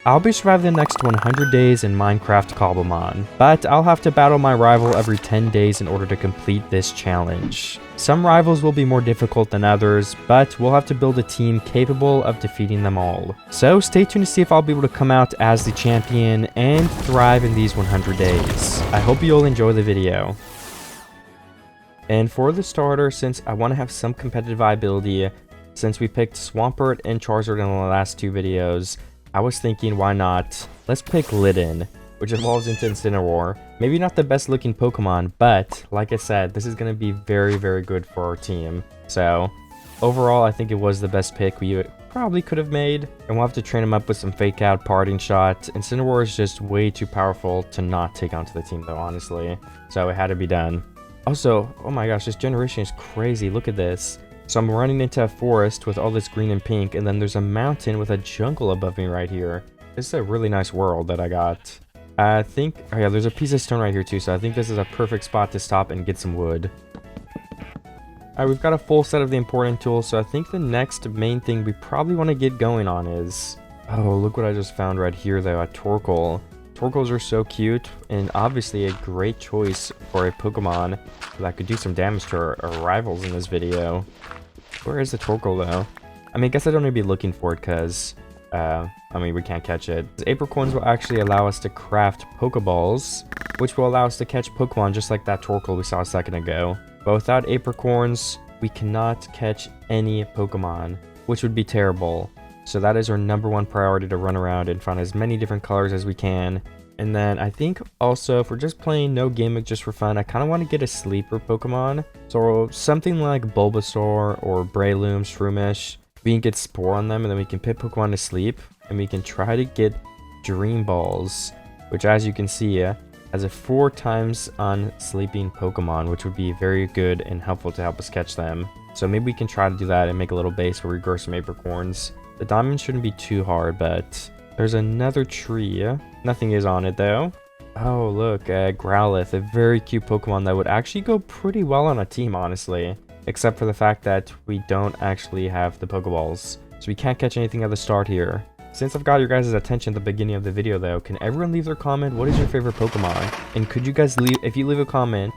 I'll be surviving the next 100 days in Minecraft Cobblemon, but I'll have to battle my rival every 10 days in order to complete this challenge. Some rivals will be more difficult than others, but we'll have to build a team capable of defeating them all. So stay tuned to see if I'll be able to come out as the champion and thrive in these 100 days. I hope you'll enjoy the video. And for the starter, since I want to have some competitive viability, since we picked Swampert and Charizard in the last two videos, I was thinking, why not? Let's pick Litten, which evolves into Incineroar. Maybe not the best looking Pokemon, but like I said, this is going to be very, very good for our team. So overall, I think it was the best pick we probably could have made. And we'll have to train him up with some fake out parting shot. Incineroar is just way too powerful to not take onto the team though, honestly. So it had to be done. Also, oh my gosh, this generation is crazy. Look at this. So I'm running into a forest with all this green and pink, and then there's a mountain with a jungle above me right here. This is a really nice world that I got. I think, oh yeah, there's a piece of stone right here too, so I think this is a perfect spot to stop and get some wood. Alright, we've got a full set of the important tools, so I think the next main thing we probably want to get going on is... Oh, look what I just found right here though, a Torkoal. Torkoals are so cute, and obviously a great choice for a Pokemon that could do some damage to our rivals in this video. Where is the Torkoal though? I mean, I guess I don't need to be looking for it because, I mean, we can't catch it. The apricorns will actually allow us to craft Pokeballs, which will allow us to catch Pokemon just like that Torkoal we saw a second ago. But without apricorns, we cannot catch any Pokemon, which would be terrible. So that is our #1 priority, to run around and find as many different colors as we can. And then I think also, if we're just playing no gimmick just for fun, I kind of want to get a sleeper Pokemon. So something like Bulbasaur or Breloom, Shroomish. We can get Spore on them, and then we can put Pokemon to sleep. And we can try to get Dream Balls, which, as you can see, has a 4 times on sleeping Pokemon, which would be very good and helpful to help us catch them. So maybe we can try to do that and make a little base where we grow some apricorns. The diamond shouldn't be too hard, but there's another tree. Nothing is on it though. Oh, look, Growlithe, a very cute Pokemon that would actually go pretty well on a team, honestly. Except for the fact that we don't actually have the Pokeballs. So we can't catch anything at the start here. Since I've got your guys' attention at the beginning of the video though, can everyone leave their comment? What is your favorite Pokemon? And could you guys leave, if you leave a comment,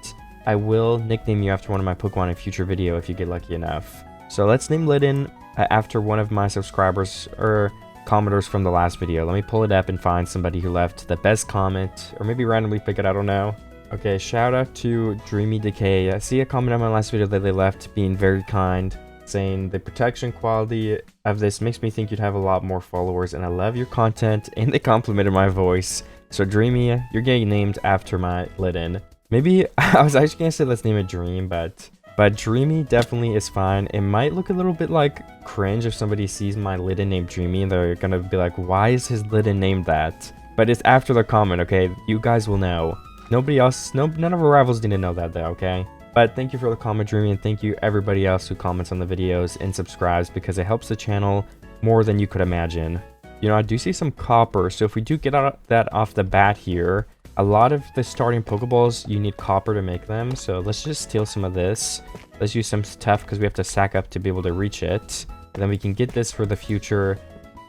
I will nickname you after one of my Pokemon in a future video if you get lucky enough. So let's name Litten after one of my subscribers or commenters from the last video. Let me pull it up and find somebody who left the best comment, or maybe randomly pick it, I don't know. Okay, shout out to Dreamy Decay. I see a comment on my last video that they left being very kind, saying the protection quality of this makes me think you'd have a lot more followers, and I love your content, and they complimented my voice. So Dreamy, you're getting named after my Litten. Maybe I was actually gonna say let's name it Dream, but Dreamy definitely is fine. It might look a little bit like cringe if somebody sees my Litten named Dreamy and they're gonna be like, why is his Litten named that? But it's after the comment, okay? You guys will know. Nobody else, none of our rivals need to know that though, okay? But thank you for the comment, Dreamy, and thank you everybody else who comments on the videos and subscribes, because it helps the channel more than you could imagine. You know, I do see some copper, so if we do get that off the bat here, a lot of the starting Pokeballs, you need copper to make them, so let's just steal some of this. Let's use some stuff because we have to stack up to be able to reach it. And then we can get this for the future,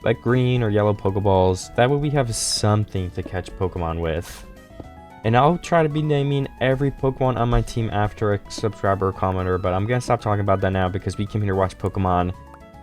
like green or yellow Pokeballs. That way we have something to catch Pokemon with. And I'll try to be naming every Pokemon on my team after a subscriber or commenter, but I'm going to stop talking about that now because we came here to watch Pokemon,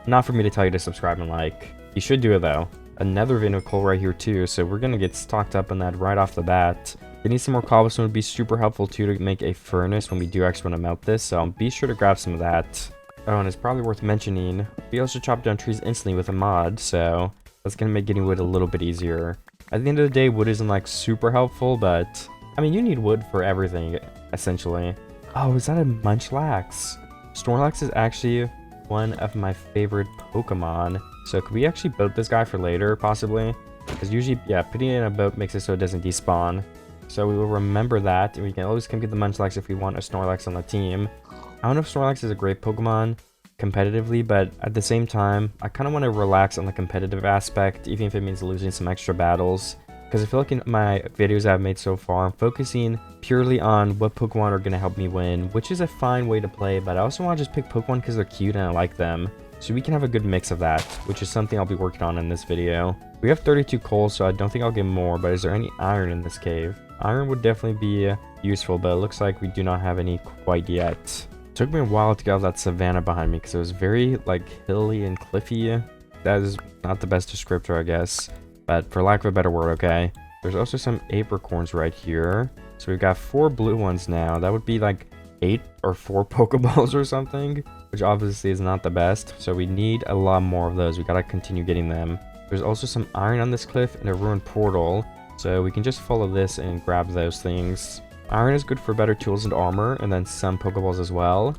not for me to tell you to subscribe and like. You should do it though. Another Mythical right here too, so we're gonna get stocked up on that right off the bat. Getting some more cobblestone would be super helpful too to make a furnace when we do actually want to melt this, so be sure to grab some of that. Oh, and it's probably worth mentioning, we also chop down trees instantly with a mod, so that's gonna make getting wood a little bit easier. At the end of the day, wood isn't like super helpful, but I mean, you need wood for everything essentially. Oh, is that a Munchlax? Snorlax is actually one of my favorite Pokemon. So could we actually build this guy for later, possibly? Because usually, yeah, putting it in a boat makes it so it doesn't despawn. So we will remember that, and we can always come get the Munchlax if we want a Snorlax on the team. I don't know if Snorlax is a great Pokemon competitively, but at the same time, I kind of want to relax on the competitive aspect, even if it means losing some extra battles. Because I feel like in my videos I've made so far, I'm focusing purely on what Pokemon are going to help me win, which is a fine way to play, but I also want to just pick Pokemon because they're cute and I like them. So we can have a good mix of that, which is something I'll be working on in this video. We have 32 coal, so I don't think I'll get more, but is there any iron in this cave? Iron would definitely be useful, but it looks like we do not have any quite yet. It took me a while to get out that savanna behind me because it was very like hilly and cliffy. That is not the best descriptor, I guess, but for lack of a better word, okay. There's also some apricorns right here. So we've got 4 blue ones now. That would be like 8 or 4 Pokeballs or something, which obviously is not the best. So we need a lot more of those. We gotta continue getting them. There's also some iron on this cliff and a ruined portal. So we can just follow this and grab those things. Iron is good for better tools and armor, and then some Pokeballs as well.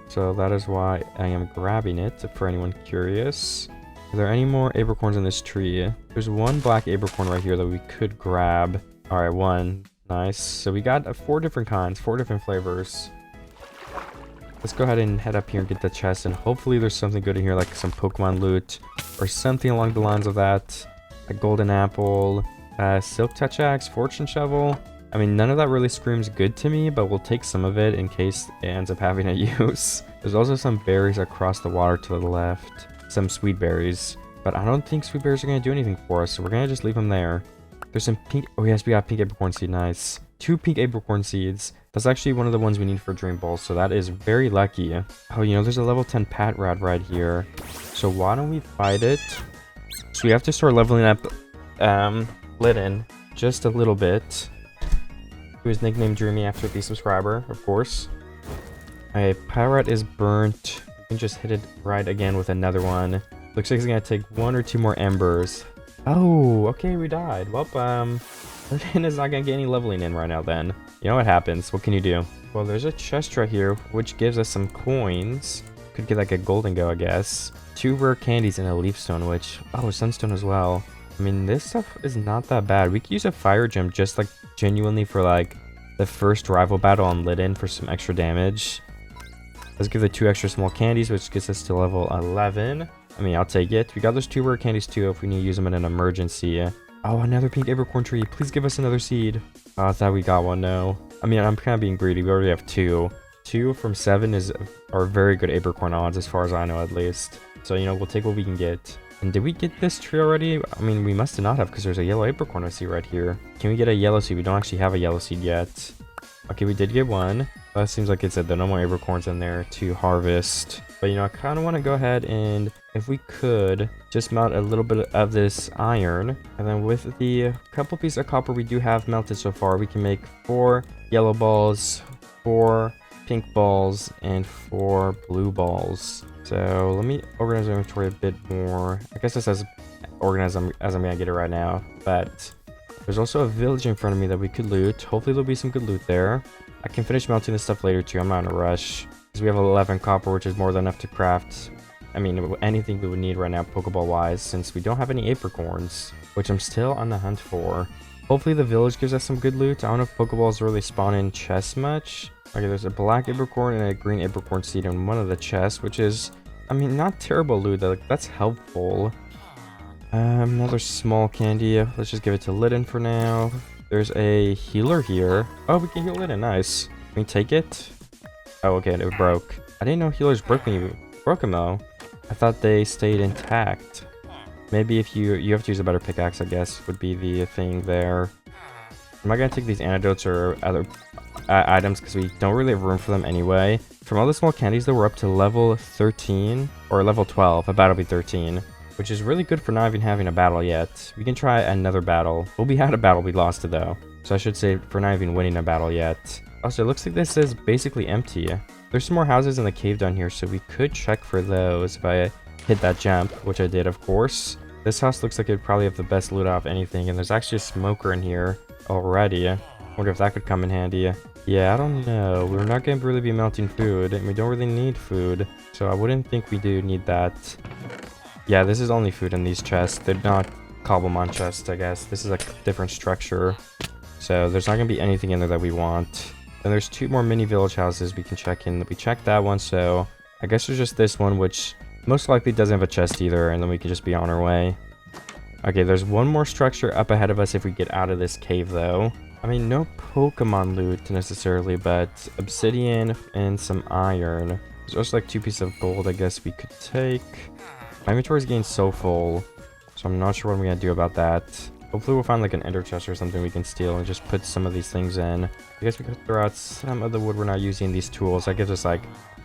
So that is why I am grabbing it, for anyone curious. Are there any more apricorns in this tree? There's one black apricorn right here that we could grab. Alright, one. Nice. So we got 4 different kinds, 4 different flavors. Let's go ahead and head up here and get the chest, and hopefully there's something good in here, like some Pokemon loot, or something along the lines of that. A golden apple, silk touch axe, fortune shovel. I mean, none of that really screams good to me, but we'll take some of it in case it ends up having a use. There's also some berries across the water to the left. Some sweet berries, but I don't think sweet berries are going to do anything for us, so we're going to just leave them there. There's some pink... Oh, yes, we got pink apricorn seed. Nice. 2 pink apricorn seeds. That's actually one of the ones we need for Dream Balls, so that is very lucky. Oh, you know, there's a level 10 Pat Rat right here. So why don't we fight it? So we have to start leveling up Litten just a little bit. Who is nicknamed Dreamy after the subscriber, of course. Okay, Pat Rat is burnt. We can just hit it right again with another one. Looks like it's going to take 1 or 2 more embers. Oh, okay, we died. Well, Litten is not going to get any leveling in right now then. You know what happens. What can you do? Well, there's a chest right here, which gives us some coins. Could get like a golden go, I guess. 2 rare candies and a leaf stone, which... Oh, sunstone as well. I mean, this stuff is not that bad. We could use a fire gem just like genuinely for like the first rival battle on Litten for some extra damage. Let's give the 2 extra small candies, which gets us to level 11. I mean, I'll take it. We got those 2 rare candies too if we need to use them in an emergency. Oh, another pink apricorn tree. Please give us another seed. Oh, I thought we got one, no. I mean, I'm kind of being greedy. We already have 2. 2 from 7 are very good apricorn odds, as far as I know, at least. So, you know, we'll take what we can get. And did we get this tree already? I mean, we must not have, because there's a yellow apricorn I see right here. Can we get a yellow seed? We don't actually have a yellow seed yet. Okay, we did get one. That seems like it said there are no more apricorns in there to harvest. But, you know, I kind of want to go ahead and, if we could, just melt a little bit of this iron. And then with the couple pieces of copper we do have melted so far, we can make 4 yellow balls, 4 pink balls, and 4 blue balls. So let me organize our inventory a bit more. I guess this as organized as I'm gonna get it right now. But there's also a village in front of me that we could loot. Hopefully there'll be some good loot there. I can finish melting this stuff later too. I'm not in a rush. Because we have 11 copper, which is more than enough to craft, I mean, anything we would need right now Pokeball wise, since we don't have any apricorns, which I'm still on the hunt for. Hopefully the village gives us some good loot. I don't know if Pokeballs really spawn in chests much. Okay, there's a black apricorn and a green apricorn seed in one of the chests, which is, I mean, not terrible loot. Like, that's helpful. Another small candy. Let's just give it to Litten for now. There's a healer here. Oh, we can heal Litten. Nice. Can we take it? Oh, okay, it broke. I didn't know healers broke when you broke them, though. I thought they stayed intact. Maybe if you have to use a better pickaxe, I guess, would be the thing there. I'm not going to take these antidotes or other items because we don't really have room for them anyway. From all the small candies, though, we're up to level 13 or level 12. A battle will be 13, which is really good for not even having a battle yet. We can try another battle. Well, we had a battle, we lost it, though. So I should say for not even winning a battle yet. Also, it looks like this is basically empty. There's some more houses in the cave down here, so we could check for those if I hit that jump, which I did, of course. This house looks like it'd probably have the best loot out of anything, and there's actually a smoker in here already. Wonder if that could come in handy. Yeah, I don't know. We're not going to really be melting food, and we don't really need food, so I wouldn't think we do need that. Yeah, this is only food in these chests. They're not Cobblemon chests, I guess. This is a different structure, so there's not going to be anything in there that we want. And there's 2 more mini village houses we can check in. We checked that one, so I guess there's just this one, which most likely doesn't have a chest either, and then we can just be on our way. Okay, there's one more structure up ahead of us if we get out of this cave, though. I mean, no Pokemon loot necessarily, but obsidian and some iron. There's also like 2 pieces of gold I guess we could take. My inventory is getting so full. So I'm not sure what I'm gonna do about that. Hopefully we'll find like an ender chest or something we can steal and just put some of these things in. I guess we could throw out some of the wood we're not using these tools. That gives us like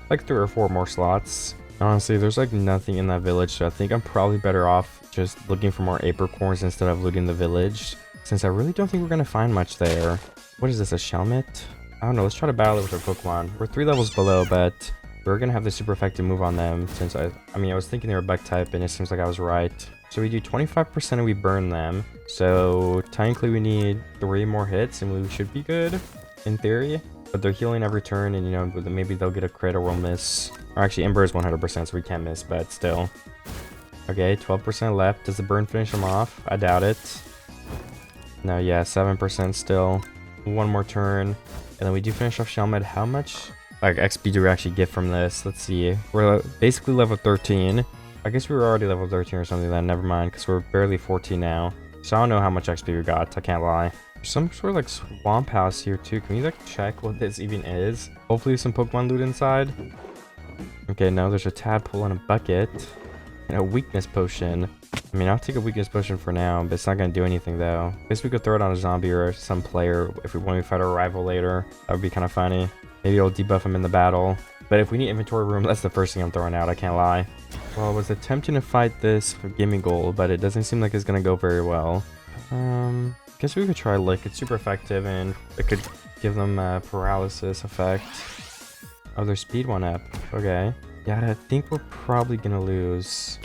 3 or 4 more slots. Honestly, there's like nothing in that village, so I think I'm probably better off just looking for more apricorns instead of looting the village, since I really don't think we're gonna find much there. What is this, a Shelmet? I don't know, let's try to battle it with our Pokemon. We're 3 levels below, but we're gonna have the super effective move on them, since I was thinking they were bug type, and it seems like I was right. So we do 25% and we burn them. So technically we need 3 more hits and we should be good, in theory. But they're healing every turn, and you know, maybe they'll get a crit or we'll miss. Or actually, Ember is 100%, so we can't miss, but still. Okay, 12% left. Does the burn finish them off? I doubt it. No, yeah, 7% still. 1 more turn. And then we do finish off Shelmet. How much like XP do we actually get from this? Let's see. We're basically level 13. I guess we were already level 13 or something then. Never mind, because we're barely 14 now. So I don't know how much XP we got. I can't lie. There's some sort of like swamp house here too. Can we like check what this even is? Hopefully some Pokemon loot inside. Okay, no, there's a tadpole and a bucket. And a weakness potion. I mean, I'll take a weakness potion for now, but it's not going to do anything though. I guess we could throw it on a zombie or some player if we want to fight our rival later. That would be kind of funny. Maybe it'll debuff him in the battle. But if we need inventory room, that's the first thing I'm throwing out, I can't lie. Well, I was attempting to fight this for Gimme Gold, but it doesn't seem like it's going to go very well. Guess we could try Lick. It's super effective, and it could give them a paralysis effect. Oh, their speed went up. Okay. Yeah, I think we're probably going to lose.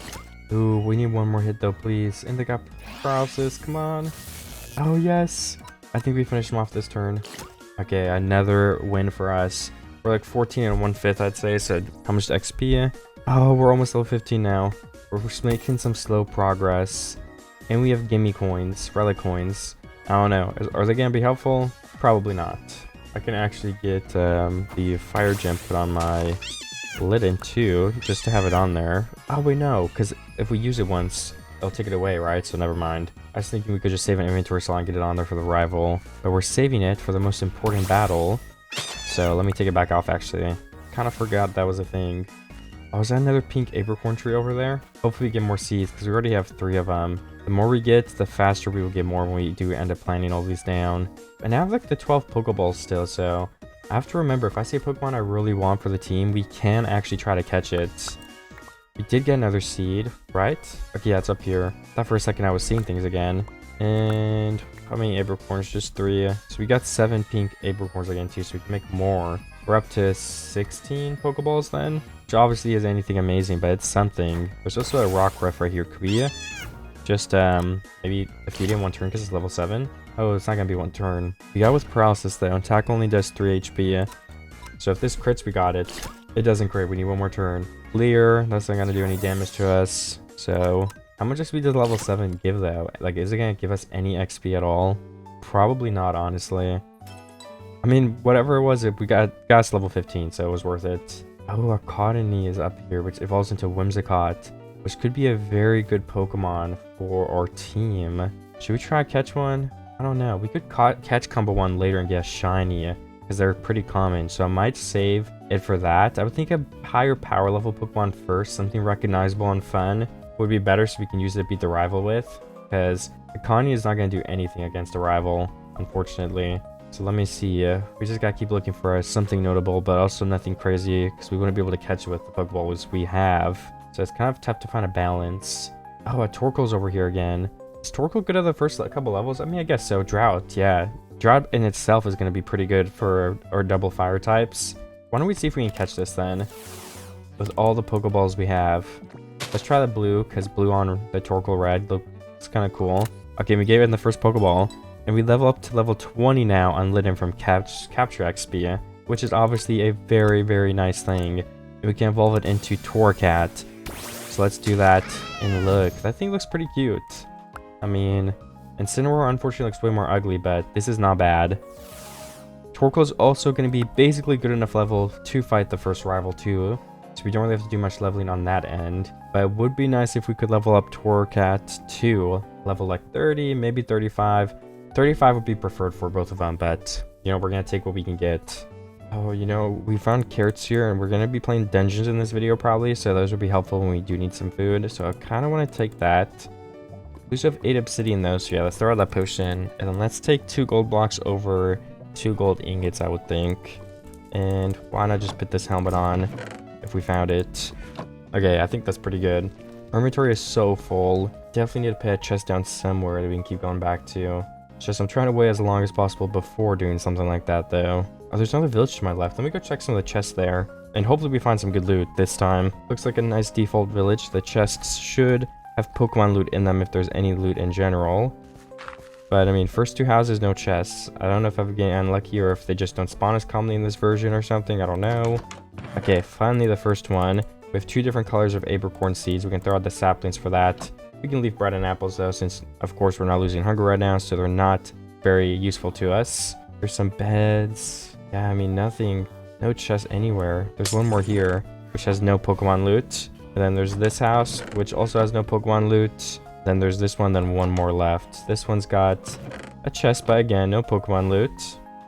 Ooh, we need 1 more hit though, please. And they got paralysis. Come on. Oh, yes. I think we finished them off this turn. Okay, another win for us. We're like 14 and 1/5, I'd say. So how much XP? Oh, we're almost level 15 now. We're making some slow progress. And we have gimme coins, relic coins. I don't know. Are they going to be helpful? Probably not. I can actually get the fire gem put on my Litten too, just to have it on there. Oh, wait, no. Because if we use it once, they'll take it away, right? So never mind. I was thinking we could just save an inventory slot and get it on there for the rival. But we're saving it for the most important battle. So let me take it back off, actually. Kind of forgot that was a thing. Oh, is that another pink apricorn tree over there? Hopefully we get more seeds, because we already have 3 of them. The more we get, the faster we will get more when we do end up planting all these down. And I have like the 12 Pokeballs still, so I have to remember, if I see a Pokemon I really want for the team, we can actually try to catch it. We did get another seed, right? Okay, yeah, it's up here. I thought for a second I was seeing things again. And how many apricorns? Just 3. So we got 7 pink apricorns again too, so we can make more. We're up to 16 Pokeballs then, which obviously isn't anything amazing, but it's something. There's also a rock ref right here. Could we just maybe defeat it in 1 turn because it's level 7? Oh, it's not gonna be 1 turn. We got with paralysis though, and tackle only does 3 HP. So if this crits, we got it. It doesn't crit, we need 1 more turn. Clear, that's not gonna do any damage to us. So how much XP does level 7 give though? Like, is it gonna give us any XP at all? Probably not, honestly. I mean, whatever it was, we got us level 15, so it was worth it. Oh, a Cottony is up here, which evolves into Whimsicott, which could be a very good Pokemon for our team. Should we try to catch one? I don't know. We could catch Combo 1 later and get a shiny, because they're pretty common, so I might save it for that. I would think a higher power level Pokemon first, something recognizable and fun, would be better so we can use it to beat the rival with, because the Connie is not going to do anything against a rival, unfortunately. So let me see. We just gotta keep looking for something notable, but also nothing crazy, because we wouldn't be able to catch it with the Pokeballs we have. So it's kind of tough to find a balance. Oh, a Torkoal's over here again. Is Torkoal good at the first couple levels? I mean, I guess so. Drought, yeah. Drought in itself is going to be pretty good for our double fire types. Why don't we see if we can catch this then? With all the Pokeballs we have. Let's try the blue, because blue on the Torkoal red looks kind of cool. Okay, we gave it in the first Pokeball. And we level up to level 20 now on Litten from Capture XP, which is obviously a very, very nice thing. And we can evolve it into Torcat. So let's do that. And look, that thing looks pretty cute. I mean, Incineroar unfortunately looks way more ugly, but this is not bad. Torkoal is also going to be basically good enough level to fight the first rival too. So we don't really have to do much leveling on that end. But it would be nice if we could level up Torcat to level like 30, maybe 35. 35 would be preferred for both of them, but, you know, we're going to take what we can get. Oh, you know, we found carrots here, and we're going to be playing dungeons in this video probably, so those would be helpful when we do need some food. So I kind of want to take that. We still have 8 obsidian though, so yeah, let's throw out that potion. And then let's take 2 gold blocks over 2 gold ingots, I would think. And why not just put this helmet on if we found it? Okay, I think that's pretty good. Our inventory is so full. Definitely need to put a chest down somewhere that we can keep going back to. It's just I'm trying to wait as long as possible before doing something like that though. Oh, there's another village to my left. Let me go check some of the chests there. And hopefully we find some good loot this time. Looks like a nice default village. The chests should have Pokemon loot in them if there's any loot in general. But I mean, first 2 houses, no chests. I don't know if I'm getting unlucky or if they just don't spawn as commonly in this version or something. I don't know. Okay, finally the first one. We have 2 different colors of apricorn seeds. We can throw out the saplings for that. We can leave bread and apples though, since of course we're not losing hunger right now, so they're not very useful to us. There's some beds. Yeah, I mean, nothing. No chest anywhere. There's one more here, which has no Pokemon loot. And then there's this house, which also has no Pokemon loot. Then there's this one, then one more left. This one's got a chest, but again, no Pokemon loot.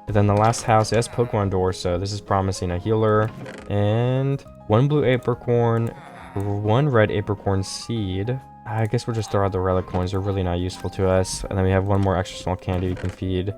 And then the last house has Pokemon doors, so this is promising. A healer. And 1 blue apricorn, 1 red apricorn seed. I guess we'll just throw out the relic coins. They're really not useful to us. And then we have 1 more extra small candy we can feed.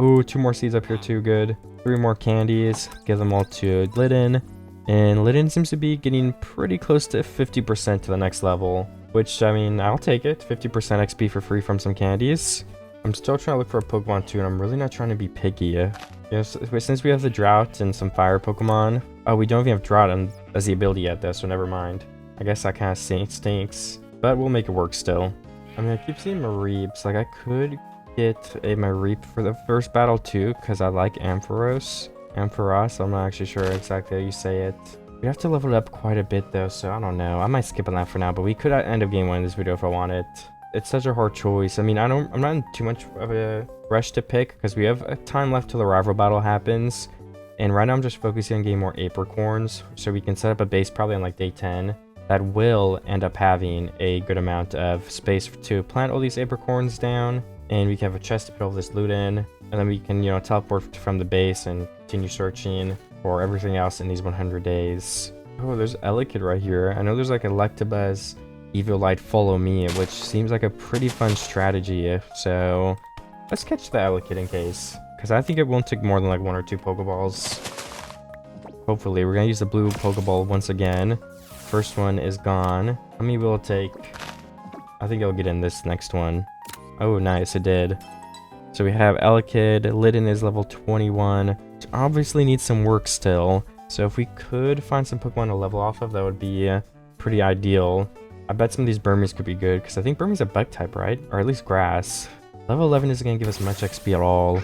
Ooh, 2 more seeds up here too, good. 3 more candies. Give them all to Lydon. And Lydon seems to be getting pretty close to 50% to the next level. Which, I mean, I'll take it. 50% XP for free from some candies. I'm still trying to look for a Pokemon too, and I'm really not trying to be picky. You know, since we have the Drought and some fire Pokemon. Oh, we don't even have Drought as the ability yet though, so never mind. I guess that kind of stinks. But we'll make it work still. I mean, I keep seeing Mareeps. Like, I could get a Mareep for the first battle too, because I like Ampharos. Ampharos, I'm not actually sure exactly how you say it. We have to level it up quite a bit though, so I don't know. I might skip on that for now, but we could end up game 1 in this video if I wanted. It's such a hard choice. I mean, I'm not in too much of a rush to pick, because we have a time left till the rival battle happens. And right now I'm just focusing on getting more apricorns, so we can set up a base probably on like day 10. That will end up having a good amount of space to plant all these apricorns down, and we can have a chest to put all this loot in, and then we can, you know, teleport from the base and continue searching for everything else in these 100 days. Oh, there's Elekid right here. I know there's like Electabuzz, Eviolite, Follow Me, which seems like a pretty fun strategy, so let's catch the Elekid in case, because I think it won't take more than like 1 or 2 Pokeballs. Hopefully. We're gonna use the blue Pokeball once again. First one is gone. How many will it take? I think it'll get in this next one. Oh, nice, it did. So we have Elekid. Lydon is level 21, which obviously needs some work still. So if we could find some Pokemon to level off of, that would be pretty ideal. I bet some of these Burmese could be good, because I think Burmese a bug type, right? Or at least grass. Level 11 isn't going to give us much XP at all.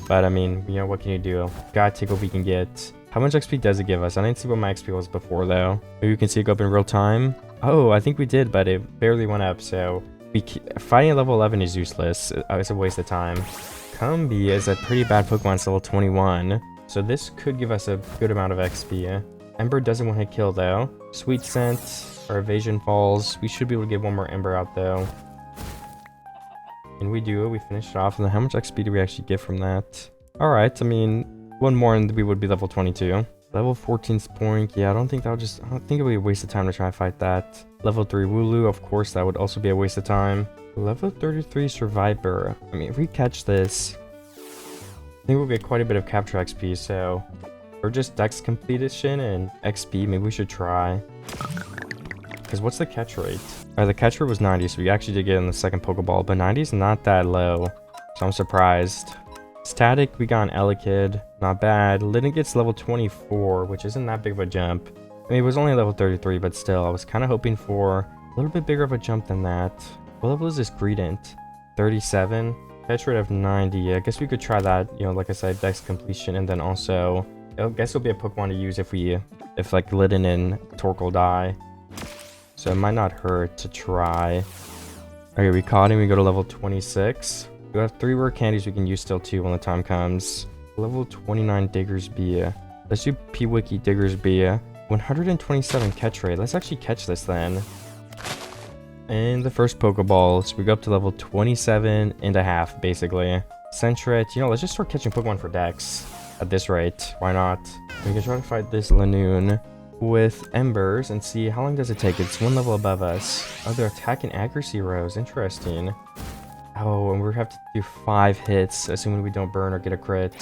But I mean, you know, what can you do? Gotta take what we can get. How much XP does it give us? I didn't see what my XP was before though. Maybe we can see it go up in real time. Oh, I think we did, but it barely went up. So fighting at level 11 is useless. It's a waste of time. Combee is a pretty bad Pokemon. It's level 21. So this could give us a good amount of XP. Ember doesn't want to kill though. Sweet Scent or Evasion Falls. We should be able to get 1 more Ember out though. And we do it. We finished it off. And then how much XP do we actually get from that? Alright, I mean, 1 more and we would be level 22. Level 14 Spoink, yeah, I don't think it would be a waste of time to try and fight that. Level 3 Wooloo, of course, that would also be a waste of time. Level 33 Survivor. I mean, if we catch this, I think we'll get quite a bit of capture XP, so or just Dex completion and XP, maybe we should try. Because what's the catch rate? The catch rate was 90, so we actually did get in the second Pokeball, but 90 is not that low, so I'm surprised. Static, we got an Elekid, not bad. Lydon gets level 24, which isn't that big of a jump. I mean, it was only level 33, but still, I was kind of hoping for a little bit bigger of a jump than that. What level is this Greedent? 37? Catch rate of 90. I guess we could try that, you know, like I said, Dex completion, and then also, I guess it'll be a Pokemon to use if like Lydon and Torkoal die. So it might not hurt to try. Okay, we caught him, we go to level 26. We have 3 rare candies we can use still too when the time comes. Level 29 Digger's Bee. Let's do Peewiki Digger's Bee. 127 catch rate. Let's actually catch this then. And the first Pokeball. So we go up to level 27 and a half basically. Sentret. You know, let's just start catching Pokemon for Dex. At this rate. Why not? We can try to fight this Lanoon. with embers and see how long does it take. It's one level above us. Oh, their attack and accuracy rose. Interesting. Oh, and we have to do 5 hits, assuming we don't burn or get a crit.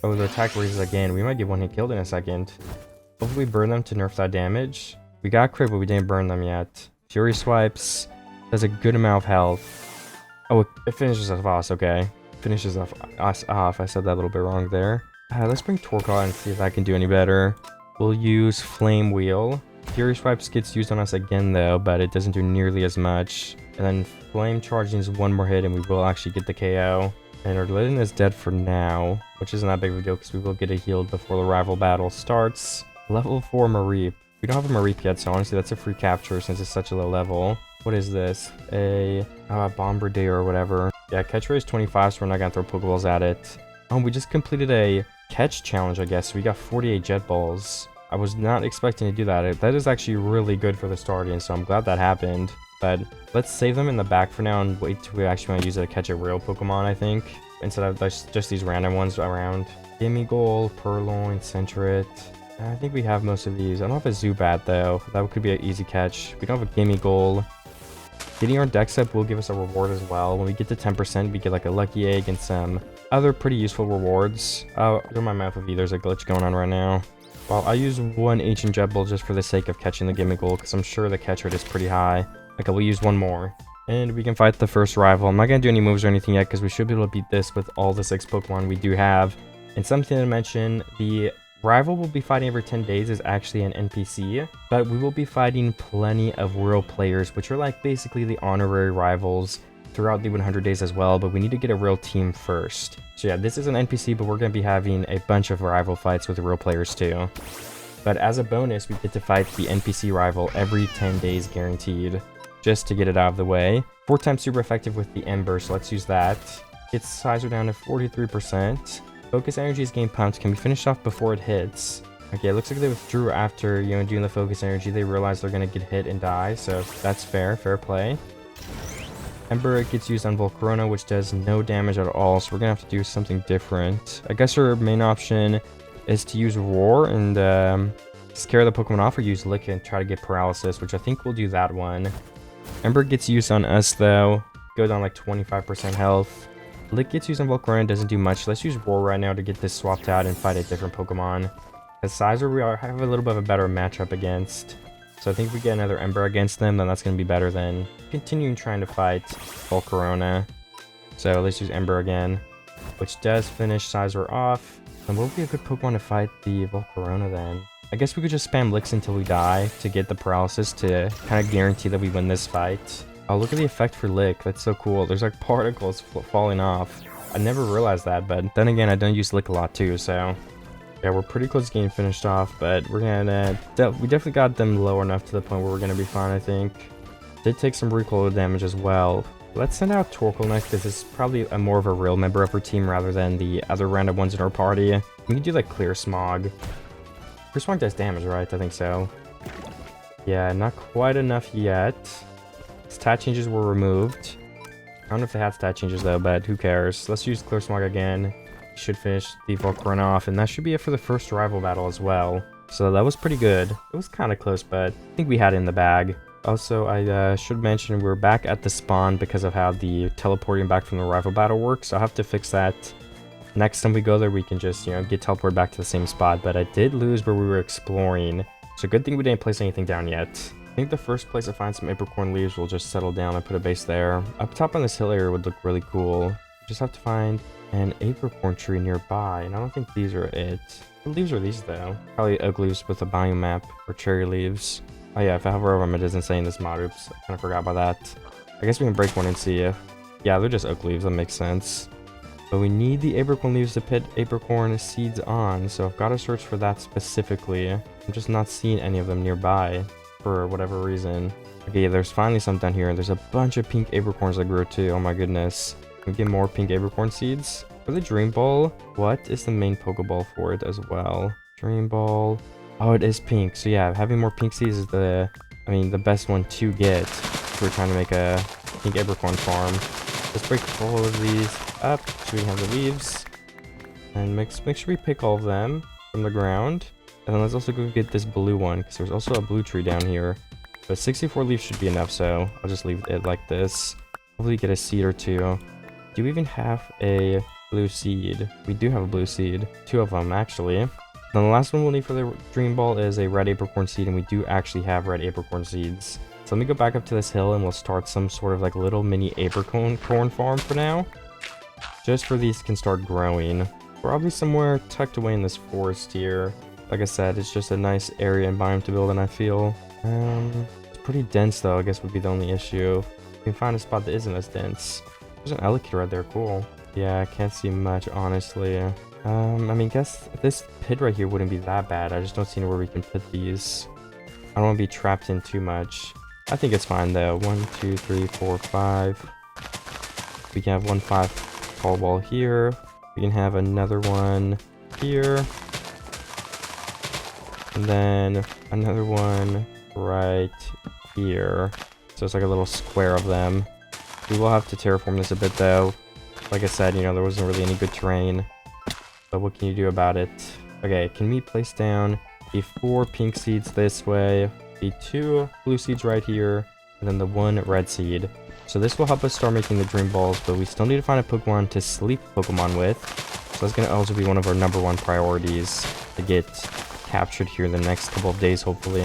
Oh, the attack raises again. We might get one hit killed in a second. Hopefully we burn them to nerf that damage. We got crit, but we didn't burn them yet. Fury swipes. Does a good amount of health. Oh, it finishes us off. Okay. Finishes us off. I said that a little bit wrong there. Let's bring Torque on and see if that can do any better. We'll use Flame Wheel. Fury Swipes gets used on us again though, but it doesn't do nearly as much. And then Flame Charging is one more hit and we will actually get the KO. And our Litten is dead for now, which isn't that big of a deal because we will get it healed before the rival battle starts. Level 4 Mareep. We don't have a Mareep yet, so honestly that's a free capture since it's such a low level. What is this? A Bombardier or whatever. Yeah, catch rate is 25, so we're not gonna throw Pokeballs at it. Oh, we just completed a catch challenge, I guess. We got 48 Jet Balls. I was not expecting to do that. That is actually really good for the starting, so I'm glad that happened. But let's save them in the back for now and wait till we actually want to use it to catch a real Pokemon, I think. Instead of just these random ones around. Gimmighoul, Purloin, Centret. I think we have most of these. I don't have a Zubat though. That could be an easy catch. We don't have a Gimmighoul. Getting our Dex up will give us a reward as well. When we get to 10%, we get like a Lucky Egg and some other pretty useful rewards. Oh, in my mouth of E, there's a glitch going on right now. Well, I use one Ancient Jet Ball just for the sake of catching the Gimmighoul, because I'm sure the catch rate is pretty high. Okay, we'll use one more. And we can fight the first rival. I'm not going to do any moves or anything yet, because we should be able to beat this with all the 6 Pokemon we do have. And something to mention, the rival we'll be fighting every 10 days is actually an NPC, but we will be fighting plenty of real players, which are like basically the honorary rivals throughout the 100 days as well, but we need to get a real team first. So yeah, this is an NPC, but we're going to be having a bunch of rival fights with real players too. But as a bonus, we get to fight the NPC rival every 10 days guaranteed, just to get it out of the way. 4 times super effective with the Ember, so let's use that. Its size are down to 43%. Focus energy is game pumped. Can we finish off before it hits? Okay, it looks like they withdrew after, doing the focus energy. They realize they're going to get hit and die, so that's fair play. Ember gets used on Volcarona, which does no damage at all, so we're going to have to do something different. I guess our main option is to use Roar and scare the Pokemon off, or use Lick and try to get Paralysis, which I think we'll do that one. Ember gets used on us, though. Go down like 25% health. Lick gets used on Volcarona, doesn't do much. Let's use Roar right now to get this swapped out and fight a different Pokemon. As Sizer, we have a little bit of a better matchup against. So I think if we get another Ember against them, then that's going to be better than continuing trying to fight Volcarona. So let's use Ember again, which does finish Sizer off. And what would be a good Pokemon to fight the Volcarona then? I guess we could just spam Licks until we die to get the Paralysis to kind of guarantee that we win this fight. Oh, look at the effect for Lick. That's so cool. There's like particles falling off. I never realized that, but then again, I don't use Lick a lot too, so... Yeah, we're pretty close to getting finished off, but we're gonna... we definitely got them low enough to the point where we're gonna be fine, I think. Did take some recoil damage as well. Let's send out Torkoal next, because it's probably more of a real member of our team rather than the other random ones in our party. We can do like Clear Smog. Clear Smog does damage, right? I think so. Yeah, not quite enough yet. Stat changes were removed. I don't know if they had stat changes though, but who cares? Let's use Clear Smog again. Should finish the Volcarona off, and that should be it for the first rival battle as well. So that was pretty good. It was kind of close, but I think we had it in the bag. Also, I should mention we're back at the spawn because of how the teleporting back from the rival battle works. So I'll have to fix that. Next time we go there, we can just, get teleported back to the same spot. But I did lose where we were exploring. So good thing we didn't place anything down yet. I think the first place to find some apricorn leaves, we'll just settle down and put a base there. Up top on this hill area would look really cool. We just have to find an apricorn tree nearby, and I don't think these are it. What leaves are these though? Probably oak leaves with a biome map, or cherry leaves. Oh yeah, if I hover over them, it doesn't say in this mod. Oops, I kind of forgot about that. I guess we can break one and see if... Yeah, they're just oak leaves, that makes sense. But we need the apricorn leaves to put apricorn seeds on, so I've got to search for that specifically. I'm just not seeing any of them nearby, for whatever reason. Okay, there's finally some down here. There's a bunch of pink apricorns that grew too, oh my goodness. Can we get more pink apricorn seeds? For the Dream Ball, what is the main Pokeball for it as well? Dream Ball. Oh, it is pink. So yeah, having more pink seeds is the best one to get if we're trying to make a pink apricorn farm. Let's break all of these up so we have the leaves. And make sure we pick all of them from the ground. And then let's also go get this blue one, because there's also a blue tree down here. But 64 leaves should be enough, so I'll just leave it like this. Hopefully get a seed or two. Do we even have a blue seed? We do have a blue seed. 2 of them, actually. Then the last one we'll need for the dream ball is a red apricorn seed, and we do actually have red apricorn seeds. So let me go back up to this hill, and we'll start some sort of like little mini apricorn farm for now. Just for these can start growing. Probably somewhere tucked away in this forest here. Like I said, it's just a nice area and biome to build in, I feel. It's pretty dense though, I guess would be the only issue. We can find a spot that isn't as dense. There's an alligator right there, cool. Yeah, I can't see much, honestly. I mean, guess this pit right here wouldn't be that bad. I just don't see anywhere we can put these. I don't want to be trapped in too much. I think it's fine though. 1, 2, 3, 4, 5. We can have 1, 5 tall wall here. We can have another one here. And then another one right here. So it's like a little square of them. We will have to terraform this a bit though. Like I said, you know, there wasn't really any good terrain. But what can you do about it? Okay, can we place down the 4 pink seeds this way, the 2 blue seeds right here, and then the 1 red seed. So this will help us start making the dream balls, but we still need to find a Pokemon to sleep Pokemon with. So that's going to also be one of our #1 priorities to get captured here in the next couple of days, hopefully.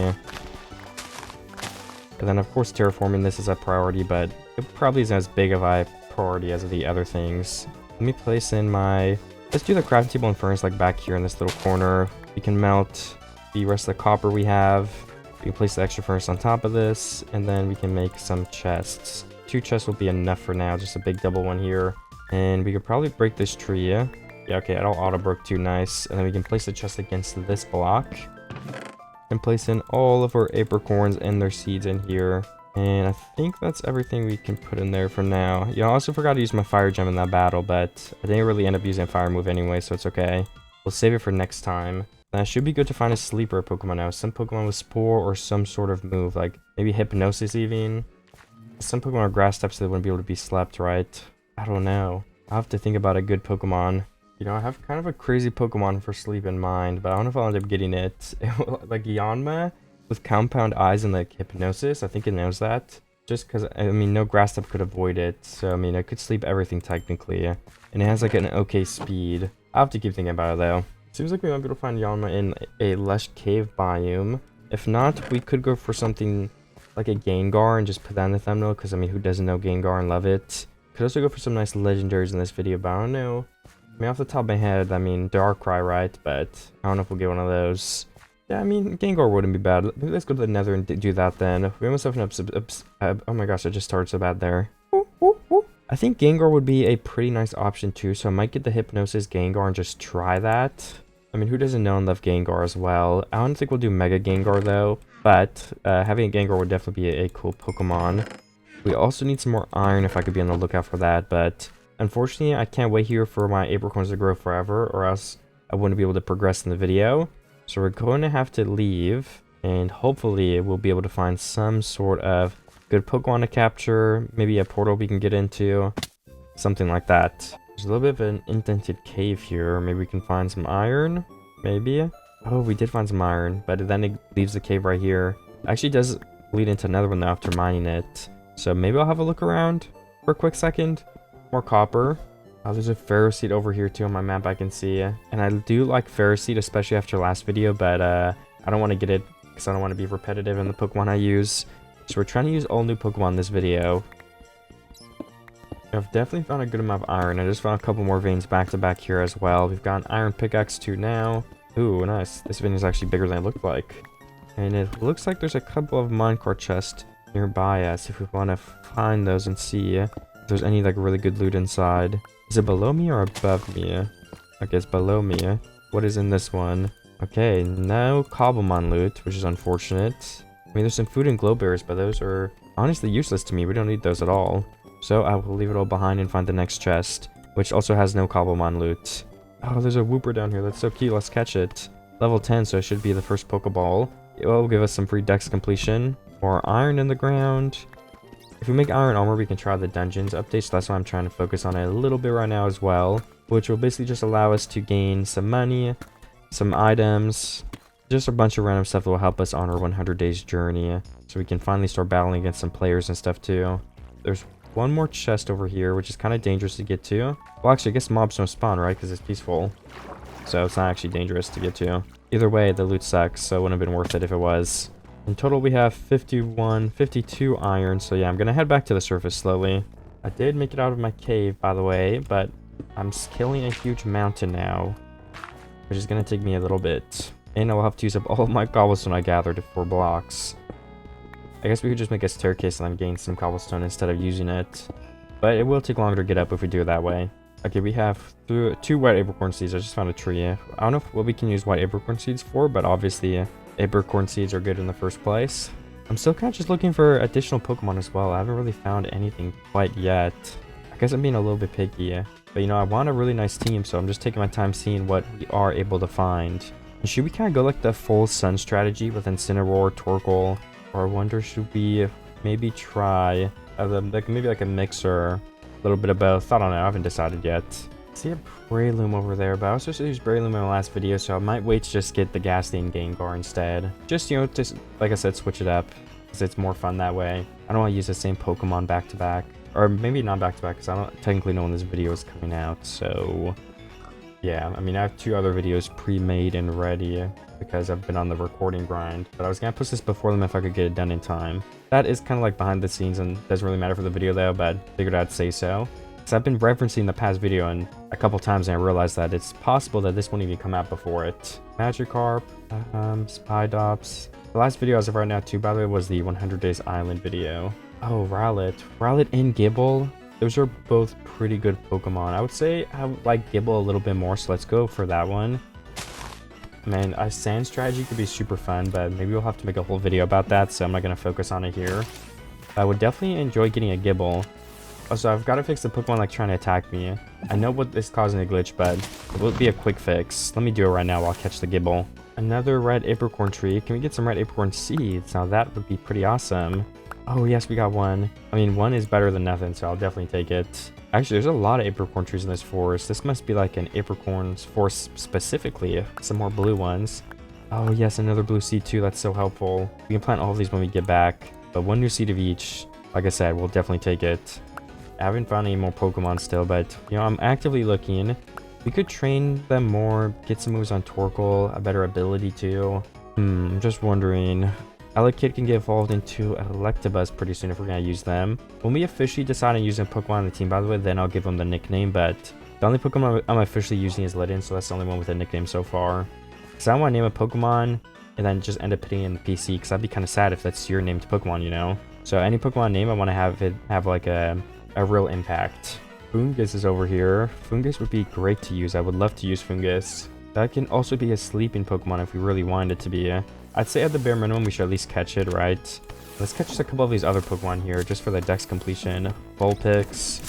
And then of course terraforming this is a priority, but it probably isn't as big of a priority as the other things. Let me place in my... Let's do the crafting table and furnace like back here in this little corner. We can melt the rest of the copper we have. We can place the extra furnace on top of this, and then we can make some chests. 2 chests will be enough for now, just a big double one here. And we could probably break this tree, yeah? Yeah, okay, it all auto-broke too, nice. And then we can place the chest against this block. And place in all of our apricorns and their seeds in here. And I think that's everything we can put in there for now. Yeah, I also forgot to use my fire gem in that battle, but I didn't really end up using a fire move anyway, so it's okay. We'll save it for next time. That should be good to find a sleeper Pokemon now. Some Pokemon with Spore or some sort of move, like maybe Hypnosis even. Some Pokemon are grass types, so they wouldn't be able to be slept, right? I don't know. I'll have to think about a good Pokemon. You know, I have kind of a crazy Pokemon for sleep in mind, but I don't know if I'll end up getting it. Like Yanma with compound eyes and like Hypnosis, I think it knows that. Just because, I mean, no grass type could avoid it. So, I mean, I could sleep everything technically. And it has like an okay speed. I'll have to keep thinking about it though. Seems like we might be able to find Yanma in a lush cave biome. If not, we could go for something like a Gengar and just put that in the thumbnail, because I mean, who doesn't know Gengar and love it? Could also go for some nice legendaries in this video, but I don't know. I mean, off the top of my head, I mean, Darkrai, right? But I don't know if we'll get one of those. Yeah, I mean, Gengar wouldn't be bad. Maybe let's go to the Nether and do that then. We almost have an oh my gosh, I just started so bad there. I think Gengar would be a pretty nice option too, so I might get the Hypnosis Gengar and just try that. I mean, who doesn't know and love Gengar as well? I don't think we'll do Mega Gengar though, but having a Gengar would definitely be a cool Pokemon. We also need some more iron if I could be on the lookout for that, but unfortunately I can't wait here for my apricorns to grow forever, or else I wouldn't be able to progress in the video. So we're going to have to leave, and hopefully we'll be able to find some sort of good Pokemon to capture, maybe a portal we can get into, something like that. There's a little bit of an indented cave here. Maybe we can find some iron, maybe. Oh, we did find some iron, but then it leaves the cave right here. It actually does lead into another one though after mining it. So maybe I'll have a look around for a quick second. More copper. Oh, there's a Ferroseed over here too on my map I can see. And I do like Ferroseed, especially after last video, but I don't want to get it because I don't want to be repetitive in the Pokemon I use. So we're trying to use all new Pokemon in this video. I've definitely found a good amount of iron. I just found a couple more veins back to back here as well. We've got an iron pickaxe too now. Ooh, nice. This vein is actually bigger than it looked like. And it looks like there's a couple of minecart chests nearby us if we want to find those and see if there's any like really good loot inside. Is it below me or above me? Okay, it's below me. What is in this one? Okay, no Cobblemon loot, which is unfortunate. I mean, there's some food and glow berries, but those are honestly useless to me. We don't need those at all. So I will leave it all behind and find the next chest, which also has no Cobblemon loot. Oh, there's a Wooper down here. That's so cute. Let's catch it. Level 10, so it should be the first Pokeball. It will give us some free dex completion. More iron in the ground. If we make iron armor, we can try the dungeons update, so that's why I'm trying to focus on it a little bit right now as well, which will basically just allow us to gain some money, some items, Just a bunch of random stuff that will help us on our 100 days journey. So we can finally start battling against some players and stuff too. There's one more chest over here, which is kind of dangerous to get to. Well, actually, I guess mobs don't spawn, right? Because it's peaceful. So it's not actually dangerous to get to. Either way, the loot sucks, so it wouldn't have been worth it if it was. In total, we have 52 iron. So yeah, I'm going to head back to the surface slowly. I did make it out of my cave, by the way, but I'm scaling a huge mountain now, which is going to take me a little bit. And I'll have to use up all of my cobblestone I gathered for blocks. I guess we could just make a staircase and then gain some cobblestone instead of using it. But it will take longer to get up if we do it that way. Okay, we have 2 white apricorn seeds. I just found a tree. I don't know what we can use white apricorn seeds for, but obviously apricorn seeds are good in the first place. I'm still kind of just looking for additional Pokemon as well. I haven't really found anything quite yet. I guess I'm being a little bit picky. But you know, I want a really nice team, so I'm just taking my time seeing what we are able to find. And should we kind of go like the full sun strategy with Incineroar, Torkoal? Or I wonder, should we maybe try maybe like a mixer, a little bit of both? I don't know, I haven't decided yet. I see a Breloom over there, but I was supposed to use Breloom in my last video, so I might wait to just get the Ghastly and Gengar instead. Just, you know, just like I said, switch it up, because it's more fun that way. I don't want to use the same Pokemon back to back, or maybe not back to back, because I don't technically know when this video is coming out. So yeah, I mean, I have 2 other videos pre-made and ready because I've been on the recording grind, but I was gonna post this before them if I could get it done in time. That is kind of like behind the scenes and doesn't really matter for the video though, but figured I'd say so. So I've been referencing the past video and a couple times, and I realized that it's possible that this won't even come out before it. Magikarp, Spidops. The last video as of right now too, by the way, was the 100 Days Island video. Oh, Rowlet and Gibble. Those are both pretty good Pokemon. I would say I would like Gibble a little bit more, so let's go for that one. Man, a sand strategy could be super fun, but maybe we'll have to make a whole video about that, so I'm not going to focus on it here. I would definitely enjoy getting a Gibble. Also, I've got to fix the Pokemon like trying to attack me. I know what is causing a glitch, but it will be a quick fix. Let me do it right now while I catch the Gibble. Another red apricorn tree. Can we get some red apricorn seeds? Now that would be pretty awesome. Oh yes, we got one. I mean, one is better than nothing, so I'll definitely take it. Actually, there's a lot of apricorn trees in this forest. This must be like an apricorn forest specifically. Some more blue ones. Oh yes, another blue seed too. That's so helpful. We can plant all of these when we get back. But 1 new seed of each. Like I said, we'll definitely take it. I haven't found any more Pokemon still, but you know, I'm actively looking. We could train them more, get some moves on Torkoal, a better ability too. I'm just wondering. Elekid can get evolved into Electabuzz pretty soon if we're going to use them. When we officially decide on using Pokemon on the team, by the way, then I'll give them the nickname, but the only Pokemon I'm officially using is Litten, so that's the only one with a nickname so far. Because I don't want to name a Pokemon and then just end up putting it in the PC, because that'd be kind of sad if that's your named Pokemon, you know? So any Pokemon name, I want to have it have like a real impact. Fungus is over here. Fungus would be great to use. I would love to use Fungus. That can also be a sleeping Pokemon if we really wanted it to be. I'd say at the bare minimum, we should at least catch it, right? Let's catch just a couple of these other Pokemon here, just for the dex completion. Vulpix.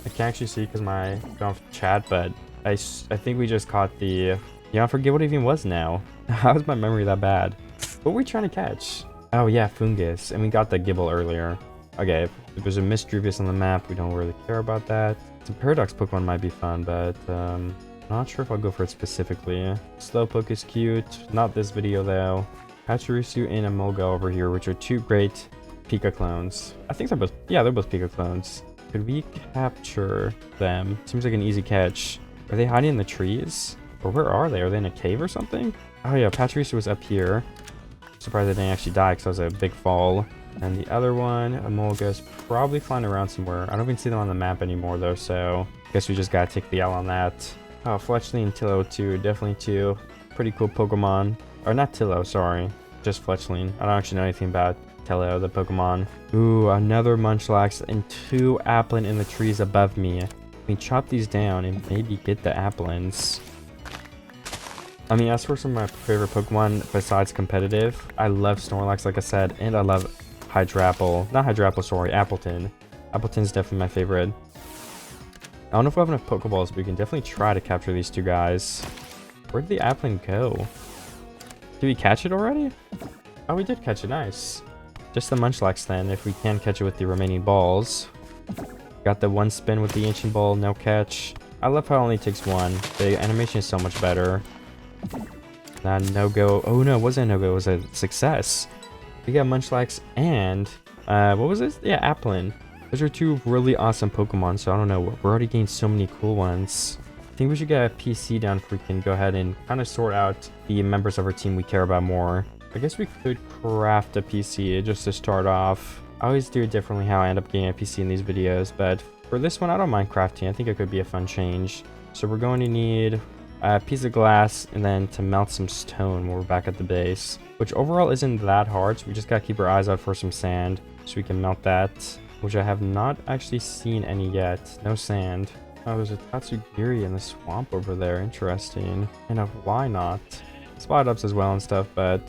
I can't actually see because I don't have chat, but I think we just caught the... Yeah, I forget what it even was now. How is my memory that bad? What were we trying to catch? Oh yeah, Fungus. And we got the Gibble earlier. Okay, if there's a Misdreavus on the map, we don't really care about that. Some Paradox Pokemon might be fun, but... not sure if I'll go for it specifically. Slowpoke is cute. Not this video though. Pachirisu and Emolga over here, which are 2 great Pika clones. I think they're both... Yeah, they're both Pika clones. Could we capture them? Seems like an easy catch. Are they hiding in the trees? Or where are they? Are they in a cave or something? Oh yeah, Pachirisu was up here. Surprised they didn't actually die because that was a big fall. And the other one, Emolga's probably flying around somewhere. I don't even see them on the map anymore though, so... guess we just gotta take the L on that. Oh, Fletchling and Tillo too, definitely 2 pretty cool Pokemon. Or not Tillo, sorry, just Fletchling. I don't actually know anything about Tillo, the Pokemon. Ooh, another Munchlax and 2 Applin in the trees above me. We chop these down and maybe get the Applins. I mean, as for some of my favorite Pokemon besides competitive, I love Snorlax, like I said, and I love Hydrapple. Not Hydrapple, sorry, Appleton. Appleton's definitely my favorite. I don't know if we have enough Pokeballs, but we can definitely try to capture these 2 guys. Where did the Applin go? Did we catch it already? Oh, we did catch it. Nice. Just the Munchlax then, if we can catch it with the remaining balls. Got the 1 spin with the Ancient Ball, no catch. I love how it only takes 1. The animation is so much better. No-go. Oh no, it wasn't a no-go, it was a success. We got Munchlax and, what was this? Yeah, Applin. Those are two really awesome Pokemon, so I don't know, we're already getting so many cool ones. I think we should get a PC down if we can go ahead and kind of sort out the members of our team we care about more. I guess we could craft a PC just to start off. I always do it differently how I end up getting a PC in these videos, but for this one, I don't mind crafting. I think it could be a fun change. So we're going to need a piece of glass and then to melt some stone when we're back at the base, which overall isn't that hard. So we just gotta keep our eyes out for some sand so we can melt that, which I have not actually seen any yet. No sand. Oh, there's a Tatsugiri in the swamp over there. Interesting. And why not? Spot ups as well and stuff, but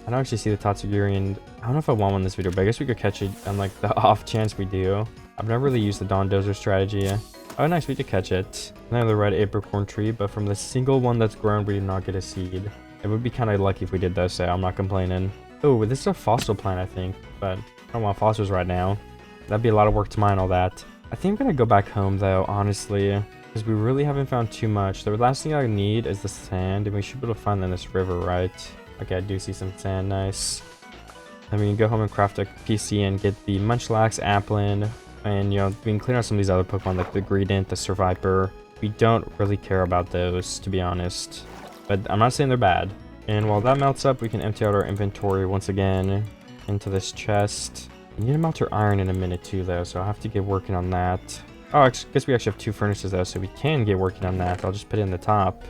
I don't actually see the Tatsugiri, and I don't know if I want one in this video, but I guess we could catch it on like the off chance we do. I've never really used the Dawn Dozer strategy. Oh, nice, we did catch it. Another red apricorn tree, but from the single one that's grown, we did not get a seed. It would be kind of lucky if we did though, so I'm not complaining. Oh, this is a fossil plant, I think, but I don't want fossils right now. That'd be a lot of work to mine all that. I think I'm gonna go back home though, honestly, because we really haven't found too much. The last thing I need is the sand, and we should be able to find that in this river, right? Okay, I do see some sand, nice. Then we can go home and craft a PC and get the Munchlax, Applin, and you know, we can clean out some of these other Pokemon like the Greedent, the Survivor. We don't really care about those, to be honest, but I'm not saying they're bad. And while that melts up, we can empty out our inventory once again into this chest. I need to melt our iron in a minute too though, so I'll have to get working on that. Oh, I guess we actually have 2 furnaces though, so we can get working on that. I'll just put it in the top.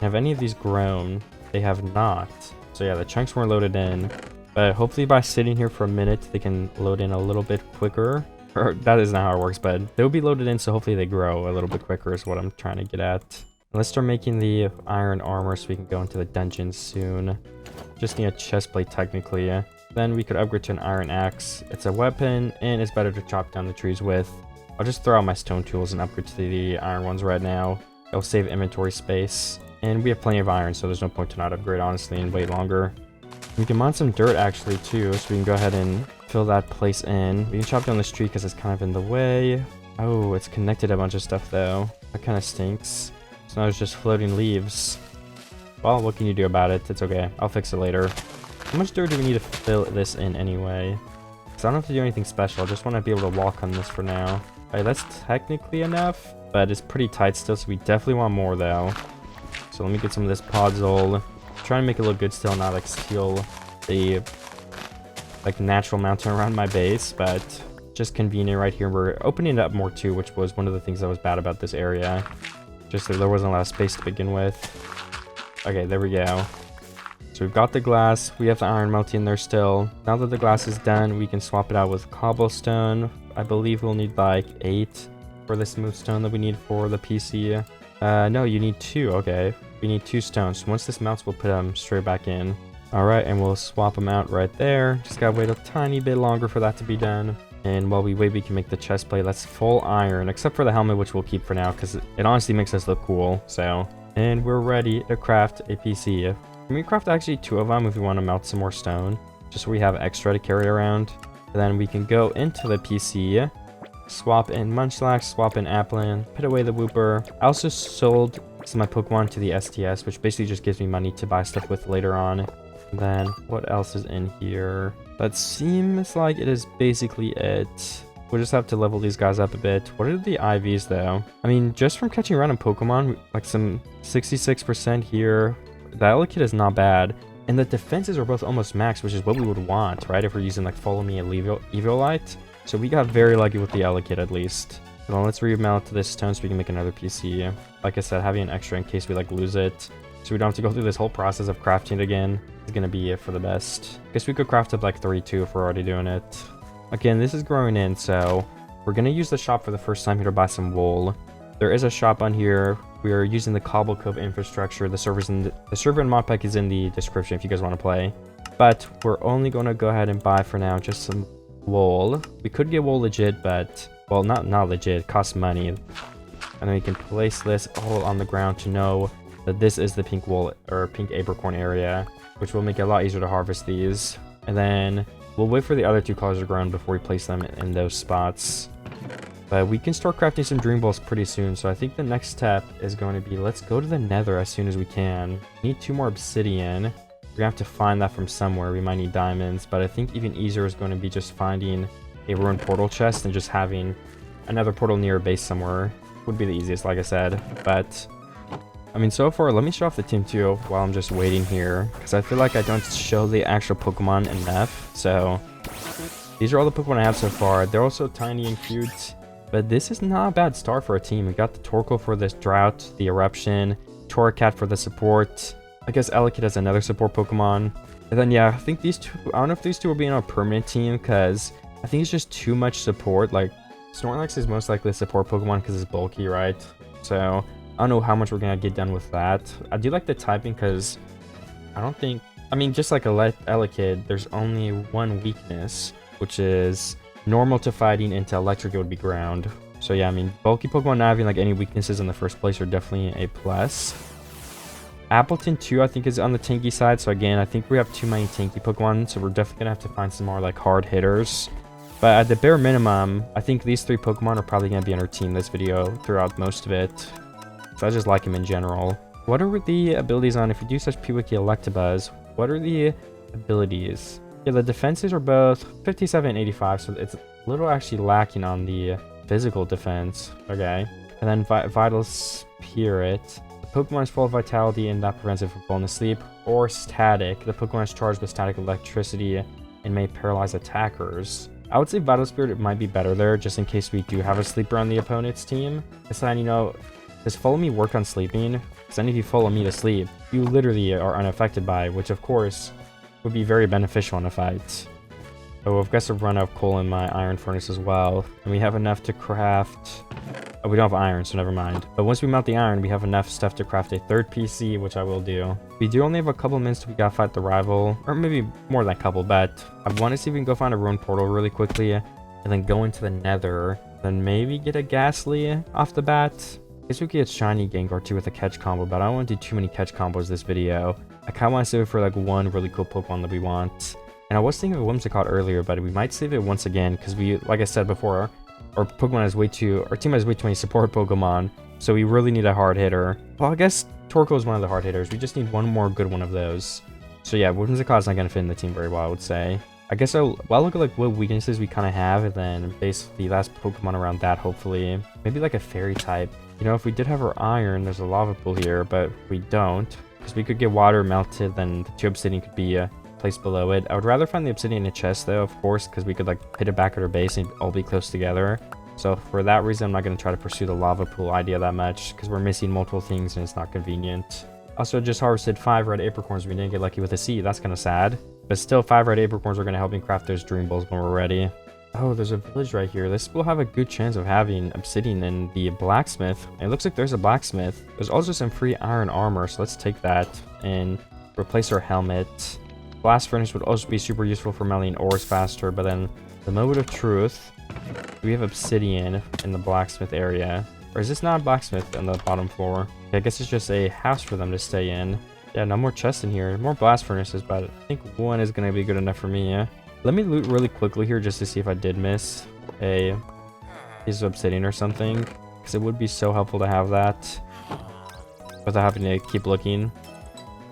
Have any of these grown? They have not. So yeah, the chunks weren't loaded in, but hopefully by sitting here for a minute, they can load in a little bit quicker. Or that isn't how it works, but they'll be loaded in, so hopefully they grow a little bit quicker is what I'm trying to get at. Let's start making the iron armor so we can go into the dungeon soon. Just need a chest plate technically. Then we could upgrade to an iron axe. It's a weapon and it's better to chop down the trees with. I'll just throw out my stone tools and upgrade to the iron ones right now. It'll save inventory space. And we have plenty of iron, so there's no point to not upgrade honestly and wait longer. We can mine some dirt actually too, so we can go ahead and fill that place in. We can chop down this tree because it's kind of in the way. Oh, it's connected a bunch of stuff though. That kind of stinks. So now there's just floating leaves. Well, what can you do about it? It's okay. I'll fix it later. How much dirt do we need to fill this in anyway? Because I don't have to do anything special. I just want to be able to walk on this for now. Alright, that's technically enough, but it's pretty tight still, so we definitely want more though. So let me get some of this podzol. Try and make it look good still, not like steal the like natural mountain around my base, but just convenient right here. We're opening it up more too, which was one of the things that was bad about this area. Just that there wasn't a lot of space to begin with. Okay, there we go. So we've got the glass, we have the iron melting in there still. Now that the glass is done, we can swap it out with cobblestone. I believe we'll need like 8 for the smooth stone that we need for the PC. No, you need 2, okay. We need 2 stones. Once this melts, we'll put them straight back in. Alright, and we'll swap them out right there. Just gotta wait a tiny bit longer for that to be done. And while we wait, we can make the chest plate. That's full iron, except for the helmet, which we'll keep for now, because it honestly makes us look cool, so. And we're ready to craft a PC. Can we craft actually 2 of them if we want to melt some more stone? Just so we have extra to carry around. And then we can go into the PC, swap in Munchlax, swap in Applin, put away the Wooper. I also sold some of my Pokemon to the STS, which basically just gives me money to buy stuff with later on. And then what else is in here? That seems like it is basically it. We'll just have to level these guys up a bit. What are the IVs though? I mean, just from catching random Pokemon, like some 66% here. The Elekid is not bad. And the defenses are both almost max, which is what we would want, right? If we're using like Follow Me and Eviolite. So we got very lucky with the Elekid at least. Well, let's remelt this stone so we can make another PC. Like I said, having an extra in case we like lose it, so we don't have to go through this whole process of crafting it again, is gonna be it for the best. Guess we could craft up like 3 too if we're already doing it. Again, this is growing in, so we're gonna use the shop for the first time here to buy some wool. There is a shop on here. We are using the Cobble Cove infrastructure. The server and mod pack is in the description if you guys want to play. But we're only gonna go ahead and buy for now just some wool. We could get wool legit, but well, not legit. It costs money. And then we can place this all on the ground to know that this is the pink wool or pink apricorn area, which will make it a lot easier to harvest these. And then we'll wait for the other 2 colors to grow before we place them in those spots. But we can start crafting some dream balls pretty soon. So I think the next step is going to be, let's go to the Nether as soon as we can. Need 2 more obsidian. We're gonna have to find that from somewhere. We might need diamonds, but I think even easier is going to be just finding a ruined portal chest and just having another portal near a base somewhere. Would be the easiest, like I said. But I mean, so far, let me show off the team too while I'm just waiting here, because I feel like I don't show the actual Pokemon enough. So these are all the Pokemon I have so far. They're also tiny and cute, but this is not a bad start for a team. We got the Torkoal for this drought, the eruption, Torracat for the support. I guess Elekid has another support Pokemon. And then yeah, I think these two, I don't know if these two will be on a permanent team, because I think it's just too much support. Like Snorlax is most likely a support Pokemon because it's bulky, right? So I don't know how much we're gonna get done with that. I do like the typing because I don't think, I mean, just like Elekid, there's only one weakness, which is normal to fighting, into electric it would be ground. So yeah, I mean, bulky Pokemon not having like any weaknesses in the first place are definitely a plus. Appleton too, I think, is on the tanky side. So again, I think we have too many tanky Pokemon, so we're definitely gonna have to find some more like hard hitters. But at the bare minimum, I think these 3 Pokemon are probably gonna be on our team this video throughout most of it. So I just like them in general. What are the abilities on, if you do such Pewiki Electabuzz, what are the abilities? Yeah, the defenses are both 57 and 85, so it's a little actually lacking on the physical defense. Okay. And then Vital Spirit. The Pokemon is full of vitality and that prevents it from falling asleep. Or Static. The Pokemon is charged with static electricity and may paralyze attackers. I would say Vital Spirit might be better there, just in case we do have a sleeper on the opponent's team. It's then, you know, does follow me work on sleeping? Because then if you follow me to sleep, you literally are unaffected by it, which of course would be very beneficial in a fight. Oh, I've got to run out of coal in my iron furnace as well. And we have enough to craft... Oh, we don't have iron, so never mind. But once we melt the iron, we have enough stuff to craft a 3rd PC, which I will do. We do only have a couple minutes till we gotta fight the rival. Or maybe more than a couple, but I want to see if we can go find a ruined portal really quickly. And then go into the Nether. Then maybe get a Ghastly off the bat. I guess we could get Shiny Gengar too with a catch combo, but I don't want to do too many catch combos this video. I kind of want to save it for like one really cool Pokemon that we want. And I was thinking of Whimsicott earlier, but we might save it once again because we, like I said before, our Pokemon has our team has way too many support Pokemon, so we really need a hard hitter. Well, I guess Torkoal is one of the hard hitters. We just need one more good one of those. So yeah, Whimsicott is not going to fit in the team very well, I would say. I guess I'll look at like what weaknesses we kind of have, and then base the last Pokemon around that, hopefully. Maybe like a fairy type. You know, if we did have our iron, there's a lava pool here, but we don't. Because we could get water melted, then the 2 obsidian could be placed below it. I would rather find the obsidian in a chest though, of course, because we could like put it back at our base and all be close together. So for that reason, I'm not going to try to pursue the lava pool idea that much, because we're missing multiple things and it's not convenient. Also, just harvested 5 red apricorns. We didn't get lucky with a seed. That's kind of sad. But still, 5 red apricorns are going to help me craft those dream balls when we're ready. Oh, there's a village right here. This will have a good chance of having obsidian in the blacksmith. It looks like there's a blacksmith. There's also some free iron armor, so let's take that and replace our helmet. Blast furnace would also be super useful for melting ores faster, but then the moment of truth, we have obsidian in the blacksmith area. Or is this not a blacksmith on the bottom floor? I guess it's just a house for them to stay in. Yeah, no more chests in here. More blast furnaces, but I think one is going to be good enough for me, yeah? Let me loot really quickly here just to see if I did miss a piece of obsidian or something. Because it would be so helpful to have that without having to keep looking.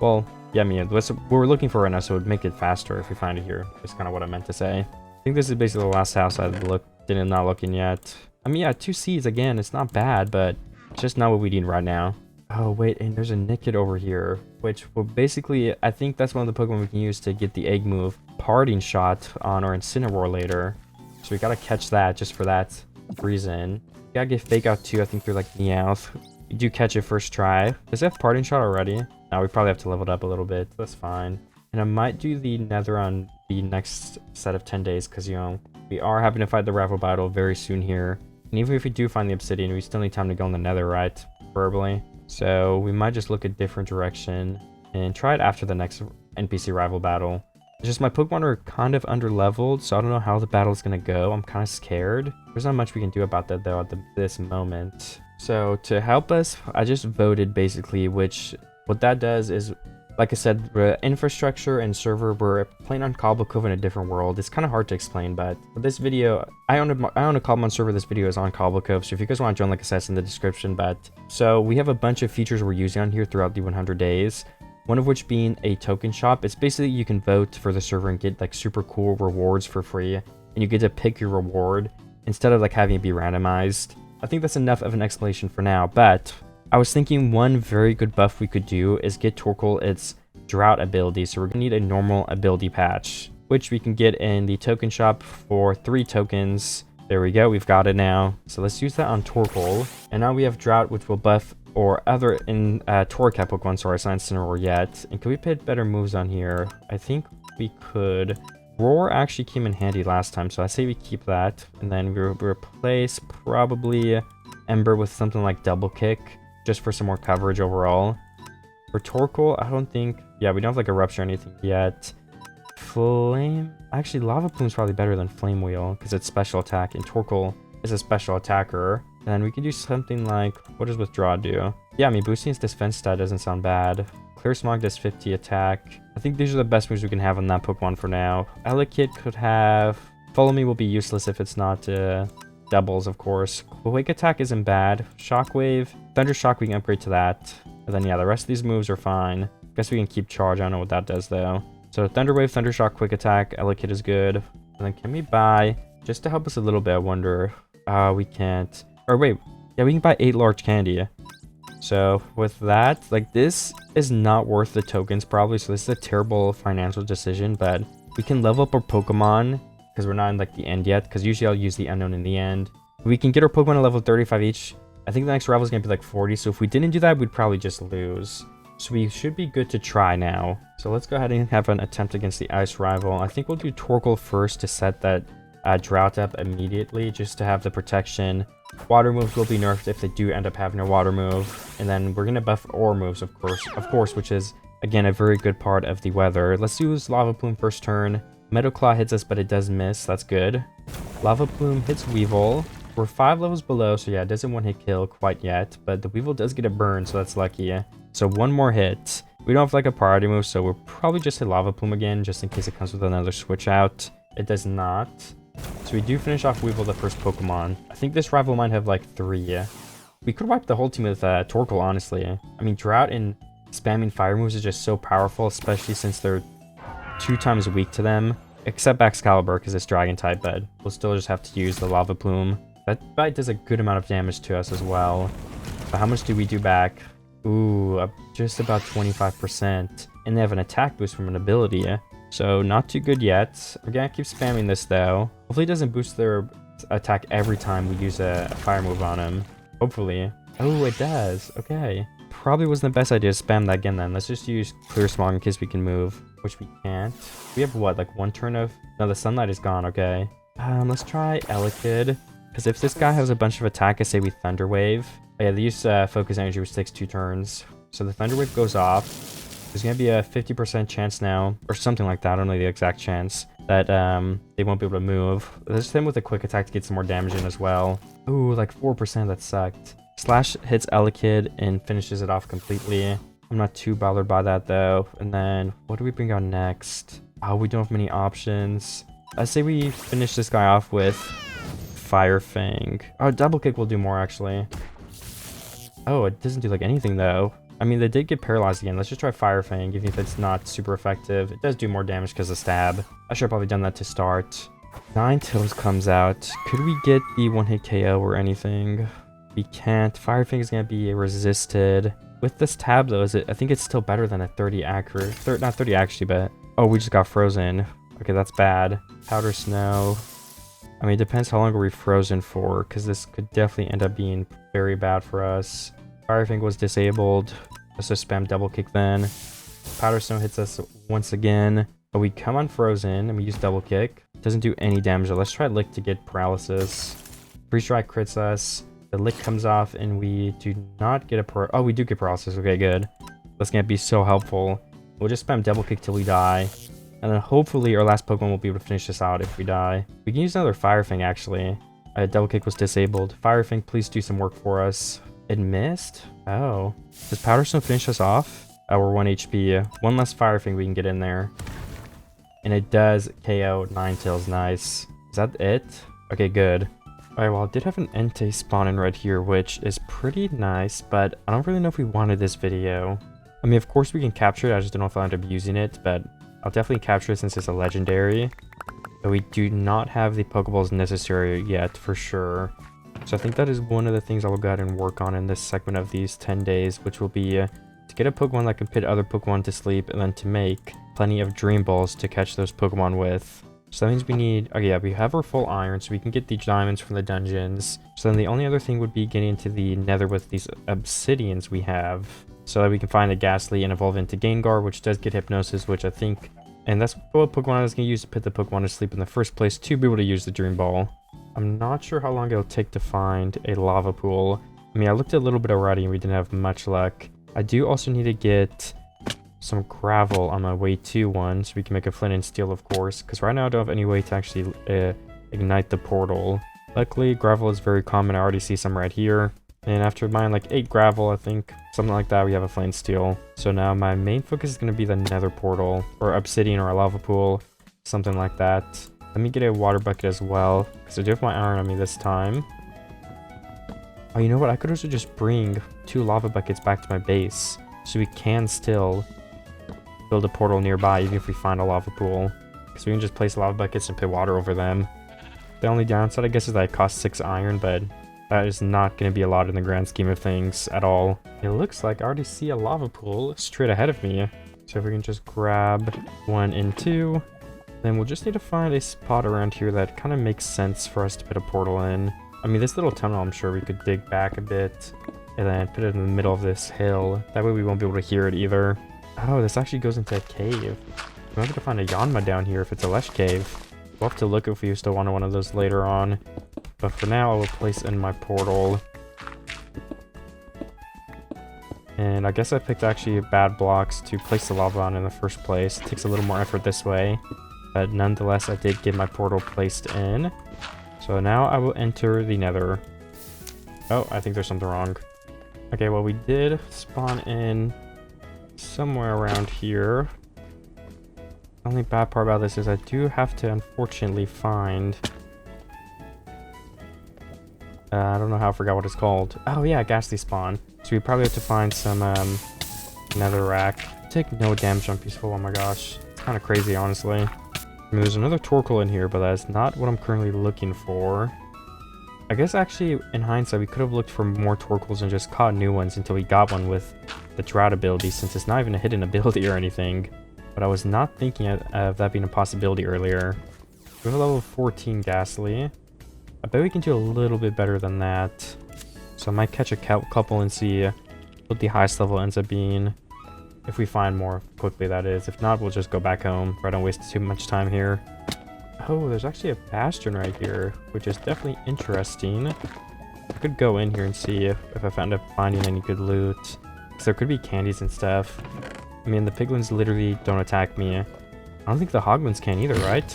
Well, yeah, I mean, that's what we're looking for right now, so it would make it faster if we find it here. That's kind of what I meant to say. I think this is basically the last house I've not looking yet. I mean, yeah, 2 seeds again. It's not bad, but it's just not what we need right now. Oh, wait, and there's a Nickit over here, which will basically, I think that's one of the Pokemon we can use to get the egg move parting shot on our Incineroar later. So we gotta catch that just for that reason. We gotta get Fake Out too, I think through like Meowth. You do catch it first try. Does it have parting shot already? Now we probably have to level it up a little bit. That's fine. And I might do the Nether on the next set of 10 days because, you know, we are having to fight the rival battle very soon here. And even if we do find the obsidian, we still need time to go in the Nether, right? Preferably. So we might just look a different direction and try it after the next NPC rival battle. It's just my Pokemon are kind of under-leveled, so I don't know how the battle is going to go. I'm kind of scared. There's not much we can do about that, though, at this moment. So to help us, I just voted, basically, what that does is, Like I said, the infrastructure and server, we're playing on Cobble Cove in a different world. It's kind of hard to explain, but for this video, I own a Cobblemon server. This video is on Cobble Cove, so if you guys want to join, like I said, it's in the description. But so we have a bunch of features we're using on here throughout the 100 days. One of which being a token shop. It's basically you can vote for the server and get like super cool rewards for free, and you get to pick your reward instead of like having it be randomized. I think that's enough of an explanation for now, but I was thinking one very good buff we could do is get Torkoal its drought ability. So we're gonna need a normal ability patch, which we can get in the token shop for 3 tokens. There we go, we've got it now. So let's use that on Torkoal. And now we have drought, which will buff or other in Torcat Pokemon. Sorry, it's not Incineroar yet. And could we put better moves on here? I think we could. Roar actually came in handy last time, so I say we keep that. And then we replace probably Ember with something like Double Kick, just for some more coverage overall. For Torkoal, I don't think... Yeah, we don't have like Eruption or anything yet. Flame... Actually, Lava Plume is probably better than Flame Wheel, because it's special attack, and Torkoal is a special attacker. And then we could do something like... What does Withdraw do? Yeah, I mean, boosting its defense stat doesn't sound bad. Clear Smog does 50 attack. I think these are the best moves we can have on that Pokemon for now. Elekid could have... Follow Me will be useless if it's not doubles, of course. Quake Attack isn't bad. Shockwave. Thunder Shock, we can upgrade to that. And then, yeah, the rest of these moves are fine. Guess we can keep Charge. I don't know what that does, though. So Thunder Wave, Thunder Shock, Quick Attack. Elekid is good. And then can we buy... Just to help us a little bit, I wonder... we can't... Or wait. Yeah, we can buy 8 large candy. So with that, like, this is not worth the tokens probably, so this is a terrible financial decision, but we can level up our Pokemon because we're not in like the end yet, because usually I'll use the unknown in the end. We can get our Pokemon to level 35 each. I think the next rival is going to be like 40, so if we didn't do that, we'd probably just lose. So we should be good to try now. So let's go ahead and have an attempt against the ice rival. I think we'll do Torkoal first to set that drought up immediately, just to have the protection. Water moves will be nerfed if they do end up having a water move. And then we're going to buff ore moves, of course, which is, again, a very good part of the weather. Let's use Lava Plume first turn. Metal Claw hits us, but it does miss. That's good. Lava Plume hits Weevil. We're 5 levels below, so yeah, it doesn't one-hit kill quite yet. But the Weevil does get a burn, so that's lucky. So one more hit. We don't have like a priority move, so we'll probably just hit Lava Plume again, just in case it comes with another switch out. It does not. So we do finish off Weevil, the first Pokemon. I think this rival might have like 3. We could wipe the whole team with Torkoal, honestly. I mean, Drought and spamming fire moves is just so powerful, especially since they're 2 times weak to them. Except Excalibur, because it's Dragon type, but we'll still just have to use the Lava Plume. That bite does a good amount of damage to us as well. But how much do we do back? Ooh, just about 25%. And they have an attack boost from an ability. So not too good yet. We're gonna keep spamming this though. Hopefully it doesn't boost their attack every time we use a fire move on him. Hopefully. Oh, it does. Okay. Probably wasn't the best idea to spam that again then. Let's just use Clear Smog in case we can move, which we can't. We have what, like 1 turn of... No, the sunlight is gone. Okay. Let's try Elekid. Because if this guy has a bunch of attack, I say we Thunder Wave. Oh, yeah, they use Focus Energy, which takes 2 turns. So the Thunder Wave goes off. There's going to be a 50% chance now, or something like that, I don't know the exact chance, that they won't be able to move. Let's hit him with a quick attack to get some more damage in as well. Ooh, like 4%, that sucked. Slash hits Elekid and finishes it off completely. I'm not too bothered by that though. And then, what do we bring on next? Oh, we don't have many options. I say we finish this guy off with Fire Fang. Oh, Double Kick will do more actually. Oh, it doesn't do like anything though. I mean, they did get paralyzed again. Let's just try Fire Fang, even if it's not super effective. It does do more damage because of stab. I should have probably done that to start. Ninetales comes out. Could we get the one-hit KO or anything? We can't. Fire Fang is going to be resisted. With this tab, though, I think it's still better than a 30 accurate. Not 30 actually, but... Oh, we just got frozen. Okay, that's bad. Powder Snow. I mean, it depends how long we're frozen for, because this could definitely end up being very bad for us. Fire Fang was disabled. Let's just spam Double Kick then. Powder Snow hits us once again. But we come on Frozen and we use Double Kick. Doesn't do any damage. Let's try Lick to get Paralysis. Freeze Strike crits us. The Lick comes off and we do not get a Oh, we do get Paralysis. Okay, good. That's going to be so helpful. We'll just spam Double Kick till we die. And then hopefully our last Pokemon will be able to finish this out if we die. We can use another Fire Fang actually. Double Kick was disabled. Fire Fang, please do some work for us. It missed? Oh. Does Powder Snow finish us off? We're 1 HP. One less fire thing we can get in there. And it does KO Ninetales. Nice. Is that it? Okay, good. Alright, well, I did have an Entei spawn in right here, which is pretty nice, but I don't really know if we wanted this video. I mean, of course we can capture it, I just don't know if I'll end up using it, but I'll definitely capture it since it's a legendary. But we do not have the Pokeballs necessary yet, for sure. So I think that is one of the things I will go ahead and work on in this segment of these 10 days, which will be to get a Pokemon that can put other Pokemon to sleep, and then to make plenty of Dream Balls to catch those Pokemon with. So that means we need, okay, yeah, we have our full iron, so we can get the diamonds from the dungeons. So then the only other thing would be getting into the nether with these obsidians we have, so that we can find a Ghastly and evolve into Gengar, which does get Hypnosis, which I think, and that's what Pokemon I was going to use to put the Pokemon to sleep in the first place, to be able to use the Dream Ball. I'm not sure how long it'll take to find a lava pool. I mean, I looked a little bit already and we didn't have much luck. I do also need to get some gravel on my way to one, so we can make a flint and steel, of course, because right now I don't have any way to actually ignite the portal. Luckily, gravel is very common. I already see some right here, and after mining like 8 gravel, I think, something like that, we have a flint and steel. So now my main focus is going to be the nether portal, or obsidian, or a lava pool, something like that. Let me get a water bucket as well, because I do have my iron on me this time. Oh, you know what, I could also just bring 2 lava buckets back to my base, so we can still build a portal nearby, even if we find a lava pool. Because we can just place lava buckets and put water over them. The only downside, I guess, is that it costs 6 iron, but that is not going to be a lot in the grand scheme of things at all. It looks like I already see a lava pool straight ahead of me. So if we can just grab 1 and 2, then we'll just need to find a spot around here that kind of makes sense for us to put a portal in. I mean, this little tunnel, I'm sure we could dig back a bit and then put it in the middle of this hill. That way we won't be able to hear it either. Oh, this actually goes into a cave. I'm going to find a Yanma down here if it's a Lesh cave. We'll have to look if we still want one of those later on. But for now, I will place in my portal. And I guess I picked actually bad blocks to place the lava on in the first place. It takes a little more effort this way. But nonetheless, I did get my portal placed in. So now I will enter the nether. Oh, I think there's something wrong. Okay, well, we did spawn in somewhere around here. The only bad part about this is I do have to unfortunately find I don't know how, I forgot what it's called. Oh yeah, Ghastly spawn. So we probably have to find some netherrack. Take no damage on peaceful. Oh my gosh, it's kind of crazy, honestly. I mean, there's another Torkoal in here, but that's not what I'm currently looking for. I guess actually, in hindsight, we could have looked for more Torkoals and just caught new ones until we got one with the Drought ability, since it's not even a hidden ability or anything. But I was not thinking of that being a possibility earlier. We have a level 14 Ghastly. I bet we can do a little bit better than that. So I might catch a couple and see what the highest level ends up being. If we find more quickly, that is. If not, we'll just go back home. I don't waste too much time here. Oh, there's actually a bastion right here, which is definitely interesting. I could go in here and see if I end up finding any good loot. Because there could be candies and stuff. I mean, the piglins literally don't attack me. I don't think the hoglins can either, right?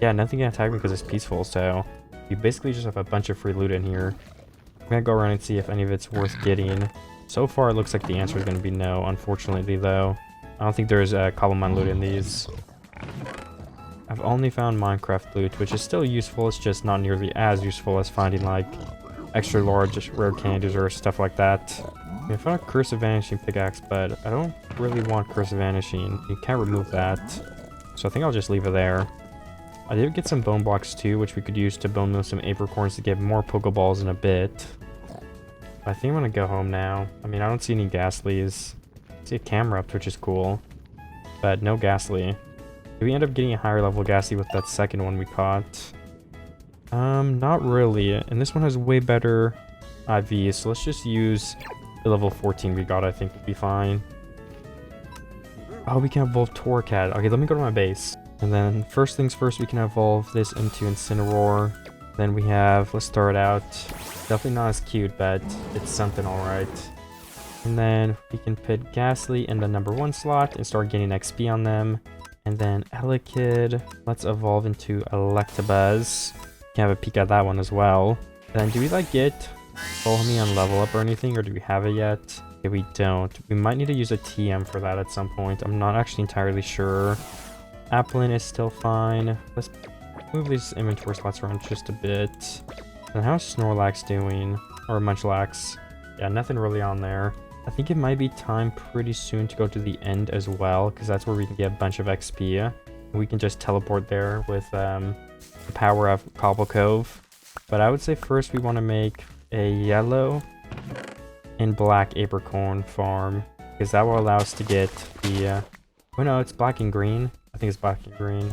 Yeah, nothing can attack me because it's peaceful, so you basically just have a bunch of free loot in here. I'm gonna go around and see if any of it's worth getting. So far, it looks like the answer is going to be no, unfortunately, though. I don't think there's a Cobblemon loot in these. I've only found Minecraft loot, which is still useful. It's just not nearly as useful as finding, like, extra large rare candies or stuff like that. I mean, I found a Curse of Vanishing pickaxe, but I don't really want Curse of Vanishing. You can't remove that. So I think I'll just leave it there. I did get some bone blocks, too, which we could use to bone mill some apricorns to get more Pokeballs in a bit. I think I'm gonna go home now. I mean, I don't see any Ghastlies. I see a Camerupt, which is cool. But no Ghastly. Did we end up getting a higher level Ghastly with that second one we caught? Not really. And this one has way better IV, so let's just use the level 14 we got. I think would be fine. Oh, we can evolve Torcat. Okay, let me go to my base. And then, first things first, we can evolve this into Incineroar. Then we have, let's start out, definitely not as cute, but it's something alright. And then we can put Ghastly in the number 1 slot and start getting XP on them. And then Elekid, let's evolve into Electabuzz. Can have a peek at that one as well. And then do we like get Follow Me on level up or anything, or do we have it yet? Okay, we don't. We might need to use a TM for that at some point. I'm not actually entirely sure. Applin is still fine. Let's move these inventory slots around just a bit. And how's Snorlax doing? Or Munchlax? Yeah, nothing really on there. I think it might be time pretty soon to go to the end as well, because that's where we can get a bunch of XP. We can just teleport there with the power of Cobble Cove. But I would say first we want to make a yellow and black apricorn farm, because that will allow us to get the oh no, it's black and green. I think it's black and green.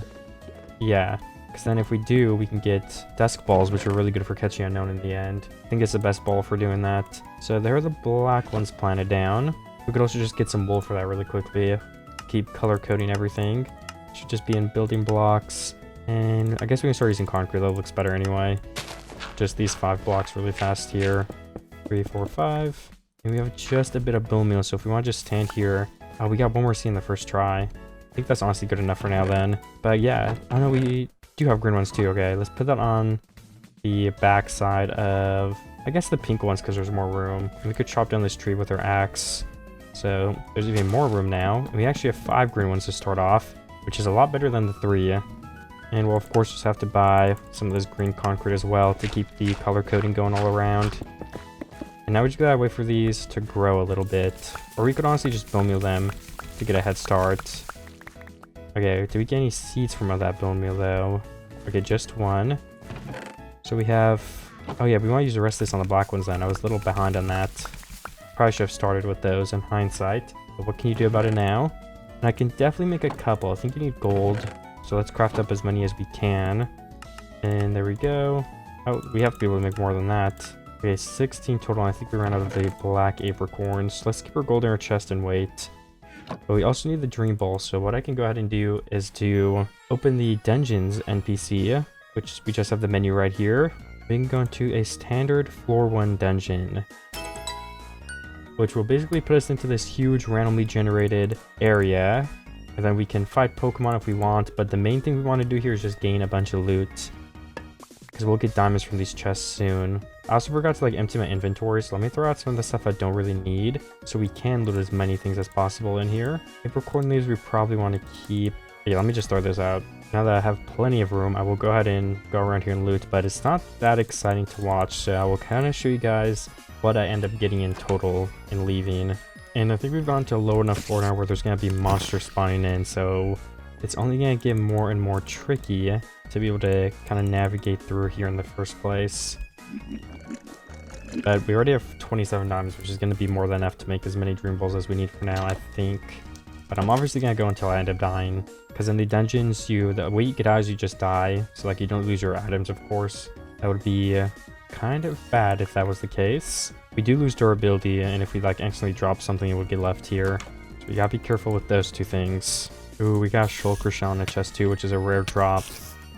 Yeah, because then if we do, we can get dusk balls, which are really good for catching unknown in the end. I think it's the best ball for doing that. So there are the black ones planted down. We could also just get some wool for that really quickly. Keep color coding everything. Should just be in building blocks. And I guess we can start using concrete. That looks better anyway. Just these 5 blocks really fast here. 3, 4, 5. And we have just a bit of bone meal, so if we want to just stand here... Oh, we got one more seed in the first try. I think that's honestly good enough for now then. But yeah, oh no, we do have green ones too. Okay, let's put that on the back side of... I guess the pink ones, because there's more room. And we could chop down this tree with our axe. So there's even more room now. And we actually have 5 green ones to start off, which is a lot better than the 3. And we'll of course just have to buy some of this green concrete as well to keep the color coding going all around. And now we just gotta wait for these to grow a little bit. Or we could honestly just bone meal them to get a head start. Okay, did we get any seeds from that bone meal though? Okay, just one. So we have... Oh yeah, we want to use the rest of this on the black ones then. I was a little behind on that. Probably should have started with those in hindsight. But what can you do about it now? And I can definitely make a couple. I think you need gold. So let's craft up as many as we can. And there we go. Oh, we have to be able to make more than that. Okay, 16 total. I think we ran out of the black apricorns. Let's keep our gold in our chest and wait. But we also need the dream ball. So what I can go ahead and do is to open the dungeons NPC, which we just have the menu right here. We can go into a standard floor 1 dungeon, which will basically put us into this huge randomly generated area. And then we can fight Pokemon if we want. But the main thing we want to do here is just gain a bunch of loot, because we'll get diamonds from these chests soon. I also forgot to empty my inventory, so let me throw out some of the stuff I don't really need, so we can loot as many things as possible in here. Apricorn leaves we probably want to keep. Yeah, let me just throw this out. Now that I have plenty of room, I will go ahead and go around here and loot, but it's not that exciting to watch, so I will kind of show you guys what I end up getting in total and leaving. And I think we've gone to a low enough floor now where there's going to be monsters spawning in, so it's only going to get more and more tricky to be able to kind of navigate through here in the first place. But we already have 27 diamonds, which is going to be more than enough to make as many dream balls as we need for now, I think. But I'm obviously going to go until I end up dying, because in the dungeons, the way you get out is you just die, so you don't lose your items, of course. That would be kind of bad if that was the case. We do lose durability, and if we accidentally drop something, it would get left here. So we gotta be careful with those two things. Ooh, we got a shulker shell in the chest too, which is a rare drop.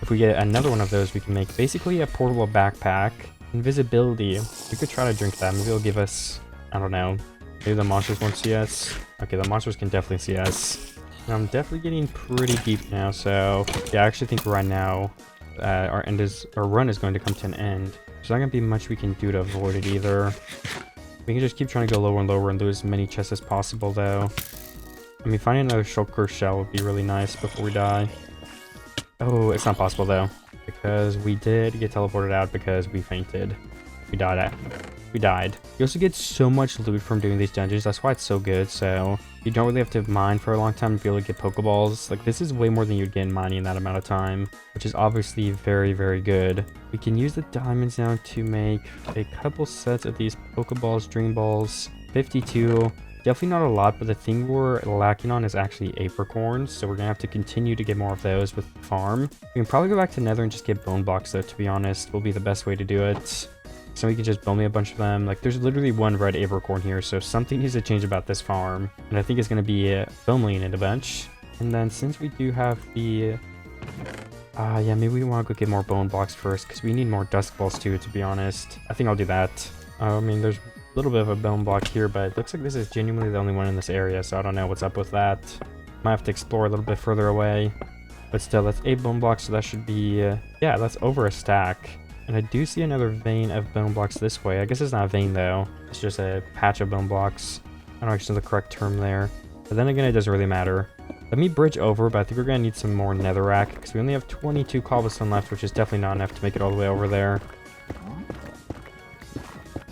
If we get another one of those, we can make basically a portable backpack. Invisibility. We could try to drink that. Maybe it'll give us, I don't know. Maybe the monsters won't see us. Okay, the monsters can definitely see us. And I'm definitely getting pretty deep now, so yeah, I actually think right now our run is going to come to an end. There's not going to be much we can do to avoid it either. We can just keep trying to go lower and lower and lose as many chests as possible, though. I mean, finding another shulker shell would be really nice before we die. Oh, it's not possible, though, because we did get teleported out because we fainted. We died. You also get so much loot from doing these dungeons. That's why it's so good. So you don't really have to mine for a long time to be able to get Pokeballs. This is way more than you'd get in mining in that amount of time, which is obviously very, very good. We can use the diamonds now to make a couple sets of these Pokeballs, Dream Balls. 52. Definitely not a lot, but the thing we're lacking on is actually apricorns, so we're gonna have to continue to get more of those with the farm. We can probably go back to Nether and just get bone blocks, though, to be honest, will be the best way to do it. So we can just bone me a bunch of them. There's literally one red apricorn here, so something needs to change about this farm. And I think it's gonna be bone mealing it a bunch. And then since we do have the... yeah, maybe we want to go get more bone blocks first, because we need more dusk balls too, to be honest. I think I'll do that. I mean, there's a little bit of a bone block here, but it looks like this is genuinely the only one in this area, so I don't know what's up with that. Might have to explore a little bit further away. But still, that's 8 bone blocks, so that should be... yeah, that's over a stack. And I do see another vein of bone blocks this way. I guess it's not a vein, though. It's just a patch of bone blocks. don't actually know the correct term there. But then again, it doesn't really matter. Let me bridge over, but I think we're gonna need some more netherrack because we only have 22 cobblestone left, which is definitely not enough to make it all the way over there.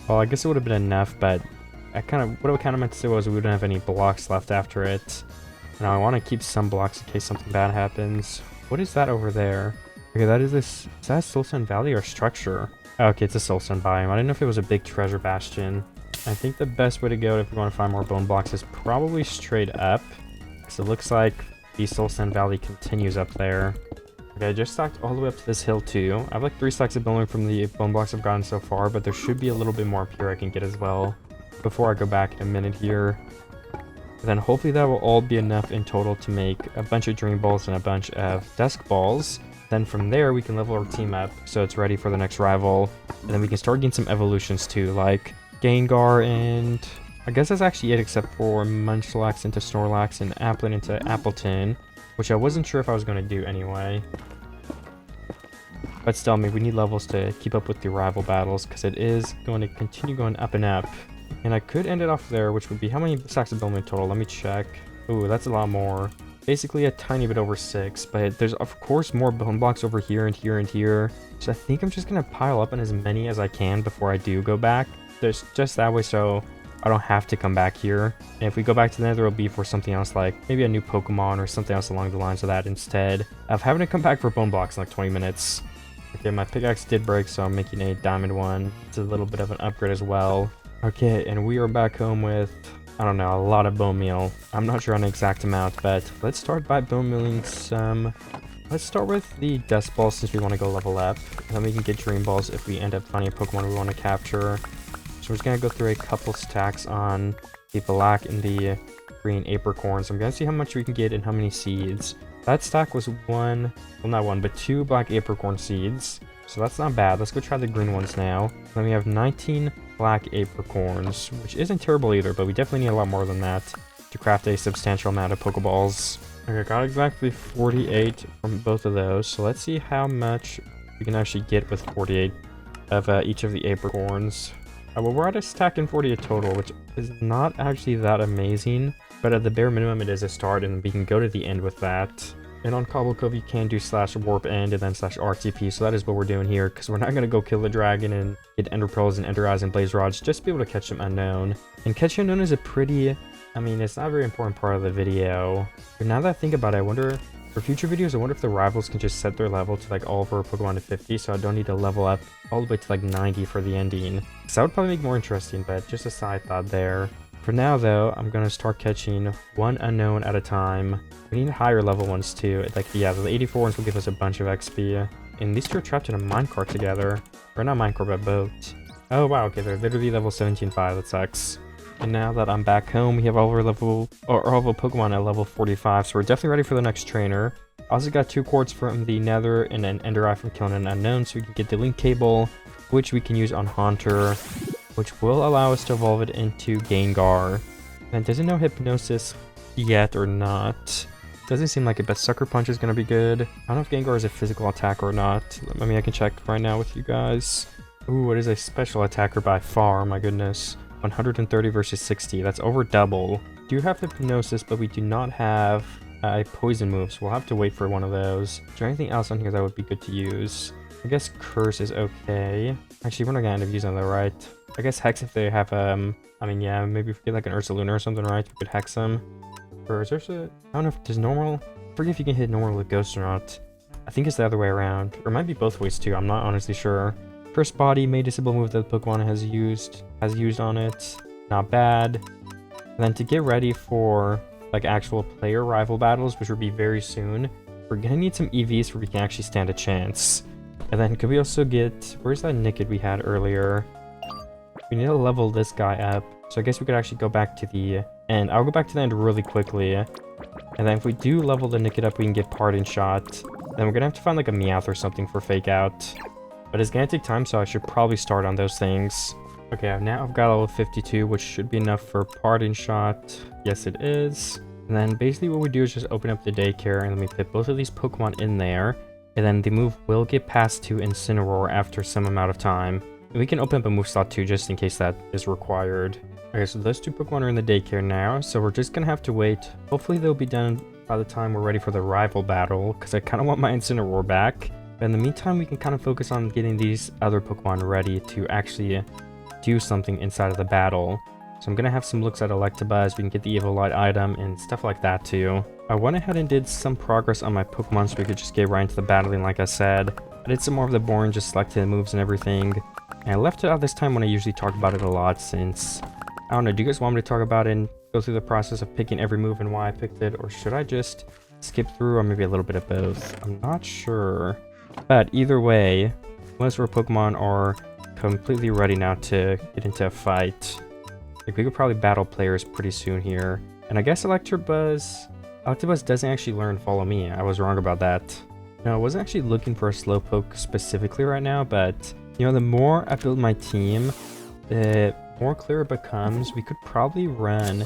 Well, I guess it would have been enough, but what I kind of meant to say was we wouldn't have any blocks left after it. Now I want to keep some blocks in case something bad happens. What is that over there? Okay, is that Soulstone Valley or structure? Oh, okay, it's a Soulstone biome. I didn't know if it was a big treasure bastion. I think the best way to go if we want to find more bone blocks is probably straight up. So it looks like the Soulstone Valley continues up there. Okay, I just stacked all the way up to this hill too. I have like 3 stacks of bone from the bone blocks I've gotten so far, but there should be a little bit more up here I can get as well before I go back in a minute here. And then hopefully that will all be enough in total to make a bunch of dream balls and a bunch of dusk balls. Then from there we can level our team up so it's ready for the next rival. And then we can start getting some evolutions too, like Gengar, and I guess that's actually it except for Munchlax into Snorlax and Applin into Appleton, which I wasn't sure if I was going to do anyway. But still, I mean, we need levels to keep up with the rival battles because it is going to continue going up and up. And I could end it off there, which would be how many stacks of bone in total? Let me check. Ooh, that's a lot more. Basically a tiny bit over 6, but there's of course more bone blocks over here and here and here. So I think I'm just going to pile up on as many as I can before I do go back. There's just that way so I don't have to come back here. And if we go back to the Nether, it'll be for something else like maybe a new Pokemon or something else along the lines of that instead of having to come back for bone blocks in like 20 minutes. Okay, my pickaxe did break, so I'm making a diamond one. It's a little bit of an upgrade as well. Okay, and we are back home with, I don't know, a lot of bone meal. I'm not sure on the exact amount, but let's start by bone milling some. Let's start with the dust balls since we want to go level up. And then we can get dream balls if we end up finding a Pokemon we want to capture. So we're just going to go through a couple stacks on the black and the green apricorns. I'm going to see how much we can get and how many seeds. That stack was not 2 black apricorn seeds. So that's not bad. Let's go try the green ones now. Then we have 19 black apricorns, which isn't terrible either, but we definitely need a lot more than that to craft a substantial amount of Pokeballs. Okay, got exactly 48 from both of those. So let's see how much we can actually get with 48 of each of the apricorns. Well, we're at a stack in 48 total, which is not actually that amazing, but at the bare minimum it is a start, and we can go to the end with that. And on Cobble Cove you can do /warp end and then /RTP, so that is what we're doing here, because we're not going to go kill the dragon and get Ender Pearls and Ender Eyes and Blaze Rods, just to be able to catch them unknown. And catching unknown is a pretty, I mean, it's not a very important part of the video. But now that I think about it, I wonder, for future videos, I wonder if the rivals can just set their level to like all of our Pokemon to 50, so I don't need to level up all the way to like 90 for the ending. So that would probably make it more interesting, but just a side thought there. For now though, I'm going to start catching one unknown at a time. We need higher level ones too. Like, yeah, the 84 ones will give us a bunch of XP. And these two are trapped in a minecart together. Or not minecart, but boat. Oh wow, okay, they're literally level 17.5, that sucks. And now that I'm back home, we have all of our Pokemon at level 45, so we're definitely ready for the next trainer. I also got 2 quartz from the Nether and an Ender Eye from killing an unknown, so we can get the link cable, which we can use on Haunter, which will allow us to evolve it into Gengar. And doesn't know Hypnosis yet or not. Doesn't seem like it, but Sucker Punch is going to be good. I don't know if Gengar is a physical attacker or not. I mean, I can check right now with you guys. Ooh, it is a special attacker by far, my goodness. 130 versus 60, that's over double. We do have Hypnosis, but we do not have a poison move, so we'll have to wait for one of those. Is there anything else on here that would be good to use? I guess Curse is okay. Actually, we're not gonna end up using that, right? I guess Hex if they have, I mean, yeah, maybe if we get like an Ursaluna or something, right? We could Hex them. Or is there I don't know if there's normal. I forget if you can hit normal with Ghost or not. I think it's the other way around. Or it might be both ways too, I'm not honestly sure. First body, may disable move that the Pokemon has used on it. Not bad. And then to get ready for like actual player rival battles, which will be very soon, we're gonna need some EVs where we can actually stand a chance. And then could we also get, where's that Nicked we had earlier? We need to level this guy up. So I guess we could actually go back to the end. I'll go back to the end really quickly. And then if we do level the Nicked up, we can get Pardon Shot. Then we're gonna have to find like a Meowth or something for Fake Out. But it's gonna take time, so I should probably start on those things. Okay, now I've got level 52, which should be enough for Pardon Shot. Yes, it is. And then basically what we do is just open up the daycare and then we put both of these Pokemon in there. And then the move will get passed to Incineroar after some amount of time. And we can open up a move slot too, just in case that is required. Okay, so those two Pokemon are in the daycare now, so we're just gonna have to wait. Hopefully they'll be done by the time we're ready for the rival battle, because I kind of want my Incineroar back. But in the meantime, we can kind of focus on getting these other Pokemon ready to actually do something inside of the battle. So I'm gonna have some looks at Electabuzz, we can get the Evolite item and stuff like that too. I went ahead and did some progress on my Pokemon so we could just get right into the battling like I said. I did some more of the boring, just selected moves and everything. And I left it out this time when I usually talk about it a lot since... I don't know, do you guys want me to talk about it and go through the process of picking every move and why I picked it? Or should I just skip through, or maybe a little bit of both? I'm not sure. But either way, most of our Pokemon are completely ready now to get into a fight. Like, we could probably battle players pretty soon here. And I guess Electabuzz doesn't actually learn Follow Me. I was wrong about that. No, I wasn't actually looking for a Slowpoke specifically right now, but, you know, the more I build my team, the more clear it becomes. We could probably run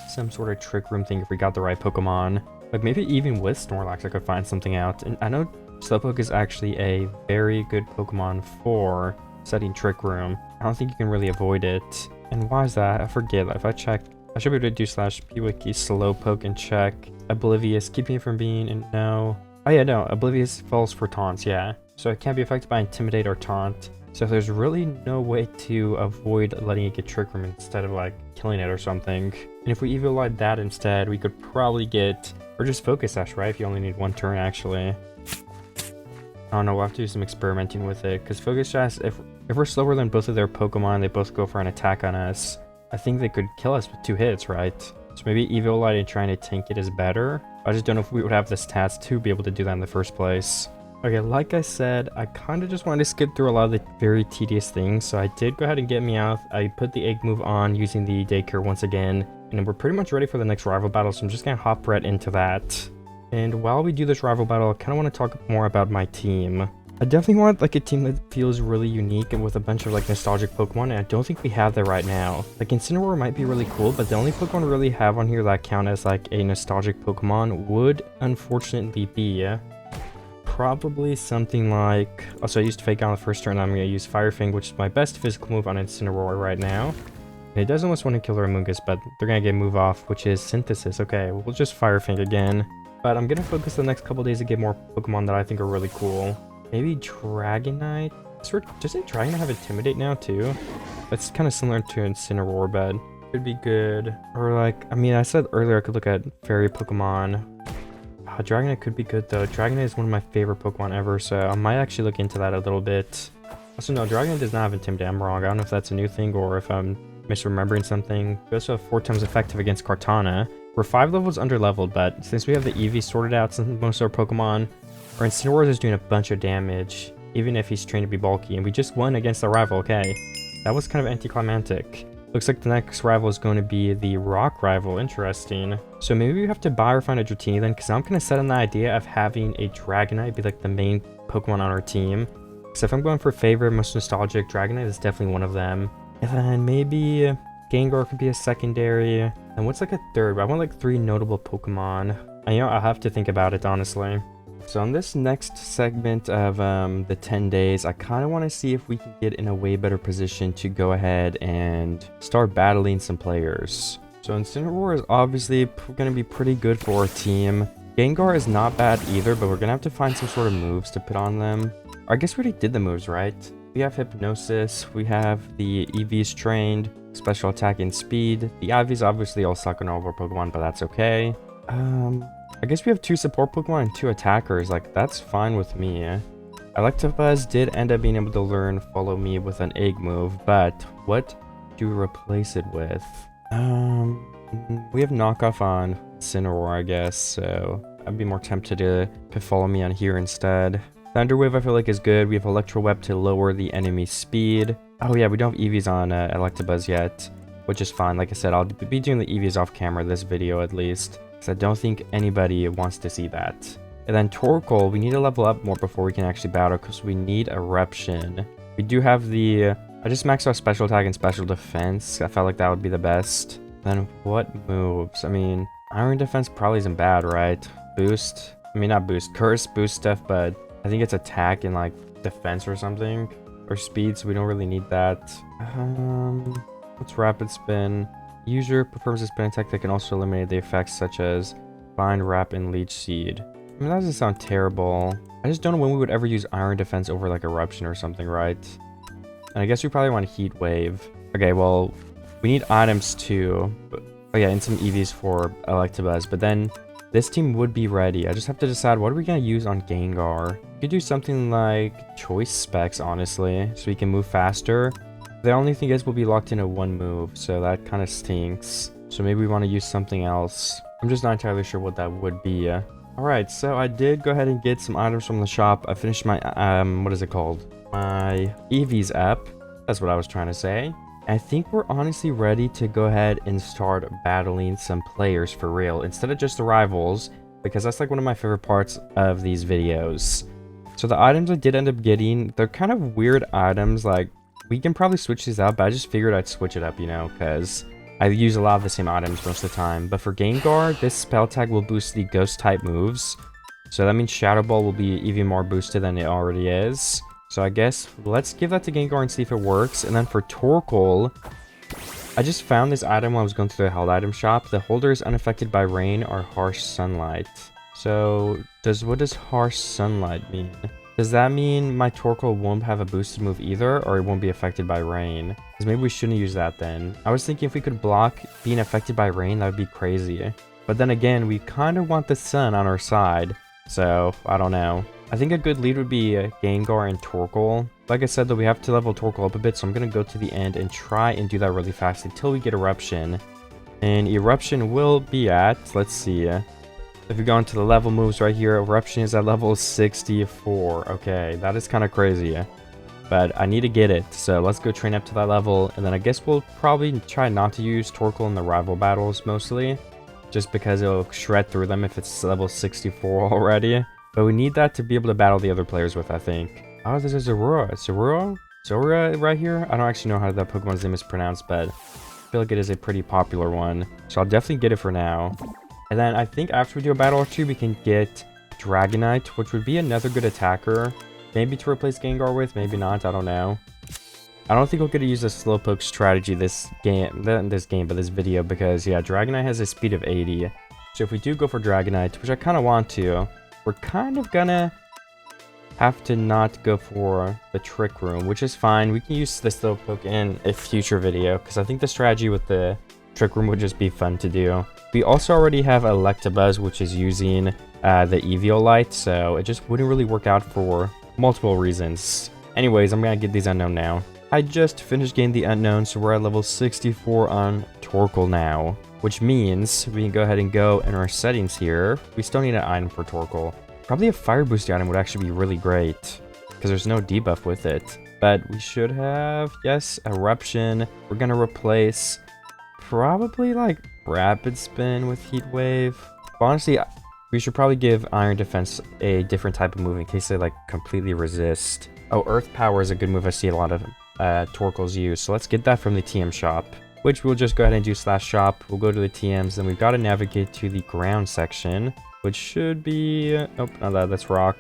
some sort of trick room thing if we got the right Pokemon. Like, maybe even with Snorlax I could find something out. And I know Slowpoke is actually a very good Pokemon for setting trick room. I don't think you can really avoid it. And why is that? I forget. If I check, I should be able to do /pwiki Slowpoke and check Oblivious, keeping it from being in no. Oh yeah, no, Oblivious falls for taunts, yeah. So it can't be affected by Intimidate or Taunt. So there's really no way to avoid letting it get Trick Room instead of like killing it or something. And if we Evolite that instead, we could probably get, or just Focus Sash, right? If you only need one turn actually. I don't know, we'll have to do some experimenting with it. Because Focus Sash, if we're slower than both of their Pokemon, they both go for an attack on us. I think they could kill us with 2 hits, right? So maybe Evolite and trying to tank it is better. I just don't know if we would have the stats to be able to do that in the first place. Okay, like I said, I kind of just wanted to skip through a lot of the very tedious things, so I did go ahead and get Meowth. I put the egg move on using the daycare once again, and we're pretty much ready for the next rival battle, so I'm just going to hop right into that. And while we do this rival battle, I kind of want to talk more about my team. I definitely want like a team that feels really unique and with a bunch of like nostalgic Pokemon, and I don't think we have that right now. Like Incineroar might be really cool, but the only Pokemon we really have on here that count as like a nostalgic Pokemon would unfortunately be probably something like... Also, I used Fake on the first turn, I'm going to use Fire Fang, which is my best physical move on Incineroar right now. And it does almost want to kill Ramungus, but they're going to get move off, which is Synthesis. Okay, we'll just Fire Fang again. But I'm going to focus the next couple days to get more Pokemon that I think are really cool. Maybe Dragonite? Doesn't Dragonite have Intimidate now too? That's kind of similar to Incineroar, but could be good. Or like, I mean, I said earlier I could look at Fairy Pokemon. Dragonite could be good though. Dragonite is one of my favorite Pokemon ever, so I might actually look into that a little bit. Also, no, Dragonite does not have Intimidate. I'm wrong. I don't know if that's a new thing or if I'm misremembering something. We also have 4 times effective against Kartana. We're 5 levels under leveled, but since we have the Eevee sorted out, since most of our Pokemon, our Incineroar is doing a bunch of damage, even if he's trained to be bulky, and we just won against the rival. Okay, that was kind of anticlimactic. Looks like the next rival is going to be the rock rival. Interesting. So maybe we have to buy or find a Dratini then, because I'm going to set on the idea of having a Dragonite be like the main Pokemon on our team. So if I'm going for favorite, most nostalgic, Dragonite is definitely one of them. And then maybe Gengar could be a secondary. And what's like a third? I want like 3 notable Pokemon. And, you know, I'll have to think about it, honestly. So on this next segment of the 10 days, I kind of want to see if we can get in a way better position to go ahead and start battling some players. So Incineroar is obviously going to be pretty good for our team. Gengar is not bad either, but we're going to have to find some sort of moves to put on them. I guess we already did the moves, right? We have Hypnosis, we have the EVs trained, special attack and speed. The IVs obviously all suck on all of our Pokemon, but that's okay. I guess we have 2 support Pokemon and 2 attackers. Like, that's fine with me. Electabuzz did end up being able to learn Follow Me with an egg move, but what do we replace it with? We have knockoff on Incineroar, I guess, so I'd be more tempted to Follow Me on here instead. Thunder Wave I feel like is good. We have Electro Web to lower the enemy speed. Oh yeah, we don't have EVs on Electabuzz yet, which is fine. Like I said, I'll be doing the EVs off camera this video at least. I don't think anybody wants to see that. And then Torkoal, we need to level up more before we can actually battle because we need Eruption. We do have the... I just maxed out Special Attack and Special Defense. I felt like that would be the best. Then what moves? I mean, Iron Defense probably isn't bad, right? Boost? I mean, not boost. Curse, boost stuff, but I think it's attack and like defense or something. Or speed, so we don't really need that. What's rapid spin? User performs a spin attack that can also eliminate the effects such as bind, wrap, and leech seed. I mean, that doesn't sound terrible. I just don't know when we would ever use iron defense over like eruption or something, right? And I guess we probably want heat wave. Okay, well, we need items too. But, oh yeah, and some EVs for Electabuzz. But then this team would be ready. I just have to decide what are we gonna use on Gengar. We could do something like choice specs, honestly, so we can move faster. The only thing is we'll be locked into one move, so that kind of stinks. So maybe we want to use something else. I'm just not entirely sure what that would be. Alright, so I did go ahead and get some items from the shop. I finished my, what is it called? My EVs app. That's what I was trying to say. I think we're honestly ready to go ahead and start battling some players for real, instead of just the rivals, because that's like one of my favorite parts of these videos. So the items I did end up getting, they're kind of weird items. Like, we can probably switch these out, but I just figured I'd switch it up, you know, because I use a lot of the same items most of the time. But for Gengar, this spell tag will boost the ghost type moves. So that means Shadow Ball will be even more boosted than it already is. So I guess let's give that to Gengar and see if it works. And then for Torkoal, I just found this item while I was going through the held item shop. The holder is unaffected by rain or harsh sunlight. So what does harsh sunlight mean? Does that mean my Torkoal won't have a boosted move either, or it won't be affected by rain? Because maybe we shouldn't use that then. I was thinking if we could block being affected by rain, that would be crazy. But then again, we kind of want the sun on our side. So, I don't know. I think a good lead would be Gengar and Torkoal. Like I said, though, we have to level Torkoal up a bit, so I'm going to go to the end and try and do that really fast until we get Eruption. And Eruption will be at, let's see, if we go into the level moves right here, Eruption is at level 64. Okay, that is kind of crazy. But I need to get it, so let's go train up to that level. And then I guess we'll probably try not to use Torkoal in the rival battles mostly, just because it'll shred through them if it's level 64 already. But we need that to be able to battle the other players with, I think. Oh, there's a Zorua. Zorua right here? I don't actually know how that Pokemon's name is pronounced, but I feel like it is a pretty popular one. So I'll definitely get it for now. And then I think after we do a battle or two, we can get Dragonite, which would be another good attacker. Maybe to replace Gengar with, maybe not, I don't know. I don't think we're going to use a Slowpoke strategy this video, because, yeah, Dragonite has a speed of 80. So if we do go for Dragonite, which I kind of want to, we're kind of gonna have to not go for the Trick Room, which is fine. We can use the Slowpoke in a future video, because I think the strategy with the Trick Room would just be fun to do. We also already have Electabuzz, which is using the Eviolite, so it just wouldn't really work out for multiple reasons. Anyways, I'm gonna get these Unknown now. I just finished getting the Unknown, so we're at level 64 on Torkoal now, which means we can go ahead and go in our settings here. We still need an item for Torkoal. Probably a Fire Boost item would actually be really great, because there's no debuff with it. But we should have, yes, Eruption. We're gonna replace probably like Rapid Spin with Heat Wave. But honestly, we should probably give Iron Defense a different type of move in case they like completely resist. Oh, Earth Power is a good move I see a lot of Torkoals use. So let's get that from the TM shop, which we'll just go ahead and do /shop. We'll go to the TMs, then we've got to navigate to the ground section, which should be, oh, no, that's rock.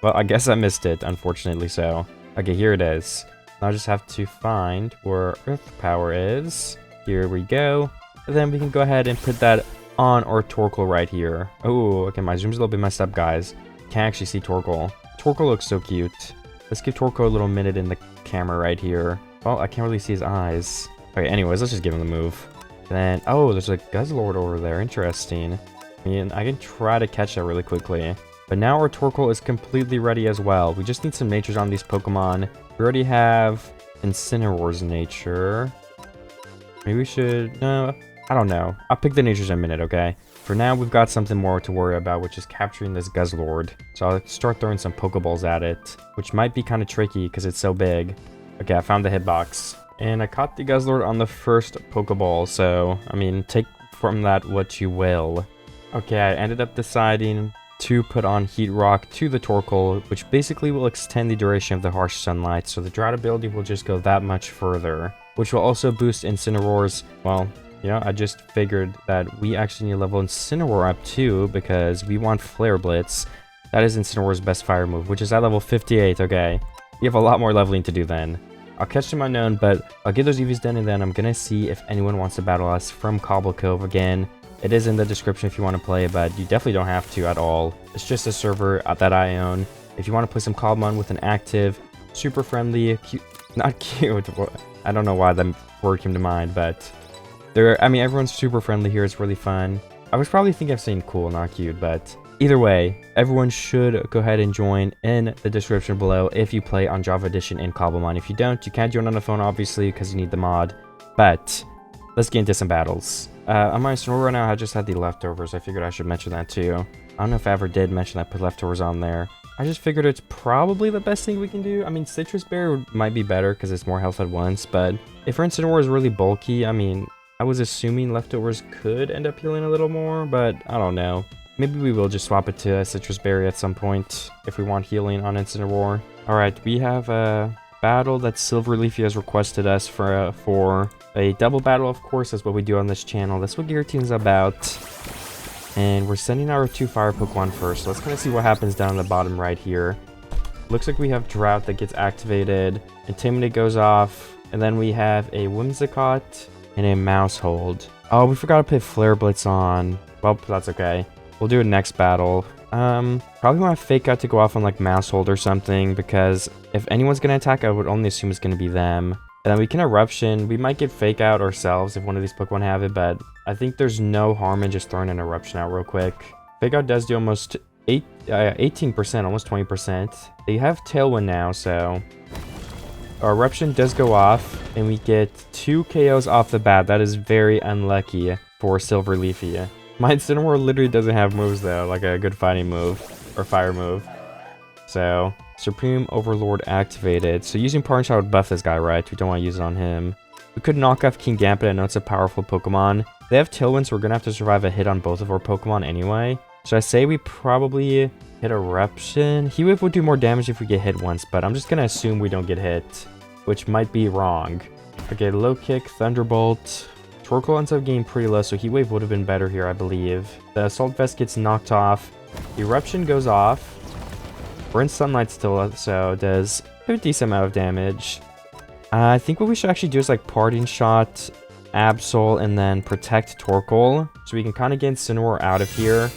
Well, I guess I missed it, unfortunately so. Okay, here it is. Now I just have to find where Earth Power is. Here we go. And then we can go ahead and put that on our Torkoal right here. Oh, okay, my zoom's a little bit messed up, guys. Can't actually see Torkoal. Torkoal looks so cute. Let's give Torkoal a little minute in the camera right here. Well, I can't really see his eyes. Okay, anyways, let's just give him the move. Then, oh, there's a Guzzlord over there. Interesting. I mean, I can try to catch that really quickly. But now our Torkoal is completely ready as well. We just need some natures on these Pokemon. We already have Incineroar's nature. Maybe we should... No, I don't know. I'll pick the natures in a minute, okay? For now, we've got something more to worry about, which is capturing this Guzzlord. So I'll start throwing some Pokeballs at it, which might be kind of tricky because it's so big. Okay, I found the hitbox. And I caught the Guzzlord on the first Pokeball, so, I mean, take from that what you will. Okay, I ended up deciding to put on Heat Rock to the Torkoal, which basically will extend the duration of the harsh sunlight, so the drought ability will just go that much further, which will also boost Incineroar's, well, you know, I just figured that we actually need to level Incineroar up too, because we want Flare Blitz. That is Incineroar's best fire move, which is at level 58, okay. We have a lot more leveling to do then. I'll catch them unknown, but I'll get those EVs done, and then I'm gonna see if anyone wants to battle us from Cobble Cove again. It is in the description if you want to play, but you definitely don't have to at all. It's just a server that I own. If you want to play some Cobblemon with an active, super friendly, cute, not cute, I don't know why that word came to mind, but I mean, everyone's super friendly here. It's really fun. I was probably thinking of saying cool, not cute, but either way, everyone should go ahead and join in the description below if you play on Java Edition in Cobblemon. If you don't, you can't join on the phone, obviously, because you need the mod. But let's get into some battles. On my server right now, I just had the leftovers. I figured I should mention that too. I don't know if I ever did mention that, put leftovers on there. I just figured it's probably the best thing we can do. I mean, Citrus Berry might be better because it's more health at once, but if our Incineroar is really bulky, I mean, I was assuming leftovers could end up healing a little more, but I don't know. Maybe we will just swap it to a Citrus Berry at some point if we want healing on Incineroar. Alright, we have a battle that Silverleafy has requested us for a double battle, of course. That's what we do on this channel. That's what Guillotine's about. And we're sending our 2 fire Pokemon first. So let's kind of see what happens down in the bottom right here. Looks like we have Drought that gets activated. Intimidate goes off. And then we have a Whimsicott and a Mousehold. Oh, we forgot to put Flare Blitz on. Well, that's okay. We'll do it next battle. Probably want Fake Out to go off on like Mousehold or something, because if anyone's going to attack, I would only assume it's going to be them. And then we can Eruption. We might get Fake Out ourselves if one of these Pokemon have it, but I think there's no harm in just throwing an Eruption out real quick. Fake Out does do almost 18%, almost 20%. They have Tailwind now, so our Eruption does go off, and we get 2 KOs off the bat. That is very unlucky for Silverleafy. My Incineroar literally doesn't have moves though, like a good fighting move or fire move. So Supreme Overlord activated. So using Parting Shot would buff this guy, right? We don't want to use it on him. We could knock off King Gambit. I know it's a powerful Pokemon. They have Tailwind, so we're gonna have to survive a hit on both of our Pokemon anyway. So I say we probably hit Eruption. Heat Wave would do more damage if we get hit once, but I'm just gonna assume we don't get hit, which might be wrong. Okay, Low Kick, Thunderbolt. Torkoal ends up getting pretty low, so Heat Wave would have been better here, I believe. The Assault Vest gets knocked off. Eruption goes off. We're in Sunlight still, so it does a decent amount of damage. I think what we should actually do is like Parting Shot, Absol, and then Protect Torkoal, so we can kind of get Incineroar out of here.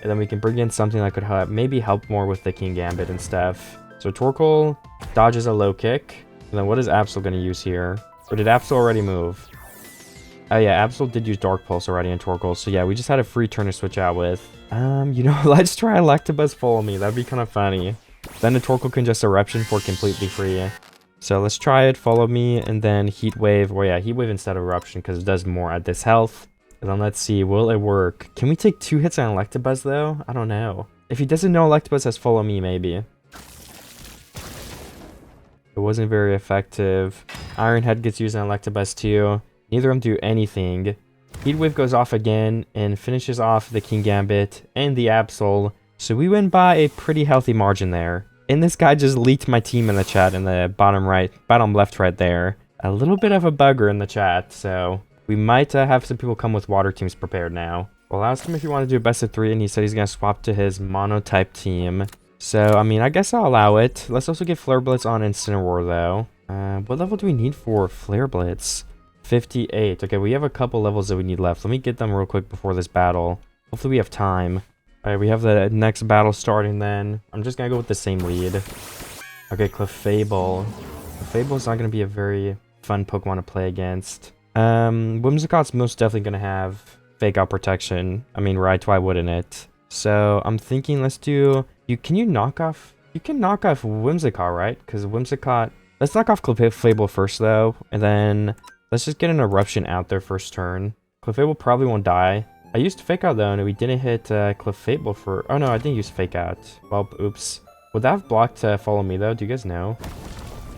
And then we can bring in something that could maybe help more with the King Gambit and stuff. So Torkoal dodges a Low Kick. And then what is Absol going to use here? Or did Absol already move? Oh yeah, Absol did use Dark Pulse already in Torkoal, so yeah, we just had a free turn to switch out with. You know, let's try Electabuzz Follow Me, that'd be kind of funny. Then the Torkoal can just Eruption for completely free. So let's try it, Follow Me, and then Heat Wave. Well yeah, Heat Wave instead of Eruption, because it does more at this health. And then let's see, will it work? Can we take 2 hits on Electabuzz though? I don't know. If he doesn't know Electabuzz has Follow Me, maybe. It wasn't very effective. Iron Head gets used on Electabuzz too. Neither of them do anything. Heat Wave goes off again and finishes off the King Gambit and the Absol. So we win by a pretty healthy margin there. And this guy just leaked my team in the chat in the bottom left right there. A little bit of a bugger in the chat, so we might have some people come with water teams prepared now. Well, I asked him if he wanted to do a best of 3, and he said he's going to swap to his mono-type team. So, I mean, I guess I'll allow it. Let's also get Flare Blitz on Incineroar, though. What level do we need for Flare Blitz? 58. Okay, we have a couple levels that we need left. Let me get them real quick before this battle. Hopefully we have time. Alright, we have the next battle starting then. I'm just gonna go with the same lead. Okay, Clefable. Clefable's not gonna be a very fun Pokemon to play against. Whimsicott's most definitely gonna have Fake Out Protection. I mean, right, why wouldn't it? So, I'm thinking let's do... You can knock off Whimsicott, right? Because Whimsicott... Let's knock off Clefable first, though. And then... Let's just get an Eruption out there first turn. Clefable probably won't die. I used Fake Out though, and we didn't hit Clefable for... Oh no, I didn't use Fake Out. Well, oops. Would that have blocked Follow Me though? Do you guys know?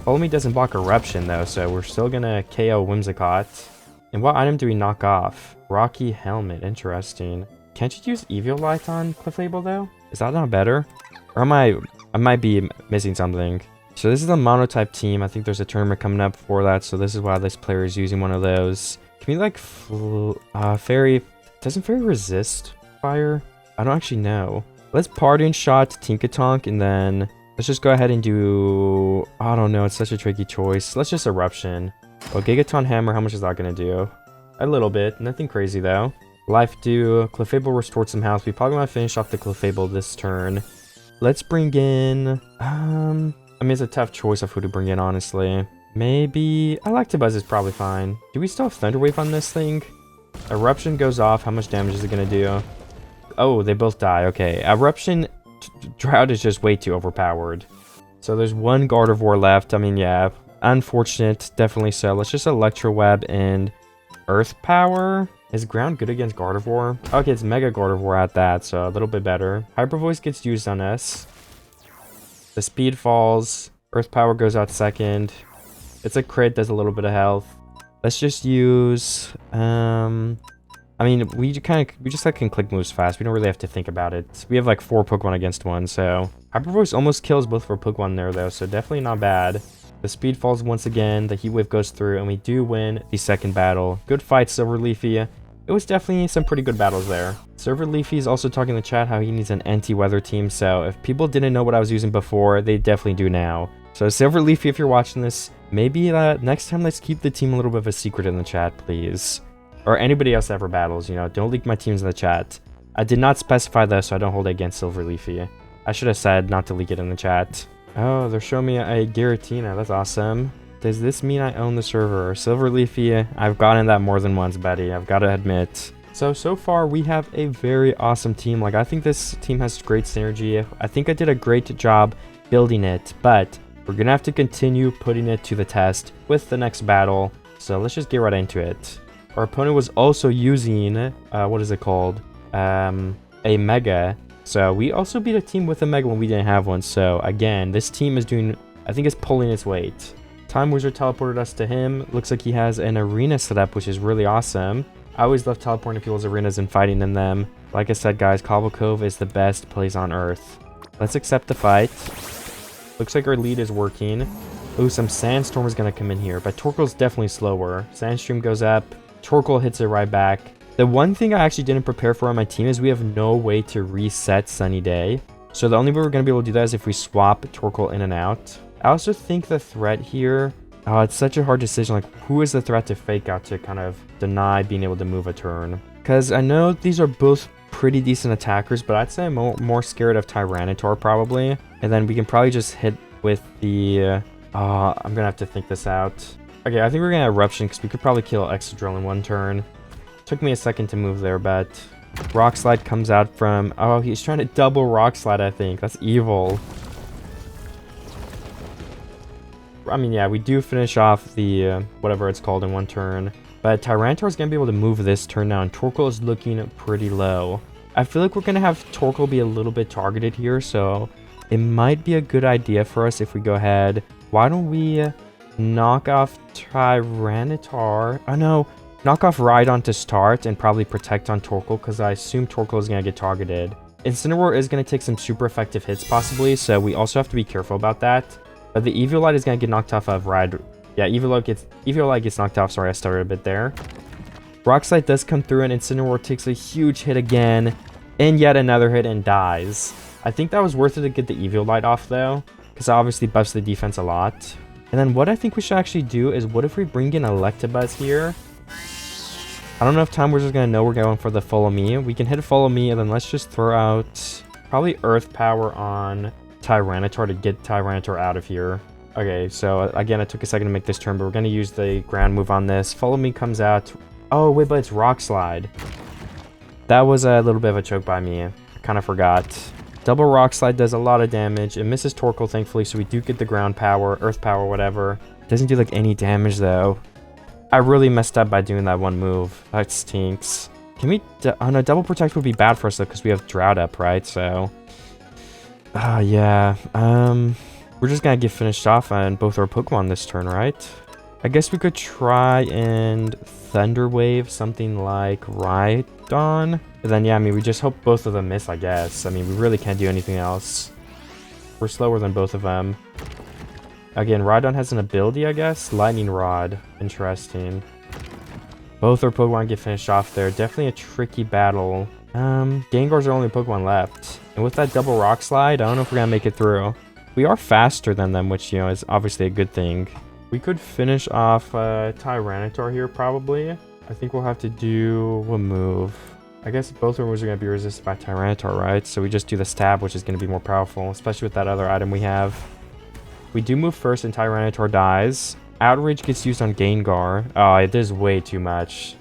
Follow Me doesn't block Eruption though, so we're still gonna KO Whimsicott. And what item do we knock off? Rocky Helmet, interesting. Can't you use Eviolite on Clefable though? Is that not better? Or I might be missing something. So this is the mono-type team. I think there's a tournament coming up for that, so this is why this player is using one of those. Can we like Fairy... Doesn't Fairy resist fire? I don't actually know. Let's Parting Shot Tinkatonk, and then Let's just go ahead and do... I don't know, it's such a tricky choice. Let's just Eruption. Well, Gigaton Hammer, how much is that going to do? A little bit. Nothing crazy, though. Life Dew. Clefable restored some health. We probably want to finish off the Clefable this turn. Let's bring in... I mean, it's a tough choice of who to bring in, honestly. Maybe... Electabuzz is probably fine. Do we still have Thunder Wave on this thing? Eruption goes off. How much damage is it going to do? Oh, they both die. Okay. Eruption... Drought is just way too overpowered. So there's one Gardevoir left. I mean, yeah. Unfortunate. Definitely so. Let's just Electro Web and Earth Power. Is Ground good against Gardevoir? Okay, it's Mega Gardevoir at that, so a little bit better. Hyper Voice gets used on us. The speed falls. Earth Power goes out second. It's a crit, does a little bit of health. Let's just use... I mean, we just like can click moves fast. We don't really have to think about it. We have like 4 Pokemon against 1, so... Hyper Voice almost kills both of our Pokemon there, though, so definitely not bad. The speed falls once again, the Heat Wave goes through, and we do win the second battle. Good fight, Silver Leafy. It was definitely some pretty good battles there. Silver Leafy is also talking in the chat how he needs an anti-weather team, so if people didn't know what I was using before, they definitely do now. So Silver Leafy, if you're watching this, maybe next time let's keep the team a little bit of a secret in the chat, please. Or anybody else that ever battles, you know, don't leak my teams in the chat. I did not specify that, so I don't hold it against Silver Leafy. I should have said not to leak it in the chat. Oh, they're showing me a Giratina. That's awesome. Does this mean I own the server? Silver Leafy, I've gotten that more than once, Betty. I've got to admit. So far, we have a very awesome team. Like, I think this team has great synergy. I think I did a great job building it, but we're going to have to continue putting it to the test with the next battle. So let's just get right into it. Our opponent was also using, what is it called? A Mega. So we also beat a team with a Mega when we didn't have one. So again, this team is doing, I think it's pulling its weight. Time Wizard teleported us to him. Looks like he has an arena set up, which is really awesome. I always love teleporting people's arenas and fighting in them. Like I said, guys, Cobble Cove is the best place on Earth. Let's accept the fight. Looks like our lead is working. Ooh, some Sandstorm is going to come in here, but Torkoal's definitely slower. Sandstream goes up. Torkoal hits it right back. The one thing I actually didn't prepare for on my team is we have no way to reset Sunny Day. So the only way we're going to be able to do that is if we swap Torkoal in and out. I also think the threat here... Oh, it's such a hard decision. Like, who is the threat to fake out to kind of deny being able to move a turn? Because I know these are both pretty decent attackers, but I'd say I'm more scared of Tyranitar probably. And then we can probably just hit with the... I'm going to have to think this out. Okay, I think we're going to Eruption because we could probably kill Excadrill in one turn. Took me a second to move there, but... Rock Slide comes out from... Oh, he's trying to double Rock Slide, I think. That's evil. I mean, yeah, we do finish off the, whatever it's called in one turn. But Tyranitar is going to be able to move this turn now, and Torkoal is looking pretty low. I feel like we're going to have Torkoal be a little bit targeted here, so it might be a good idea for us if we go ahead. Why don't we knock off Tyranitar? Oh, no. Knock off Rhydon to start and probably protect on Torkoal, because I assume Torkoal is going to get targeted. Incineroar is going to take some super effective hits, possibly, so we also have to be careful about that. But the Eviolite is going to get knocked off of Ride. Yeah, Eviolite gets knocked off. Sorry, I started a bit there. Rock Slide does come through, and Incineroar takes a huge hit again. And yet another hit and dies. I think that was worth it to get the Eviolite off, though. Because that obviously buffs the defense a lot. And then what I think we should actually do is, what if we bring in Electabuzz here? I don't know if Time Wizard's going to know we're going for the Follow Me. We can hit Follow Me, and then let's just throw out probably Earth Power on... Tyranitar to get Tyranitar out of here. Okay, so again, it took a second to make this turn, but we're going to use the ground move on this. Follow Me comes out. Oh, wait, but it's Rock Slide. That was a little bit of a choke by me. I kind of forgot. Double Rock Slide does a lot of damage. It misses Torkoal, thankfully, so we do get the ground power, earth power, whatever. Doesn't do, like, any damage, though. I really messed up by doing that one move. That stinks. Can we... Oh, no, Double Protect would be bad for us, though, because we have Drought up, right? So... yeah, we're just gonna get finished off on both our Pokemon this turn, right? I guess we could try and Thunder Wave something like Rhydon. But then, yeah, I mean, we just hope both of them miss, I guess. I mean, we really can't do anything else. We're slower than both of them. Again, Rhydon has an ability, I guess. Lightning Rod. Interesting. Both our Pokemon get finished off there. Definitely a tricky battle. Gengar's our only Pokemon left. And with that double Rock Slide, I don't know if we're going to make it through. We are faster than them, which, you know, is obviously a good thing. We could finish off Tyranitar here, probably. I think we'll have to do a move. I guess both our moves are going to be resisted by Tyranitar, right? So we just do the stab, which is going to be more powerful, especially with that other item we have. We do move first and Tyranitar dies. Outrage gets used on Gengar. Oh, it does way too much.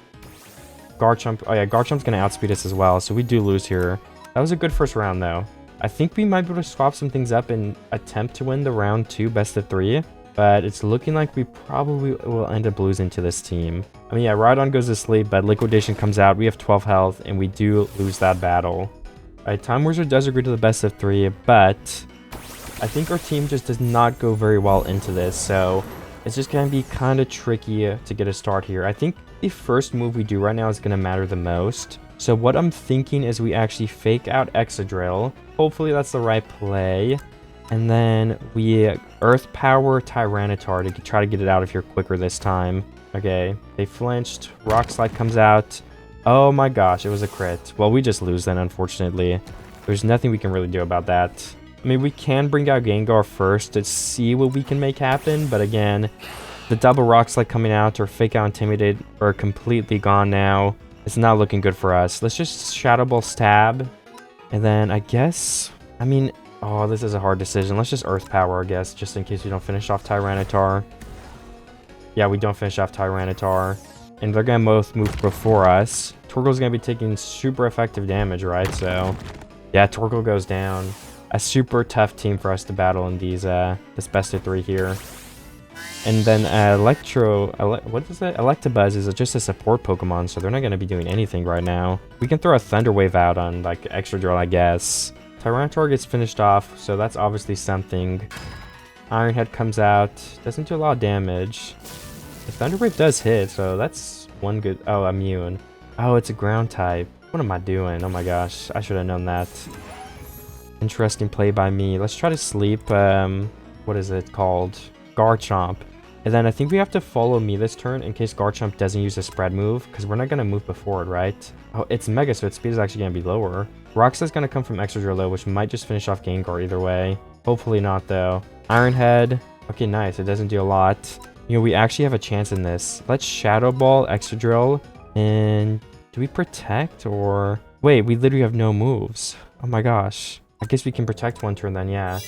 Garchomp. Oh yeah, Garchomp's going to outspeed us as well, so we do lose here. That was a good first round, though. I think we might be able to swap some things up and attempt to win the round 2 best of 3. But it's looking like we probably will end up losing to this team. I mean, yeah, Rhydon goes to sleep, but Liquidation comes out. We have 12 health, and we do lose that battle. Alright, Time Wizard does agree to the best of 3, but I think our team just does not go very well into this, so it's just going to be kind of tricky to get a start here. I think the first move we do right now is going to matter the most. So what I'm thinking is we actually fake out Excadrill. Hopefully that's the right play. And then we Earth Power Tyranitar to try to get it out of here quicker this time. Okay, they flinched. Rock Slide comes out. Oh my gosh, it was a crit. Well, we just lose then, unfortunately. There's nothing we can really do about that. I mean, we can bring out Gengar first to see what we can make happen. But again, the double Rock Slide coming out or Fake Out Intimidate are completely gone now. It's not looking good for us. Let's just Shadow Ball Stab. And then I guess, I mean, oh, this is a hard decision. Let's just Earth Power, I guess, just in case we don't finish off Tyranitar. Yeah, we don't finish off Tyranitar. And they're going to both move before us. Torkoal's going to be taking super effective damage, right? So, yeah, Torkoal goes down. A super tough team for us to battle in these, this best of 3 here. And then what is it? Electabuzz is just a support Pokemon, so they're not going to be doing anything right now. We can throw a Thunder Wave out on, like, Excadrill, I guess. Tyranitar gets finished off, so that's obviously something. Iron Head comes out. Doesn't do a lot of damage. The Thunder Wave does hit, so that's one good... Oh, immune. Oh, it's a ground type. What am I doing? Oh my gosh, I should have known that. Interesting play by me. Let's try to sleep, what is it called? Garchomp. And then I think we have to follow me this turn in case Garchomp doesn't use a spread move, because we're not going to move before it, right? Oh, it's Mega, so its speed is actually going to be lower. Rock Slide's going to come from Excadrill, though, which might just finish off Gengar either way. Hopefully not, though. Iron Head. Okay, nice. It doesn't do a lot. You know, we actually have a chance in this. Let's Shadow Ball Excadrill. And do we protect or... Wait, we literally have no moves. Oh my gosh. I guess we can protect one turn then, yeah.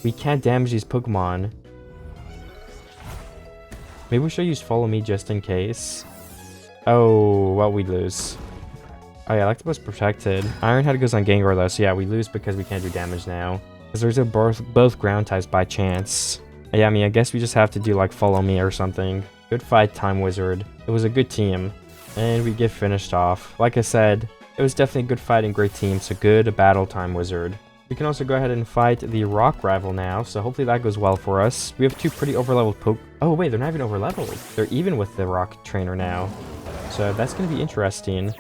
We can't damage these Pokemon. Maybe we should use Follow Me just in case. Oh, well, we lose. Oh yeah, Electabuzz protected. Iron Head goes on Gengar though, so yeah, we lose because we can't do damage now. Because there's both ground types by chance. Yeah, I mean, I guess we just have to do like Follow Me or something. Good fight, Time Wizard. It was a good team. And we get finished off. Like I said, it was definitely a good fight and great team, so good battle, Time Wizard. We can also go ahead and fight the rock rival now, so hopefully that goes well for us. We have 2 pretty overleveled Oh wait, they're not even overleveled. They're even with the rock trainer now. So that's going to be interesting.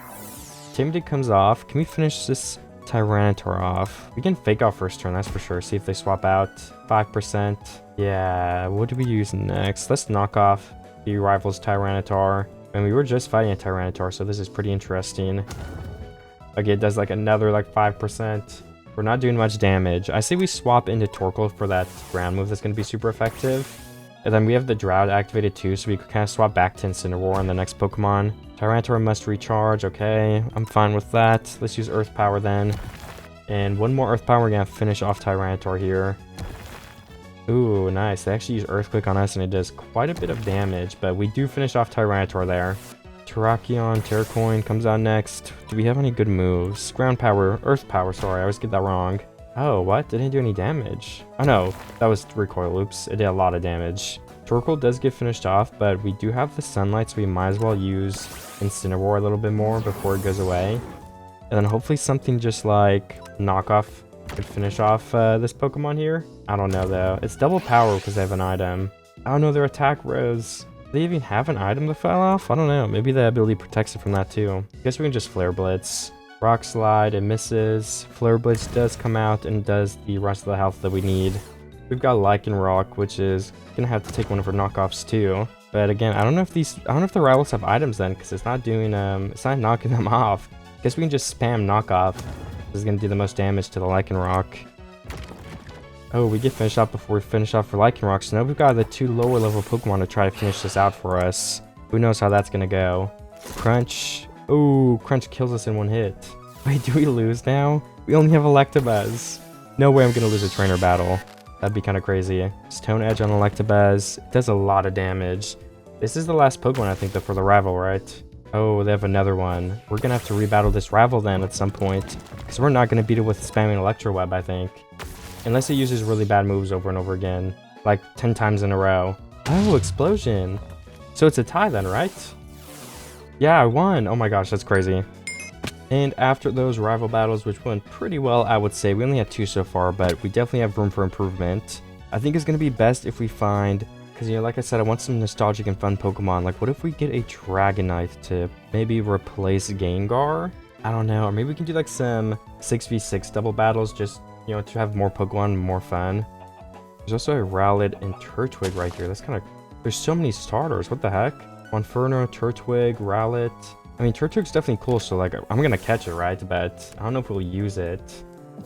Timidate comes off. Can we finish this Tyranitar off? We can fake out first turn, that's for sure. See if they swap out. 5%. Yeah, what do we use next? Let's knock off the rival's Tyranitar. And we were just fighting a Tyranitar, so this is pretty interesting. Okay, it does like another like 5%. We're not doing much damage. I say we swap into Torkoal for that ground move that's going to be super effective. And then we have the Drought activated too, so we could kind of swap back to Incineroar on the next Pokemon. Tyranitar must recharge. Okay, I'm fine with that. Let's use Earth Power then. And one more Earth Power. We're going to finish off Tyranitar here. Ooh, nice. They actually use Earthquake on us, and it does quite a bit of damage. But we do finish off Tyranitar there. Terrakion, Terracoin comes out next. Do we have any good moves? Ground Power, Earth Power, sorry, I always get that wrong. Oh, what? Didn't do any damage. Oh no, that was Recoil. Oops, it did a lot of damage. Torkoal does get finished off, but we do have the Sunlight, so we might as well use Incineroar a little bit more before it goes away. And then hopefully something just like Knockoff could finish off this Pokemon here. I don't know though. It's double power because they have an item. Oh no, their attack rose. Do they even have an item that fell off? I don't know. Maybe the ability protects it from that too. Guess we can just Flare Blitz. Rock Slide, it misses. Flare Blitz does come out and does the rest of the health that we need. We've got Lycanroc, which is gonna have to take one of our knockoffs too. But again, I don't know if the rivals have items then, because it's not doing it's not knocking them off. Guess we can just spam knockoff. This is gonna do the most damage to the Lycanroc. Oh, we get finished off before we finish off for Lycanroc. So now we've got the 2 lower level Pokemon to try to finish this out for us. Who knows how that's gonna go. Crunch. Oh, Crunch kills us in 1 hit. Wait, do we lose now? We only have Electabuzz. No way I'm gonna lose a trainer battle. That'd be kind of crazy. Stone Edge on Electabuzz. It does a lot of damage. This is the last Pokemon, I think, though, for the rival, right? Oh, they have another one. We're gonna have to rebattle this rival then at some point, because we're not gonna beat it with spamming Electro Web, I think. Unless it uses really bad moves over and over again, like 10 times in a row. Oh, Explosion. So it's a tie then, right? Yeah, I won. Oh my gosh, that's crazy. And after those rival battles, which went pretty well, I would say, we only had 2 so far, but we definitely have room for improvement. I think it's going to be best if we find, because, you know, like I said, I want some nostalgic and fun Pokemon. Like, what if we get a Dragonite to maybe replace Gengar? I don't know. Or maybe we can do, like, some 6v6 double battles, just, you know, to have more Pokemon, more fun. There's also a Rowlet and Turtwig right here. That's kind of... There's so many starters. What the heck? Monferno, Turtwig, Rowlet... I mean, Turtwig's definitely cool, so, like, I'm gonna catch it, right? But I don't know if we'll use it.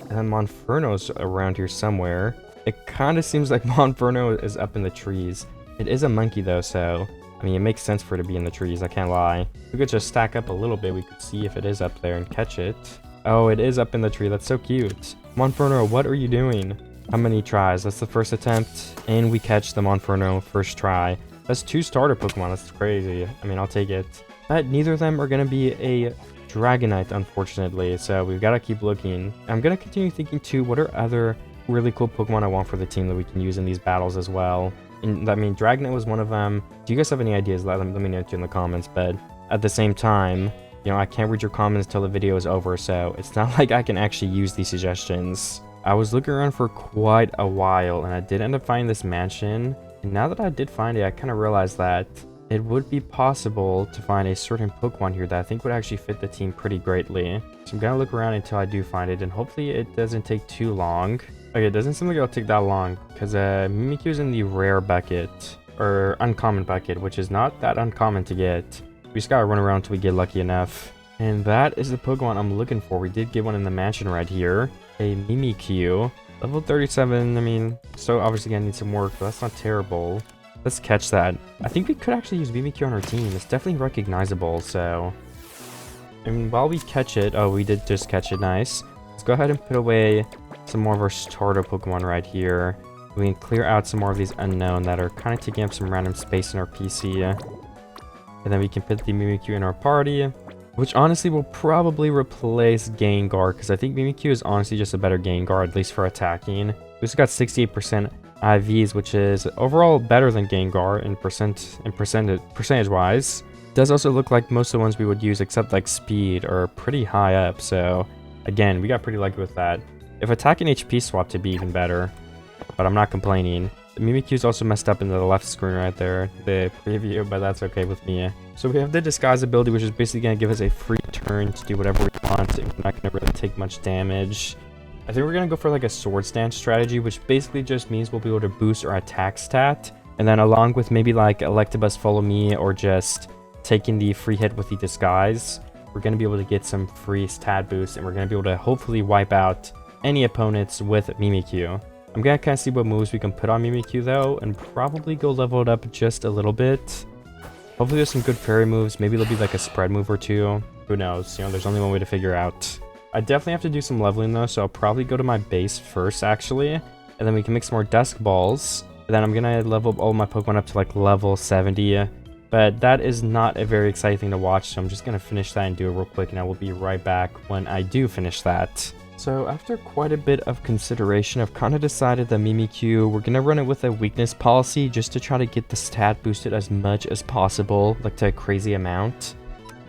And then Monferno's around here somewhere. It kind of seems like Monferno is up in the trees. It is a monkey, though, so... I mean, it makes sense for it to be in the trees, I can't lie. We could just stack up a little bit, we could see if it is up there and catch it. Oh, it is up in the tree, that's so cute. Monferno, what are you doing? How many tries? That's the first attempt, and we catch the Monferno first try. That's 2 starter Pokemon, that's crazy. I mean, I'll take it. But neither of them are going to be a Dragonite, unfortunately, so we've got to keep looking. I'm going to continue thinking, too, what are other really cool Pokemon I want for the team that we can use in these battles as well. And, I mean, Dragonite was one of them. Do you guys have any ideas? Let me know in the comments, but at the same time, you know, I can't read your comments until the video is over, so it's not like I can actually use these suggestions. I was looking around for quite a while, and I did end up finding this mansion, and now that I did find it, I kind of realized that it would be possible to find a certain Pokemon here that I think would actually fit the team pretty greatly. So I'm gonna look around until I do find it, and hopefully it doesn't take too long. Okay, it doesn't seem like it'll take that long, because Mimikyu's in the rare bucket, or uncommon bucket, which is not that uncommon to get. We just gotta run around until we get lucky enough. And that is the Pokemon I'm looking for. We did get one in the mansion right here. A Mimikyu. Level 37, I mean, so obviously gonna need some work, but that's not terrible. Let's catch that. I think we could actually use Mimikyu on our team. It's definitely recognizable, so... And while we catch it... Oh, we did just catch it. Nice. Let's go ahead and put away some more of our starter Pokemon right here. We can clear out some more of these unknown that are kind of taking up some random space in our PC. And then we can put the Mimikyu in our party, which honestly will probably replace Gengar, because I think Mimikyu is honestly just a better Gengar, at least for attacking. We also got 68% IVs, which is overall better than Gengar in percentage wise. Does also look like most of the ones we would use, except like speed, are pretty high up. So again, we got pretty lucky with that. If attack and HP swap to be even better, but I'm not complaining. The Mimikyu's also messed up in the left screen right there, the preview, but that's okay with me. So we have the disguise ability, which is basically going to give us a free turn to do whatever we want. We're not going to really take much damage. I think we're going to go for like a sword stance strategy, which basically just means we'll be able to boost our attack stat. And then along with maybe like Electabuzz Follow Me, or just taking the free hit with the disguise, we're going to be able to get some free stat boost, and we're going to be able to hopefully wipe out any opponents with Mimikyu. I'm going to kind of see what moves we can put on Mimikyu though, and probably go level it up just a little bit. Hopefully there's some good fairy moves. Maybe there'll be like a spread move or two. Who knows? You know, there's only one way to figure out. I definitely have to do some leveling though, so I'll probably go to my base first actually, and then we can make some more Dusk Balls. And then I'm gonna level all my Pokemon up to like level 70, but that is not a very exciting thing to watch, so I'm just gonna finish that and do it real quick, and I will be right back when I do finish that. So after quite a bit of consideration, I've kind of decided that Mimikyu, we're gonna run it with a weakness policy just to try to get the stat boosted as much as possible, like to a crazy amount.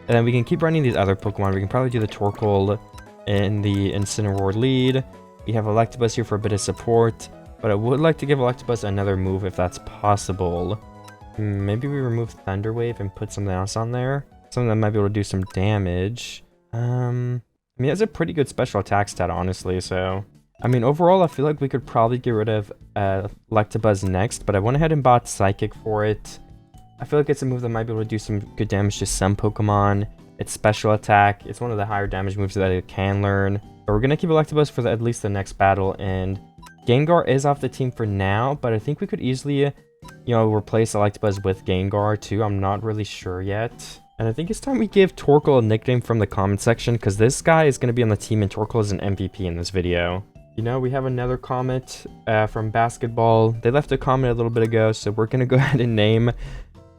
And then we can keep running these other Pokemon. We can probably do the Torkoal in the Incineroar lead. We have Electabuzz here for a bit of support, but I would like to give Electabuzz another move if that's possible. Maybe we remove Thunder Wave and put something else on there. Something that might be able to do some damage. I mean, it has a pretty good special attack stat, honestly, so... I mean, overall, I feel like we could probably get rid of Electabuzz next, but I went ahead and bought Psychic for it. I feel like it's a move that might be able to do some good damage to some Pokemon. It's special attack. It's one of the higher damage moves that it can learn. But we're going to keep Electabuzz for at least the next battle, and Gengar is off the team for now, but I think we could easily, you know, replace Electabuzz with Gengar too. I'm not really sure yet. And I think it's time we give Torkoal a nickname from the comment section, because this guy is going to be on the team and Torkoal is an MVP in this video. You know, we have another comment from Basketball. They left a comment a little bit ago, so we're going to go ahead and name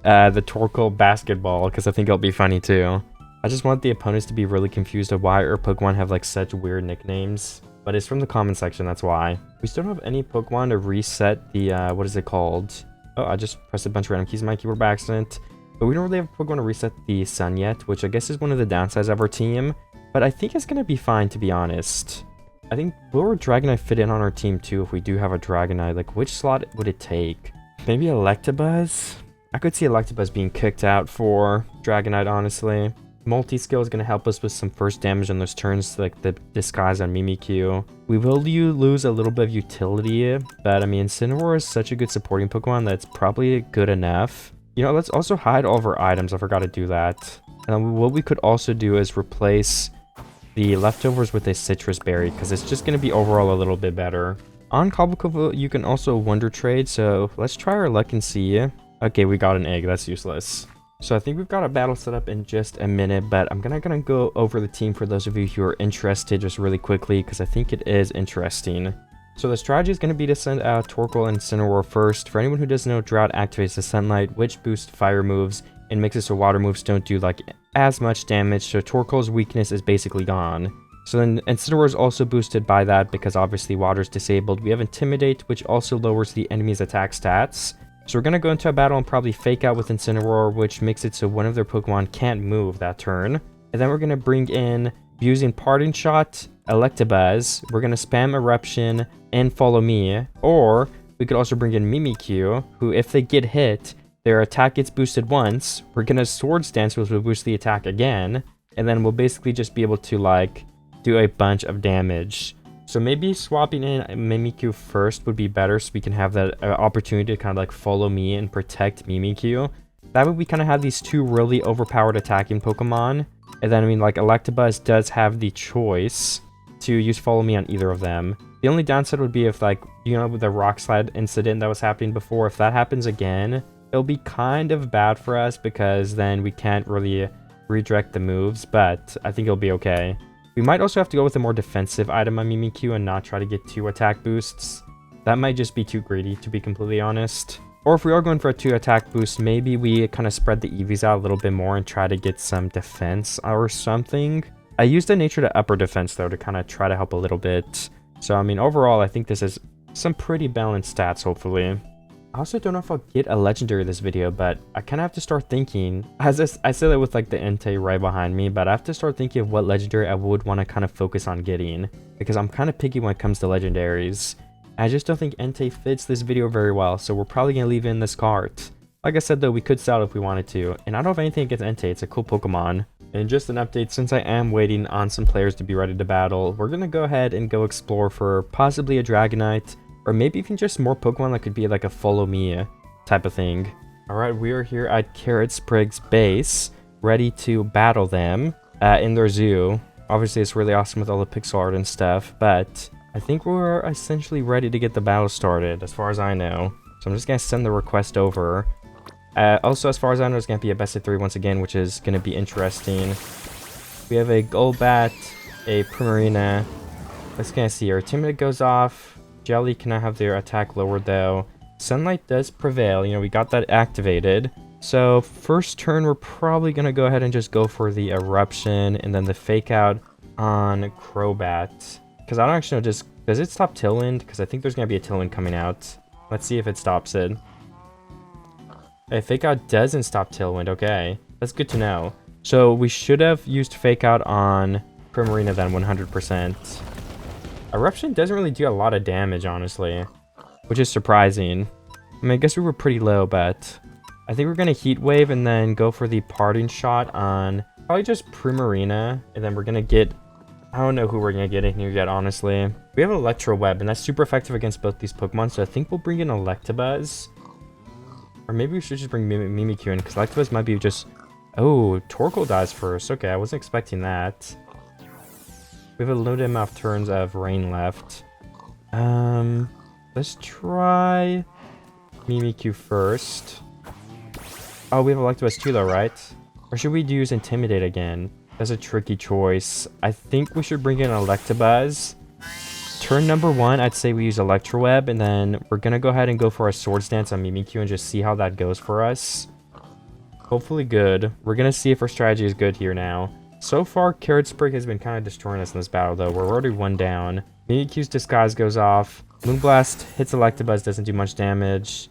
the Torkoal Basketball, because I think it'll be funny too. I just want the opponents to be really confused of why our Pokemon have like such weird nicknames. But it's from the comment section, that's why. We still don't have any Pokemon to reset the, what is it called? Oh, I just pressed a bunch of random keys on my keyboard by accident. But we don't really have a Pokemon to reset the sun yet, which I guess is one of the downsides of our team. But I think it's going to be fine, to be honest. I think, will Dragonite fit in on our team too if we do have a Dragonite? Like, which slot would it take? Maybe Electabuzz? I could see Electabuzz being kicked out for Dragonite, honestly. Multi-skill is going to help us with some first damage on those turns, like the disguise on Mimikyu. We will lose a little bit of utility, but I mean, Incineroar is such a good supporting Pokemon that's probably good enough. You know, let's also hide all of our items. I forgot to do that. And what we could also do is replace the leftovers with a citrus berry, because it's just going to be overall a little bit better. On Cobblemon, you can also Wonder Trade, so let's try our luck and see. Okay, we got an egg. That's useless. So I think we've got a battle set up in just a minute, but I'm gonna go over the team for those of you who are interested just really quickly, because I think it is interesting. So the strategy is going to be to send out Torkoal and Incineroar first. For anyone who doesn't know, Drought activates the Sunlight, which boosts fire moves and makes it so water moves don't do like as much damage, so Torkoal's weakness is basically gone. So then Incineroar is also boosted by that because obviously water is disabled. We have Intimidate, which also lowers the enemy's attack stats. So we're going to go into a battle and probably fake out with Incineroar, which makes it so one of their Pokemon can't move that turn. And then we're going to bring in, using Parting Shot, Electabuzz. We're going to spam Eruption and Follow Me. Or we could also bring in Mimikyu, who if they get hit, their attack gets boosted once. We're going to Swords Dance, which will boost the attack again. And then we'll basically just be able to like do a bunch of damage. So maybe swapping in Mimikyu first would be better, so we can have that opportunity to kind of like follow me and protect Mimikyu. That way we kind of have these two really overpowered attacking Pokemon. And then I mean like Electabuzz does have the choice to use follow me on either of them. The only downside would be if like, you know, with the rock slide incident that was happening before, if that happens again, it'll be kind of bad for us because then we can't really redirect the moves, but I think it'll be okay. We might also have to go with a more defensive item on Mimikyu and not try to get 2 attack boosts. That might just be too greedy, to be completely honest. Or if we are going for a 2 attack boost, maybe we kind of spread the EVs out a little bit more and try to get some defense or something. I used a nature to upper defense though to kind of try to help a little bit. So I mean overall I think this is some pretty balanced stats hopefully. I also don't know if I'll get a legendary this video, but I kind of have to start thinking, as I say that with like the Entei right behind me, but I have to start thinking of what legendary I would want to kind of focus on getting, because I'm kind of picky when it comes to legendaries. I just don't think Entei fits this video very well, so we're probably going to leave it in this cart. Like I said though, we could sell it if we wanted to, and I don't have anything against Entei, it's a cool Pokemon. And just an update, since I am waiting on some players to be ready to battle, we're going to go ahead and go explore for possibly a Dragonite, or maybe even just more Pokemon that could be like a follow me type of thing. Alright, we are here at Carrot Sprig's base, ready to battle them in their zoo. Obviously it's really awesome with all the pixel art and stuff, but I think we're essentially ready to get the battle started, as far as I know. So I'm just going to send the request over. Also, as far as I know, it's going to be a best of 3 once again, which is going to be interesting. We have a Golbat, a Primarina. Let's kind of see here. Timid goes off. Jelly cannot have their attack lowered though. Sunlight does prevail, you know, we got that activated. So first turn we're probably going to go ahead and just go for the Eruption and then the Fake Out on Crobat. Because I don't actually know, does it stop Tailwind? Because I think there's going to be a Tailwind coming out. Let's see if it stops it. Hey, Fake Out doesn't stop Tailwind, okay. That's good to know. So we should have used Fake Out on Primarina then 100%. Eruption doesn't really do a lot of damage, honestly, which is surprising. I mean, I guess we were pretty low, but I think we're going to Heat Wave and then go for the Parting Shot on probably just Primarina, and then we're going to get, I don't know who we're going to get in here yet, honestly. We have Electro Web, and that's super effective against both these Pokemon, so I think we'll bring in Electabuzz. Or maybe we should just bring Mimikyu in, because Electabuzz might be just... Oh, Torkoal dies first. Okay, I wasn't expecting that. We have a limited amount of turns of rain left. Let's try Mimikyu first. Oh, we have Electabuzz too though, right? Or should we use Intimidate again? That's a tricky choice. I think we should bring in Electabuzz. Turn number 1, I'd say we use Electro Web, and then we're gonna go ahead and go for a Swords Dance on Mimikyu and just see how that goes for us. Hopefully good. We're gonna see if our strategy is good here now. So far, Carrot Sprig has been kind of destroying us in this battle though. We're already 1 down. Mimikyu's Disguise goes off. Moonblast hits Electabuzz, doesn't do much damage.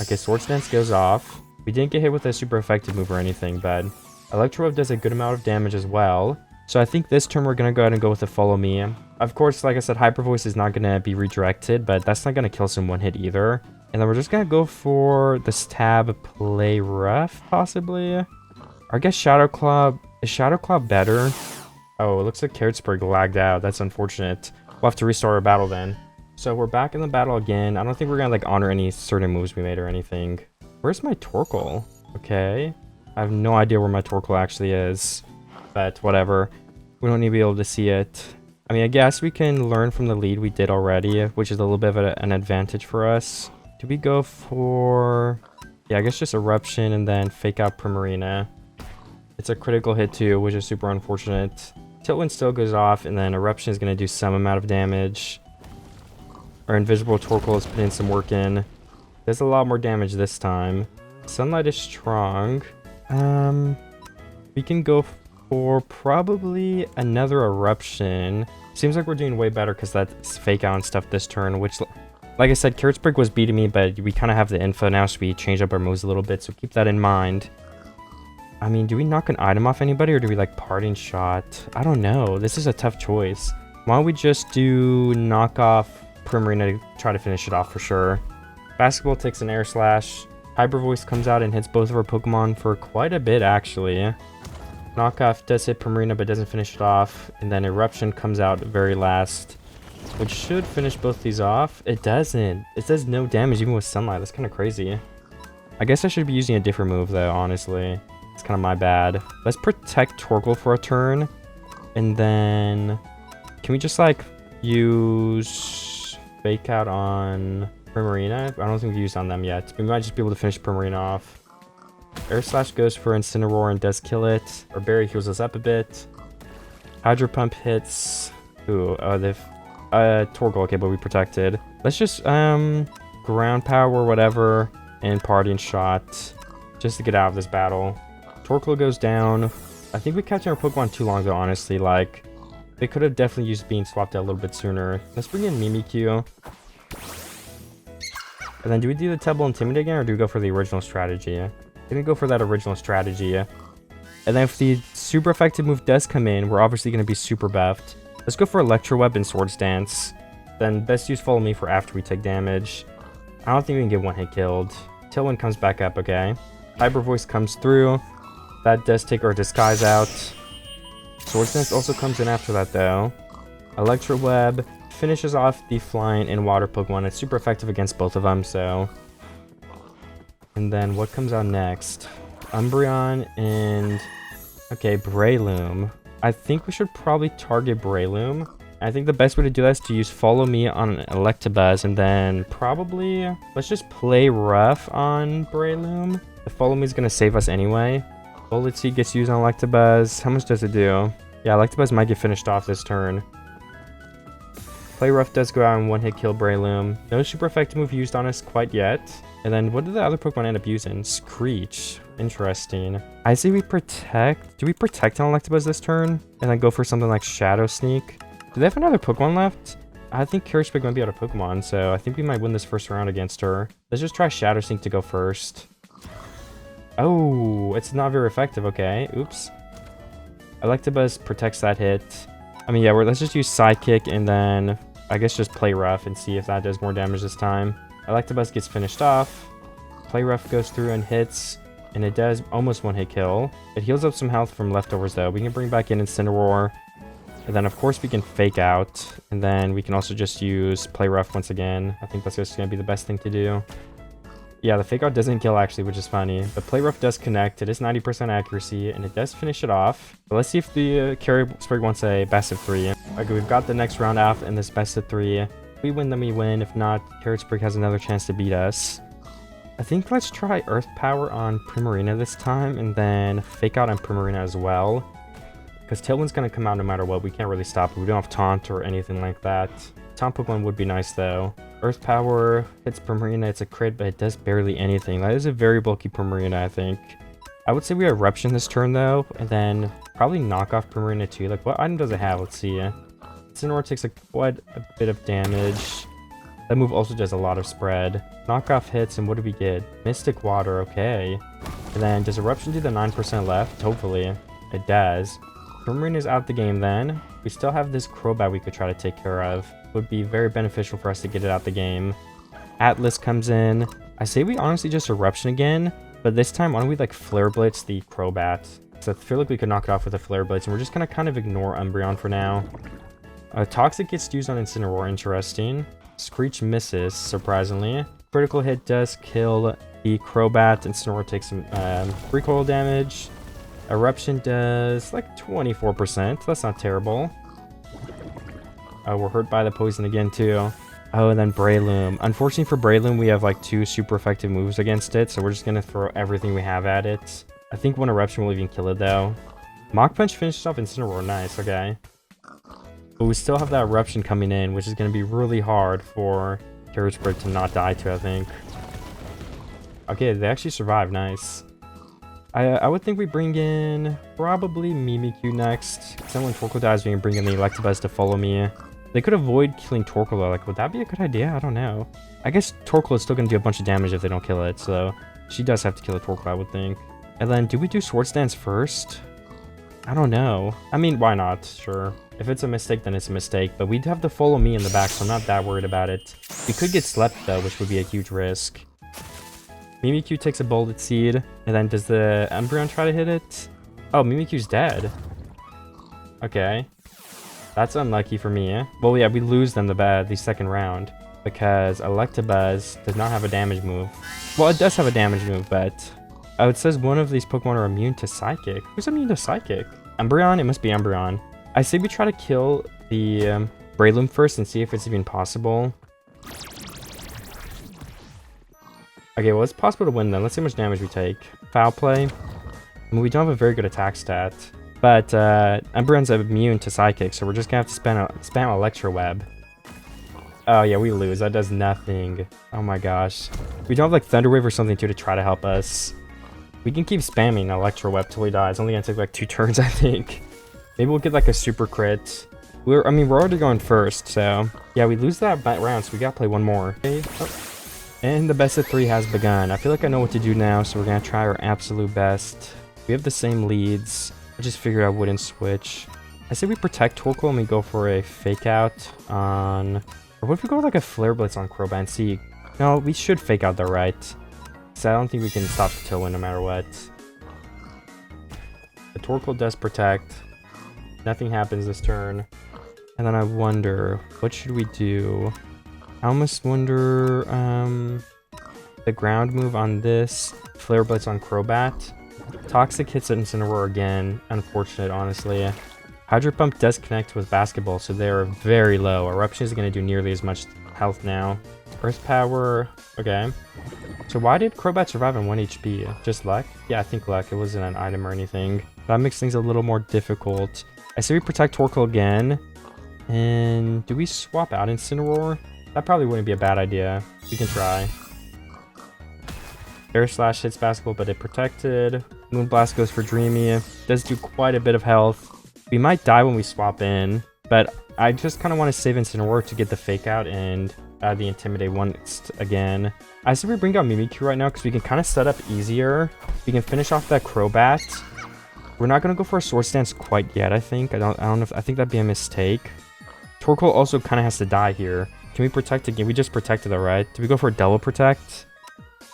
Okay, Swords Dance goes off. We didn't get hit with a super effective move or anything, but Electro Web does a good amount of damage as well. So I think this turn we're going to go ahead and go with the Follow Me. Of course, like I said, Hyper Voice is not going to be redirected, but that's not going to kill some one hit either. And then we're just going to go for the Stab Play Rough, possibly. Or I guess Shadow Claw. Is Shadow Claw better? Oh, it looks like Carrot Sprig lagged out. That's unfortunate. We'll have to restart our battle then. So we're back in the battle again. I don't think we're going to like honor any certain moves we made or anything. Where's my Torkoal? Okay. I have no idea where my Torkoal actually is. But whatever. We don't need to be able to see it. I mean, I guess we can learn from the lead we did already, which is a little bit of an advantage for us. Do we go for... Yeah, I guess just Eruption and then Fake Out Primarina. It's a critical hit too, which is super unfortunate. Tiltwind still goes off, and then Eruption is going to do some amount of damage. Our Invisible Torkoal is putting some work in. Does a lot more damage this time. Sunlight is strong. We can go for probably another Eruption. Seems like we're doing way better because that's Fake Out and stuff this turn, which, like I said, Carrot Sprig was beating me, but we kind of have the info now, so we change up our moves a little bit, so keep that in mind. I mean, do we knock an item off anybody, or do we like Parting Shot? I don't know. This is a tough choice. Why don't we just do knock off Primarina to try to finish it off for sure. Basketball takes an Air Slash. Hyper Voice comes out and hits both of our Pokemon for quite a bit, actually. Knockoff does hit Primarina, but doesn't finish it off. And then Eruption comes out very last, which should finish both these off. It doesn't. It does no damage even with Sunlight. That's kind of crazy. I guess I should be using a different move, though, honestly. It's kind of my bad. Let's protect Torkoal for a turn. And then... Can we just, like, use Fake Out on Primarina? I don't think we've used on them yet. We might just be able to finish Primarina off. Air Slash goes for Incineroar and does kill it. Our Berry heals us up a bit. Hydro Pump hits... Ooh, they've... Torkoal, okay, but we protected. Let's just, Ground Power or whatever, and Parting Shot, just to get out of this battle. Torkoal goes down. I think we kept our Pokemon too long, though, honestly. Like, they could have definitely used being swapped out a little bit sooner. Let's bring in Mimikyu. And then do we do the Tebble Intimidate again, or do we go for the original strategy? I'm gonna go for that original strategy. And then if the super effective move does come in, we're obviously gonna be super buffed. Let's go for Electro Web and Swords Dance. Then best use Follow Me for after we take damage. I don't think we can get one hit killed. Tiltwind comes back up, okay. Hyper Voice comes through. That does take our Disguise out. Swords Dance also comes in after that, though. Electro Web finishes off the Flying and Water Pokemon. It's super effective against both of them, so... And then what comes out next? Umbreon and... Okay, Breloom. I think we should probably target Breloom. I think the best way to do that is to use Follow Me on Electabuzz, and then probably... Let's just play rough on Breloom. The Follow Me is going to save us anyway. Bullet Seed gets used on Electabuzz. How much does it do? Yeah, Electabuzz might get finished off this turn. Play Rough does go out and one-hit kill Breloom. No super effective move used on us quite yet. And then what did the other Pokemon end up using? Screech. Interesting. I say we protect... Do we protect on Electabuzz this turn? And then go for something like Shadow Sneak? Do they have another Pokemon left? I think Carrot Sprig might be out of Pokemon, so I think we might win this first round against her. Let's just try Shadow Sneak to go first. Oh, it's not very effective. Okay, oops. Electabuzz protects that hit. I mean, yeah, let's just use Psychic and then I guess just play rough and see if that does more damage this time. Electabuzz gets finished off. Play rough goes through and hits, and it does almost one hit kill. It heals up some health from leftovers though. We can bring back in Incineroar. And then of course we can Fake Out. And then we can also just use play rough once again. I think that's just going to be the best thing to do. Yeah, the fake out doesn't kill actually, which is funny. The play rough does connect. It is 90% accuracy, and it does finish it off. But let's see if the carry sprig wants a best of 3. Okay, we've got the next round out in this best of 3. If we win, then we win. If not, carrot sprig has another chance to beat us. I think let's try Earth Power on Primarina this time, and then Fake Out on Primarina as well. Because Tailwind's going to come out no matter what. We can't really stop it. We don't have Taunt or anything like that. Taunt Pokemon would be nice, though. Earth Power hits Primarina. It's a crit, but it does barely anything. That is a very bulky Primarina, I think. I would say we have Eruption this turn, though, and then probably knock off Primarina, too. Like, what item does it have? Let's see. Incineroar takes quite a bit of damage. That move also does a lot of spread. Knockoff hits, and what do we get? Mystic Water, okay. And then does Eruption do the 9% left? Hopefully. It does. Primarina is out the game then. We still have this Crobat we could try to take care of. Would be very beneficial for us to get it out the game. Atlas comes in. I say we honestly just Eruption again, but this time why don't we like Flare Blitz the Crobat? So I feel like we could knock it off with a Flare Blitz, and we're just gonna kind of ignore Umbreon for now. Toxic gets used on Incineroar, interesting. Screech misses, surprisingly. Critical hit does kill the Crobat. Incineroar takes some recoil damage. Eruption does like 24%. That's not terrible. Oh, we're hurt by the poison again, too. Oh, and then Breloom. Unfortunately for Breloom, we have like 2 super effective moves against it, so we're just going to throw everything we have at it. I think one Eruption will even kill it, though. Mach Punch finishes off Incineroar. Nice, okay. But we still have that Eruption coming in, which is going to be really hard for Carrot Sprig to not die to, I think. Okay, they actually survived. Nice. I would think we bring in probably Mimikyu next. Then when Torkoal dies, we can bring in the Electabuzz to follow me. They could avoid killing Torkoal. Like, would that be a good idea? I don't know. I guess Torkoal is still going to do a bunch of damage if they don't kill it, so she does have to kill a Torkoal, I would think. And then, do we do Swords Dance first? I don't know. I mean, why not? Sure. If it's a mistake, then it's a mistake. But we'd have to follow me in the back, so I'm not that worried about it. We could get slept, though, which would be a huge risk. Mimikyu takes a Bullet Seed, and then does the Umbreon try to hit it? Oh, Mimikyu's dead. Okay. That's unlucky for me. Well, yeah, we lose then the second round, because Electabuzz does not have a damage move. Well, it does have a damage move, but... Oh, it says one of these Pokemon are immune to Psychic. Who's immune to Psychic? Umbreon? It must be Umbreon. I say we try to kill the Breloom first and see if it's even possible. Okay, well, it's possible to win then. Let's see how much damage we take. Foul Play. I mean, we don't have a very good attack stat. But Umbreon's immune to Psychic, so we're just going to have to spam Electro Web. Oh, yeah, we lose. That does nothing. Oh, my gosh. We don't have, like, Thunder Wave or something, too, to try to help us. We can keep spamming Electro Web till he dies. It's only going to take, like, 2 turns, I think. Maybe we'll get, like, a super crit. We're already going first, so... Yeah, we lose that round, so we got to play one more. Okay. Oh. And the best of 3 has begun. I feel like I know what to do now, so we're going to try our absolute best. We have the same leads. I just figured I wouldn't switch. I say we protect Torkoal and we go for a Fake Out on... Or what if we go with like a Flare Blitz on Crobat and see... No, we should Fake Out though, right? So I don't think we can stop the Tailwind no matter what. The Torkoal does protect. Nothing happens this turn. And then I wonder, what should we do? I almost wonder, the ground move on this, Flare Blitz on Crobat. Toxic hits Incineroar again, unfortunate, honestly. Hydro Pump does connect with Basketball, so they're very low. Eruption isn't going to do nearly as much health now. Earth Power, okay. So why did Crobat survive on 1 HP? Just luck? Yeah, I think luck. It wasn't an item or anything. That makes things a little more difficult. I say we protect Torkoal again. And do we swap out Incineroar? That probably wouldn't be a bad idea. We can try. Air Slash hits Basketball, but it protected. Moonblast goes for Dreamy. Does do quite a bit of health. We might die when we swap in, but I just kind of want to save Incineroar to get the Fake Out and the Intimidate once again. I say we bring out Mimikyu right now because we can kind of set up easier. We can finish off that Crobat. We're not going to go for a Sword Stance quite yet, I think. I don't know if I think that'd be a mistake. Torkoal also kind of has to die here. Can we protect again? We just protected it, right? Do we go for a double protect?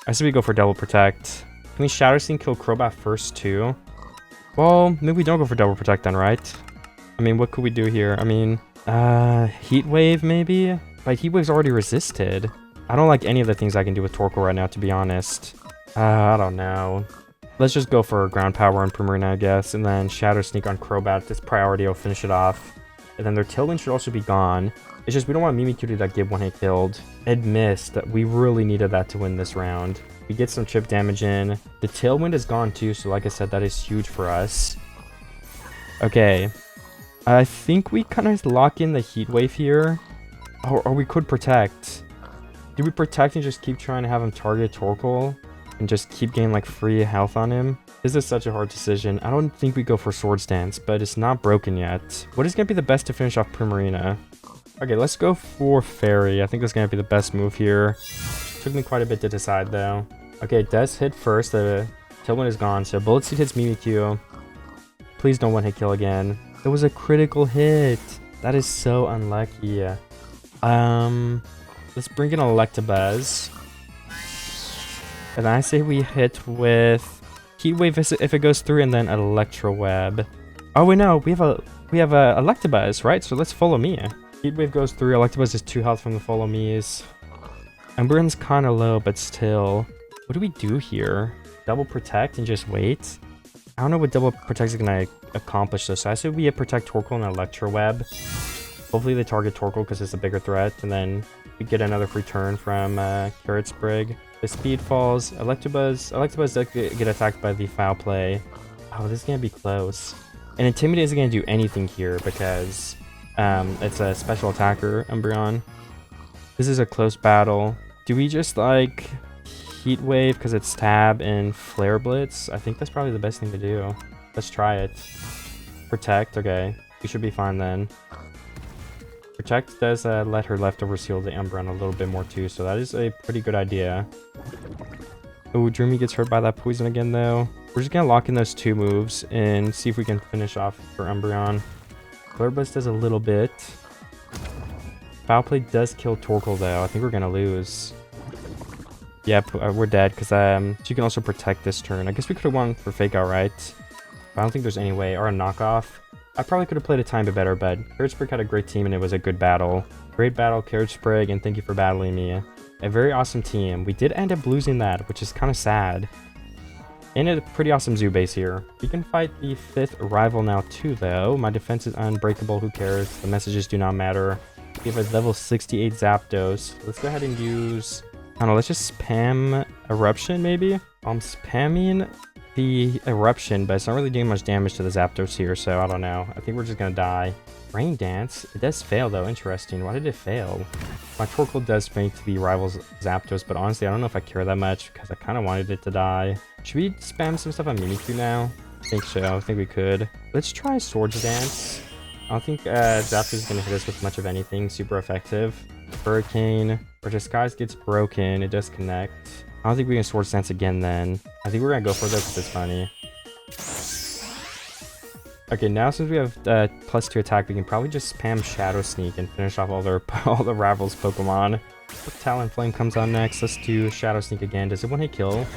I say we go for double protect. Can we Shadow Sting kill Crobat first too? Well, maybe we don't go for double protect then, right? I mean, what could we do here? I mean, Heat Wave maybe? Like, Heat Wave's already resisted. I don't like any of the things I can do with Torkoal right now, to be honest. I don't know. Let's just go for ground power on Primarina, I guess, and then Shadow Sneak on Crobat. This priority will finish it off. And then their Tailwind should also be gone. It's just we don't want Mimikyu to get one hit killed. It missed. We really needed that to win this round. We get some chip damage in. The Tailwind is gone too, so like I said, that is huge for us. Okay. I think we kind of lock in the Heat Wave here. Or we could Protect. Do we Protect and just keep trying to have him target Torkoal? And just keep getting like free health on him? This is such a hard decision. I don't think we go for Swords Dance, but it's not broken yet. What is going to be the best to finish off Primarina? Okay, let's go for Fairy. I think that's going to be the best move here. Took me quite a bit to decide though. Okay, it does hit first. The Tailwind is gone, so Bullet Seed hits Mimikyu. Please don't one hit kill again. It was a critical hit. That is so unlucky. Let's bring in Electabuzz. And I say we hit with Heat Wave if it goes through, and then Electro Web. Oh wait, no, we have a Electabuzz, right? So let's follow me. Heat Wave goes through. Electabuzz is 2 health from the follow me's. Umbreon's kind of low, but still. What do we do here? Double Protect and just wait? I don't know what Double Protect is gonna accomplish though. So I say we Protect Torkoal and Electro Web. Hopefully they target Torkoal because it's a bigger threat, and then we get another free turn from Carrot Sprig. The speed falls. Electabuzz does get attacked by the Foul Play. Oh, this is gonna be close. And Intimidate isn't gonna do anything here because it's a special attacker, Umbreon. This is a close battle. Do we just like Heat Wave because it's Stab and Flare Blitz? I think that's probably the best thing to do. Let's try it. Protect. Okay, we should be fine then. Protect does let her leftovers heal the Umbreon a little bit more too, so that is a pretty good idea. Oh, Dreamy gets hurt by that poison again though. We're just gonna lock in those 2 moves and see if we can finish off for Umbreon. Flare Blitz does a little bit. Foul Play does kill Torkoal though. I think we're gonna lose. Yep, we're dead because she can also protect this turn. I guess we could have won for Fake Out, right? I don't think there's any way. Or a knockoff. I probably could have played a time bit better, but Carrot Sprig had a great team and it was a good battle. Great battle, Carrot Sprig, and thank you for battling me. A very awesome team. We did end up losing that, which is kind of sad. And a pretty awesome zoo base here. We can fight the 5th rival now too, though. My defense is unbreakable, who cares? The messages do not matter. We have a level 68 Zapdos. Let's go ahead and use... I don't know, let's just spam Eruption, maybe? I'm spamming the Eruption, but it's not really doing much damage to the Zapdos here, so I don't know. I think we're just gonna die. Rain Dance? It does fail, though. Interesting. Why did it fail? My Torkoal does faint to the rival's Zapdos, but honestly, I don't know if I care that much, because I kind of wanted it to die. Should we spam some stuff on Mimikyu now? I think so. I think we could. Let's try Swords Dance. I don't think Zapdos is going to hit us with much of anything super effective. Hurricane. Or Disguise gets broken. It does connect. I don't think we can Swords Dance again then. I think we're going to go for this because it's funny. Okay, now since we have +2 attack, we can probably just spam Shadow Sneak and finish off all the rivals' Pokemon. Talonflame comes on next. Let's do Shadow Sneak again. Does it one hit kill?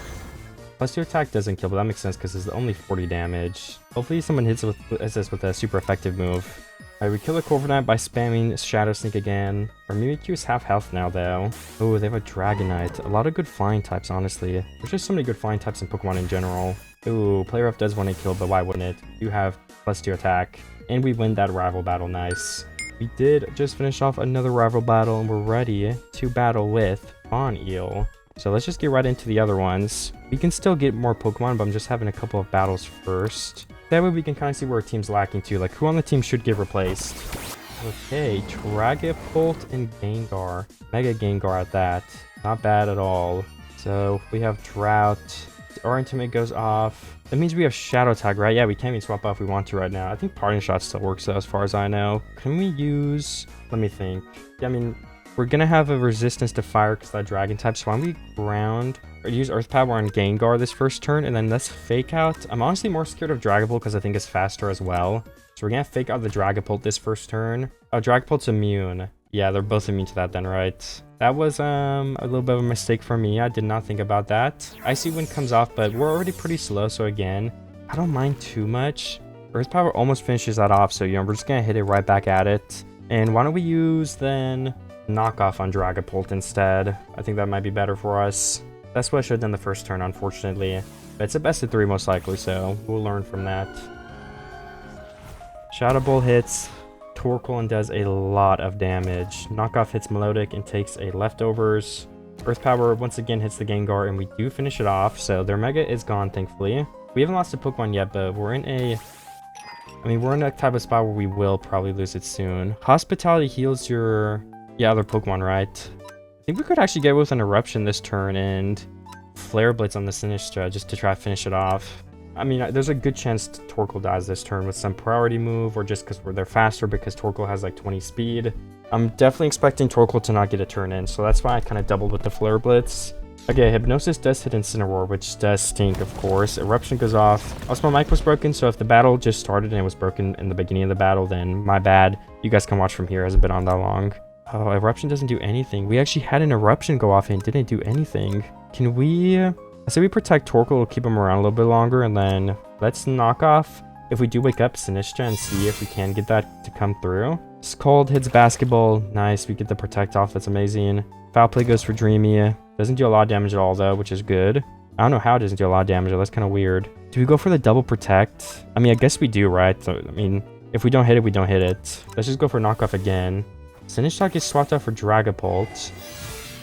+2 attack doesn't kill, but that makes sense because it's only 40 damage. Hopefully someone hits us with a super effective move. Alright, we kill the Corviknight by spamming Shadow Sneak again. Our Mimikyu is half health now, though. Oh, they have a Dragonite. A lot of good flying types, honestly. There's just so many good flying types in Pokemon in general. Ooh, Player F does want to kill, but why wouldn't it? You have +2 attack. And we win that rival battle, nice. We did just finish off another rival battle, and we're ready to battle with Fawn Eel. So let's just get right into the other ones. We can still get more Pokemon, but I'm just having a couple of battles first. That way we can kind of see where our team's lacking too, like who on the team should get replaced. Okay, Dragapult and Gengar. Mega Gengar at that. Not bad at all. So we have Drought. Our Intimate goes off. That means we have Shadow Tag, right? Yeah, we can't even swap off if we want to right now. I think Parting Shot still works though, as far as I know. Can we use... Let me think. Yeah, I mean... We're gonna have a resistance to fire because that dragon type, so why don't we ground or use Earth Power on Gengar this first turn, and then let's Fake Out. I'm honestly more scared of Dragapult because I think it's faster as well. So we're gonna Fake Out the Dragapult this first turn. Oh, Dragapult's immune. Yeah, they're both immune to that then, right? That was a little bit of a mistake for me. I did not think about that. Icy Wind comes off, but we're already pretty slow, so again, I don't mind too much. Earth Power almost finishes that off, so you know, we're just gonna hit it right back at it. And why don't we use then... knockoff on Dragapult instead. I think that might be better for us. That's what I should have done the first turn, unfortunately. But it's a best of 3 most likely, so we'll learn from that. Shadow Ball hits Torkoal and does a lot of damage. Knockoff hits Melodic and takes a Leftovers. Earth Power once again hits the Gengar, and we do finish it off, so their Mega is gone, thankfully. We haven't lost a Pokemon yet, but we're in a... we're in a type of spot where we will probably lose it soon. Hospitality heals your... other Pokemon, right? I think we could actually get with an Eruption this turn and Flare Blitz on the Sinistra just to try to finish it off. There's a good chance Torkoal dies this turn with some priority move, or just because they're faster because Torkoal has like 20 speed. I'm definitely expecting Torkoal to not get a turn in, so that's why I kind of doubled with the Flare Blitz. Okay, Hypnosis does hit Incineroar, which does stink, of course. Eruption goes off. Also, my mic was broken, so if the battle just started and it was broken in the beginning of the battle, then my bad. You guys can watch from here, it hasn't been on that long. Oh, Eruption doesn't do anything. We actually had an Eruption go off and it didn't do anything. Can we... I say we protect Torkoal, keep him around a little bit longer, and then let's knock off, if we do wake up, Sinistra and see if we can get that to come through. Scald hits Basketball. Nice, we get the Protect off. That's amazing. Foul Play goes for Dreamy. Doesn't do a lot of damage at all, though, which is good. I don't know how it doesn't do a lot of damage, though. That's kind of weird. Do we go for the double Protect? I guess we do, right? So, if we don't hit it, we don't hit it. Let's just go for Knockoff again. Sinistra gets swapped out for Dragapult.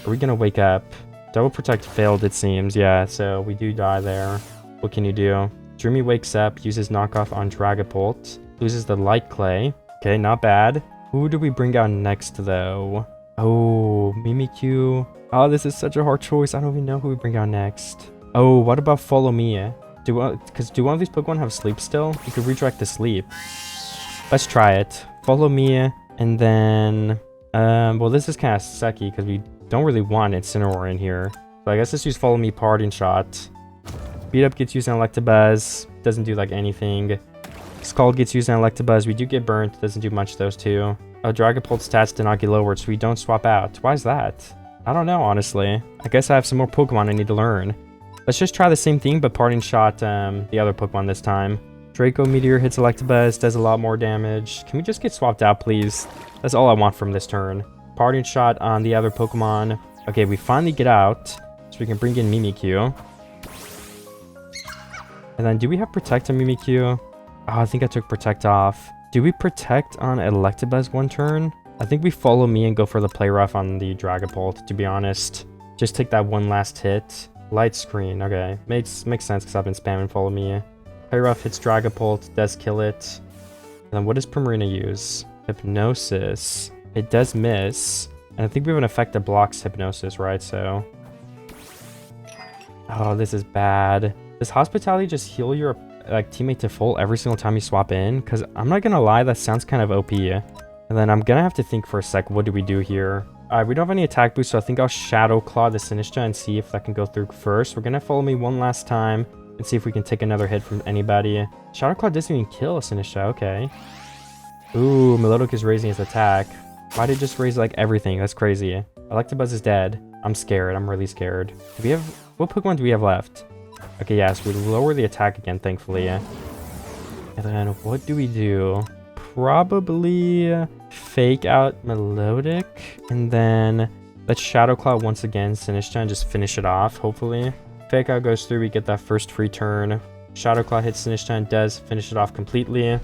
Are we going to wake up? Double Protect failed, it seems. Yeah, so we do die there. What can you do? Dreamy wakes up, uses Knockoff on Dragapult. Loses the Light Clay. Okay, not bad. Who do we bring out next, though? Oh, Mimikyu. Oh, this is such a hard choice. I don't even know who we bring out next. Oh, what about Follow Me? Do one of these Pokemon have sleep still? You could redirect the sleep. Let's try it. Follow Me, and then... well, this is kind of sucky because we don't really want Incineroar in here. So I guess let's use Follow Me Parting Shot. Beat Up gets used on Electabuzz. Doesn't do like anything. Scald gets used on Electabuzz. We do get burnt. Doesn't do much, those two. Dragapult's stats did not get lowered, so we don't swap out. Why is that? I don't know, honestly. I guess I have some more Pokemon I need to learn. Let's just try the same thing, but Parting Shot the other Pokemon this time. Draco Meteor hits Electabuzz, does a lot more damage. Can we just get swapped out, please? That's all I want from this turn. Parting Shot on the other Pokemon. Okay, we finally get out, so we can bring in Mimikyu. And then, do we have Protect on Mimikyu? Oh, I think I took Protect off. Do we Protect on Electabuzz one turn? I think we Follow Me and go for the Play Rough on the Dragapult, to be honest. Just take that one last hit. Light Screen, okay. Makes sense because I've been spamming Follow Me. Play Rough hits Dragapult, does kill it. And then what does Primarina use? Hypnosis. It does miss. And I think we have an effect that blocks Hypnosis, right? So... oh, this is bad. Does Hospitality just heal your teammate to full every single time you swap in? Because I'm not gonna lie, that sounds kind of OP. And then I'm gonna have to think for a sec, what do we do here? We don't have any attack boost, so I think I'll Shadow Claw the Sinistra and see if that can go through first. We're gonna Follow Me one last time and see if we can take another hit from anybody. Shadow Claw doesn't even kill a Sinistra, okay. Ooh, Melodic is raising his attack. Why did it just raise like everything? That's crazy. Electabuzz is dead. I'm scared, I'm really scared. Do we have, what Pokemon do we have left? Okay, yes, we lower the attack again, thankfully. And then what do we do? Probably Fake out Melodic. And then let's Shadow Claw once again, Sinistra, and just finish it off, hopefully. Fake out goes through, we get that first free turn. Shadow Claw hits Sinistra and does finish it off completely.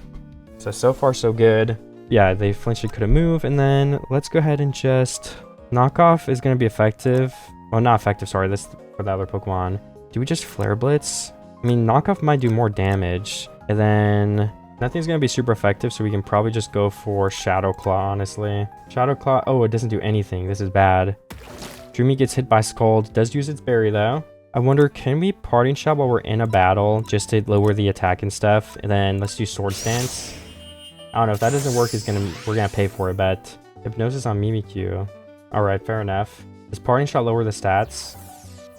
So far so good. Yeah, they flinched, couldn't move. And then let's go ahead and just... Knockoff is going to be effective. Oh, not effective, sorry. That's for the other Pokemon. Do we just Flare Blitz? Knockoff might do more damage. And then nothing's going to be super effective, so we can probably just go for Shadow Claw, honestly. Shadow Claw, oh, it doesn't do anything. This is bad. Dreamy gets hit by Scald. Does use its berry, though. I wonder, can we Parting Shot while we're in a battle just to lower the attack and stuff? And then let's do Swords Dance. I don't know. If that doesn't work, we're going to pay for it, bet. Hypnosis on Mimikyu. Alright, fair enough. Does Parting Shot lower the stats?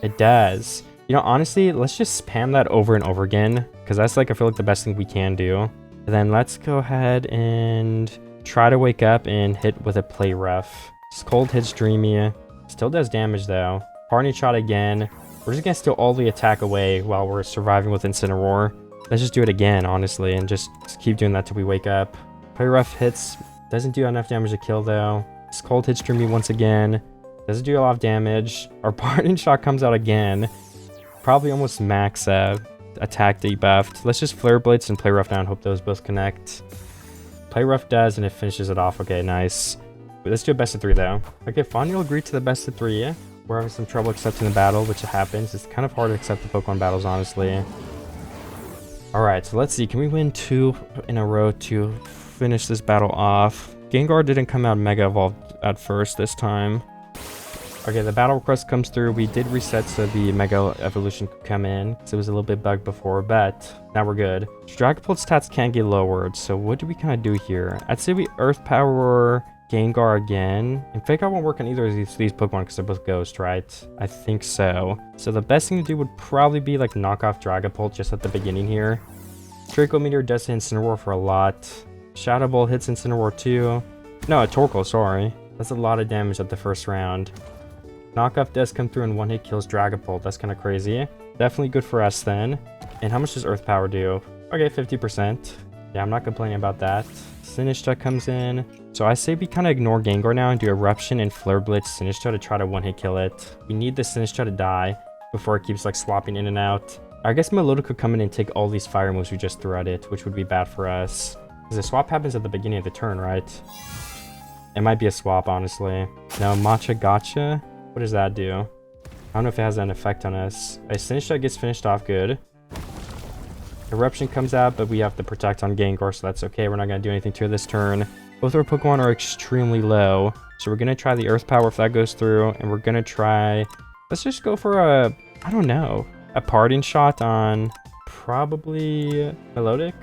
It does. You know, honestly, let's just spam that over and over again, because that's I feel like the best thing we can do. And then let's go ahead and try to wake up and hit with a Play Rough. Scald hits Dreamy. Still does damage though. Parting Shot again. We're just gonna steal all the attack away while we're surviving with Incineroar. Let's just do it again, honestly, and just keep doing that till we wake up. Play Rough hits. Doesn't do enough damage to kill though. Cold hits Dreamy once again. Doesn't do a lot of damage. Our parting shot comes out again. Probably almost max attack debuffed. Let's just Flare Blitz and play rough now and hope those both connect. Play rough does and it finishes it off. Okay, nice. Let's do a best of 3 though. Okay, finally will agree to the best of 3. We're having some trouble accepting the battle, which happens. It's kind of hard to accept the Pokemon battles, honestly. Alright, so let's see. Can we win 2 in a row to finish this battle off? Gengar didn't come out Mega Evolved at first this time. Okay, the battle request comes through. We did reset so the Mega Evolution could come in, because it was a little bit bugged before, but now we're good. Dragapult's stats can get lowered, so what do we kind of do here? I'd say we Earth Power Gengar again. And Fake Out won't work on either of these Pokemon because they're both Ghost, right? I think so. So the best thing to do would probably be like knock off Dragapult just at the beginning here. Draco Meteor does hit Incineroar for a lot. Shadow Ball hits Incineroar too. No, a Torkoal, sorry. That's a lot of damage at the first round. Knockoff does come through and one hit kills Dragapult. That's kind of crazy. Definitely good for us then. And how much does Earth Power do? Okay, 50%. Yeah, I'm not complaining about that. Sinistcha comes in. So I say we kind of ignore Gengar now and do Eruption and Flare Blitz Sinistcha to try to one hit kill it. We need the Sinistcha to die before it keeps like swapping in and out. I guess Melodic could come in and take all these fire moves we just threw at it, which would be bad for us. Because the swap happens at the beginning of the turn, right? It might be a swap, honestly. Now, Matcha Gotcha. What does that do? I don't know if it has an effect on us. A Sinistcha gets finished off good. Eruption comes out, but we have to protect on Gengar, so that's okay. We're not going to do anything to this turn. Both our Pokemon are extremely low, so we're going to try the Earth Power if that goes through, and we're going to try... Let's just go for a... I don't know. A Parting Shot on probably Melodic.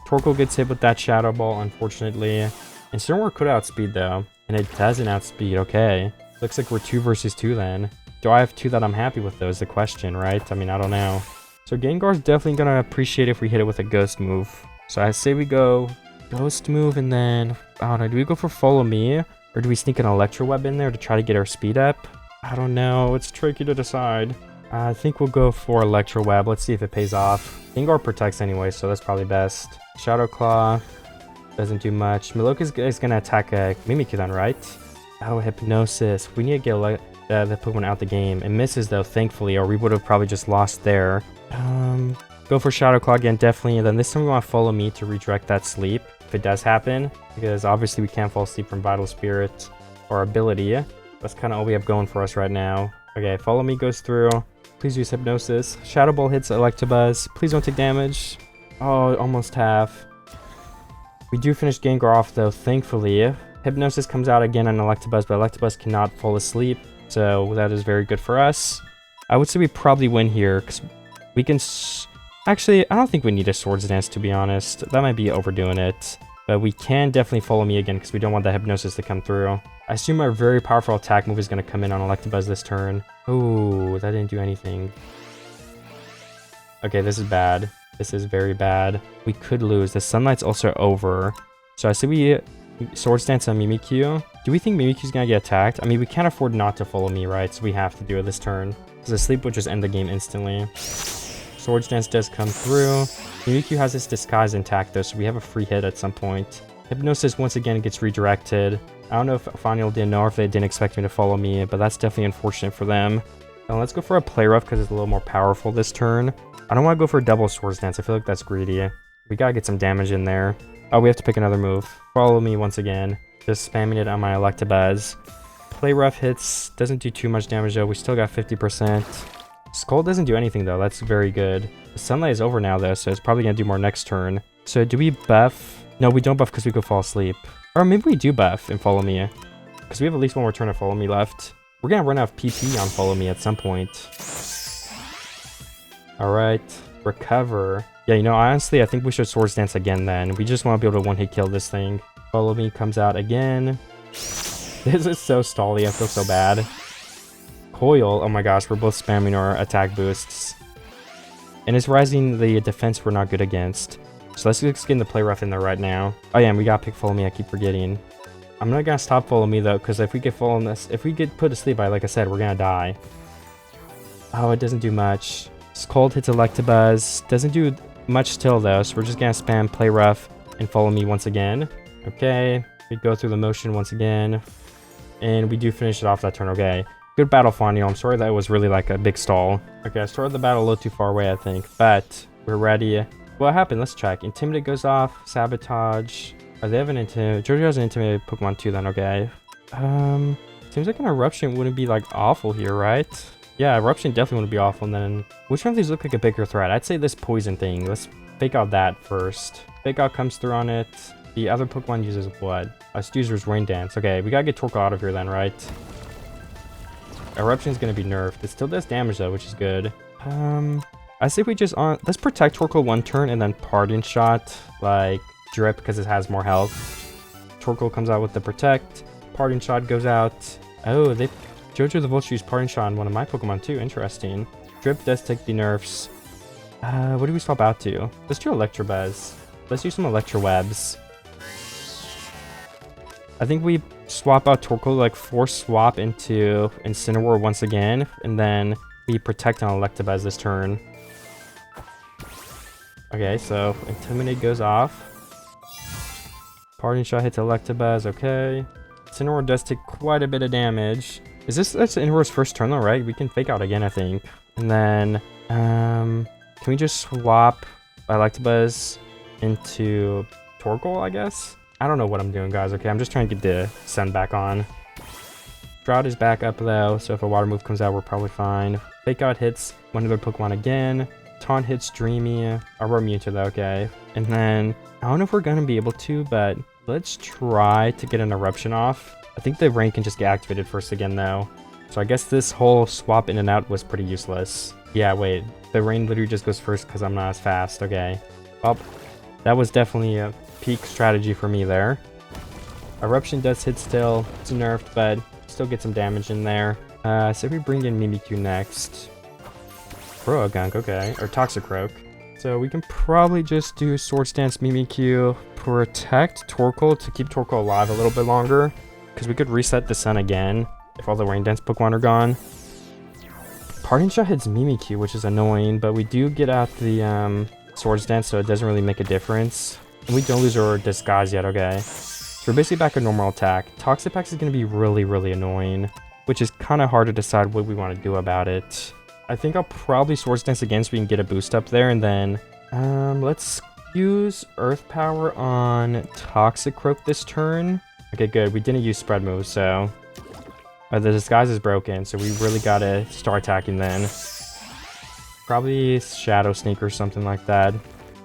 Torkoal gets hit with that Shadow Ball, unfortunately. Incineroar could outspeed, though, and it doesn't outspeed. Okay. Looks like we're 2 versus 2 then. Do I have 2 that I'm happy with, though, is the question, right? I mean, I don't know. So Gengar's definitely going to appreciate if we hit it with a Ghost move. So I say we go Ghost move and then... I don't know. Do we go for Follow Me? Or do we sneak an Electro Web in there to try to get our speed up? I don't know. It's tricky to decide. I think we'll go for Electro Web. Let's see if it pays off. Gengar protects anyway, so that's probably best. Shadow Claw doesn't do much. Milotic is going to attack a Mimikyu then, right? Oh, Hypnosis. We need to get the Pokemon out the game. It misses though, thankfully, or we would have probably just lost there. Go for Shadow Claw again, definitely. And then this time we want to Follow Me to redirect that sleep, if it does happen. Because obviously we can't fall asleep from Vital Spirit or Ability. That's kind of all we have going for us right now. Okay, Follow Me goes through. Please use Hypnosis. Shadow Ball hits Electabuzz. Please don't take damage. Oh, almost half. We do finish Gengar off though, thankfully. Hypnosis comes out again on Electabuzz, but Electabuzz cannot fall asleep. So that is very good for us. I would say we probably win here, because we can... Actually, I don't think we need a Swords Dance, to be honest. That might be overdoing it. But we can definitely Follow Me again, because we don't want that Hypnosis to come through. I assume our very powerful attack move is going to come in on Electabuzz this turn. Ooh, that didn't do anything. Okay, this is bad. This is very bad. We could lose. The Sunlight's also over. So I say we Swords Dance on Mimikyu. Do we think Mimikyu's going to get attacked? I mean, we can't afford not to Follow Me, right? So we have to do it this turn. Because the sleep would just end the game instantly. Swords Dance does come through. Mimikyu has its disguise intact though, so we have a free hit at some point. Hypnosis once again gets redirected. I don't know if Final didn't know or if they didn't expect me to Follow Me, but that's definitely unfortunate for them. Now let's go for a Play Rough because it's a little more powerful this turn. I don't want to go for a double Swords Dance. I feel like that's greedy. We gotta get some damage in there. Oh, we have to pick another move. Follow Me once again. Just spamming it on my Electabuzz. Play Rough hits. Doesn't do too much damage though. We still got 50%. Skull doesn't do anything though. That's very good. The Sunlight is over now though, so it's probably going to do more next turn. So do we buff? No, we don't buff because we could fall asleep. Or maybe we do buff and Follow Me. Because we have at least one more turn of Follow Me left. We're going to run out of PP on Follow Me at some point. Alright. Recover. Yeah, you know, honestly, I think we should Swords Dance again then. We just want to be able to one-hit kill this thing. Follow Me comes out again. This is so stally. I feel so bad. Coil. Oh my gosh, we're both spamming our attack boosts. And it's rising the defense we're not good against. So let's just get the Play Rough in there right now. Oh yeah, and we gotta pick Follow Me. I keep forgetting. I'm not gonna stop Follow Me though, because if we get if we get put to sleep, like I said, we're gonna die. Oh, it doesn't do much. Cold hits Electabuzz. Doesn't do much still though, so we're just gonna spam Play Rough and Follow Me once again. Okay. We go through the motion once again. And we do finish it off that turn, okay. Good battle, Fonio. I'm sorry that was really like a big stall. Okay, I started the battle a little too far away, I think. But we're ready. What happened? Let's check. Intimidate goes off. Sabotage. Oh, they have an Intimidate. Jojo has an Intimidate Pokemon too then, okay. Seems like an Eruption wouldn't be like awful here, right? Yeah, Eruption definitely wouldn't be awful. And then, which one of these look like a bigger threat? I'd say this poison thing. Let's fake out that first. Fake out comes through on it. The other Pokemon uses what? Us uses Rain Dance. Okay, we gotta get Torkoal out of here then, right? Eruption's gonna be nerfed. It still does damage though, which is good. I say we just let's protect Torkoal one turn and then Pardon Shot, like Drip, because it has more health. Torkoal comes out with the Protect. Pardon Shot goes out. Oh, Jojo the Vulture used Pardon Shot on one of my Pokemon too. Interesting. Drip does take the nerfs. What do we swap out to? Let's do Electrobuzz. Let's do some Electrowebs. I think we swap out Torkoal, like force swap into Incineroar once again, and then we protect on Electabuzz this turn. Okay, so Intimidate goes off. Parting Shot hits Electabuzz, okay. Incineroar does take quite a bit of damage. That's Incineroar's first turn though, right? We can fake out again, I think. And then, can we just swap Electabuzz into Torkoal, I guess? I don't know what I'm doing, guys. Okay, I'm just trying to get the sun back on. Drought is back up, though, so if a water move comes out, we're probably fine. Fake Out hits one of their Pokemon again. Taunt hits Dreamy. We're immune to that, okay. And then, I don't know if we're going to be able to, but let's try to get an Eruption off. I think the Rain can just get activated first again, though. So I guess this whole swap in and out was pretty useless. Yeah, wait. The Rain literally just goes first because I'm not as fast. Okay. Well, that was definitely a peak strategy for me there. Eruption does hit still. It's nerfed, but still get some damage in there. So we bring in Mimikyu next. Croagunk, okay. Or Toxicroak. So we can probably just do Swords Dance Mimikyu. Protect Torkoal to keep Torkoal alive a little bit longer. Because we could reset the sun again if all the Rain Dance Pokemon are gone. Parting Shot hits Mimikyu, which is annoying. But we do get out the Swords Dance, so it doesn't really make a difference. And we don't lose our Disguise yet, okay. So we're basically back at normal attack. Toxapex is going to be really, really annoying, which is kind of hard to decide what we want to do about it. I think I'll probably Swords Dance again so we can get a boost up there, and then let's use Earth Power on Toxicroak this turn. Okay, good. We didn't use Spread moves, so the Disguise is broken, so we really got to start attacking then. Probably Shadow Sneak or something like that.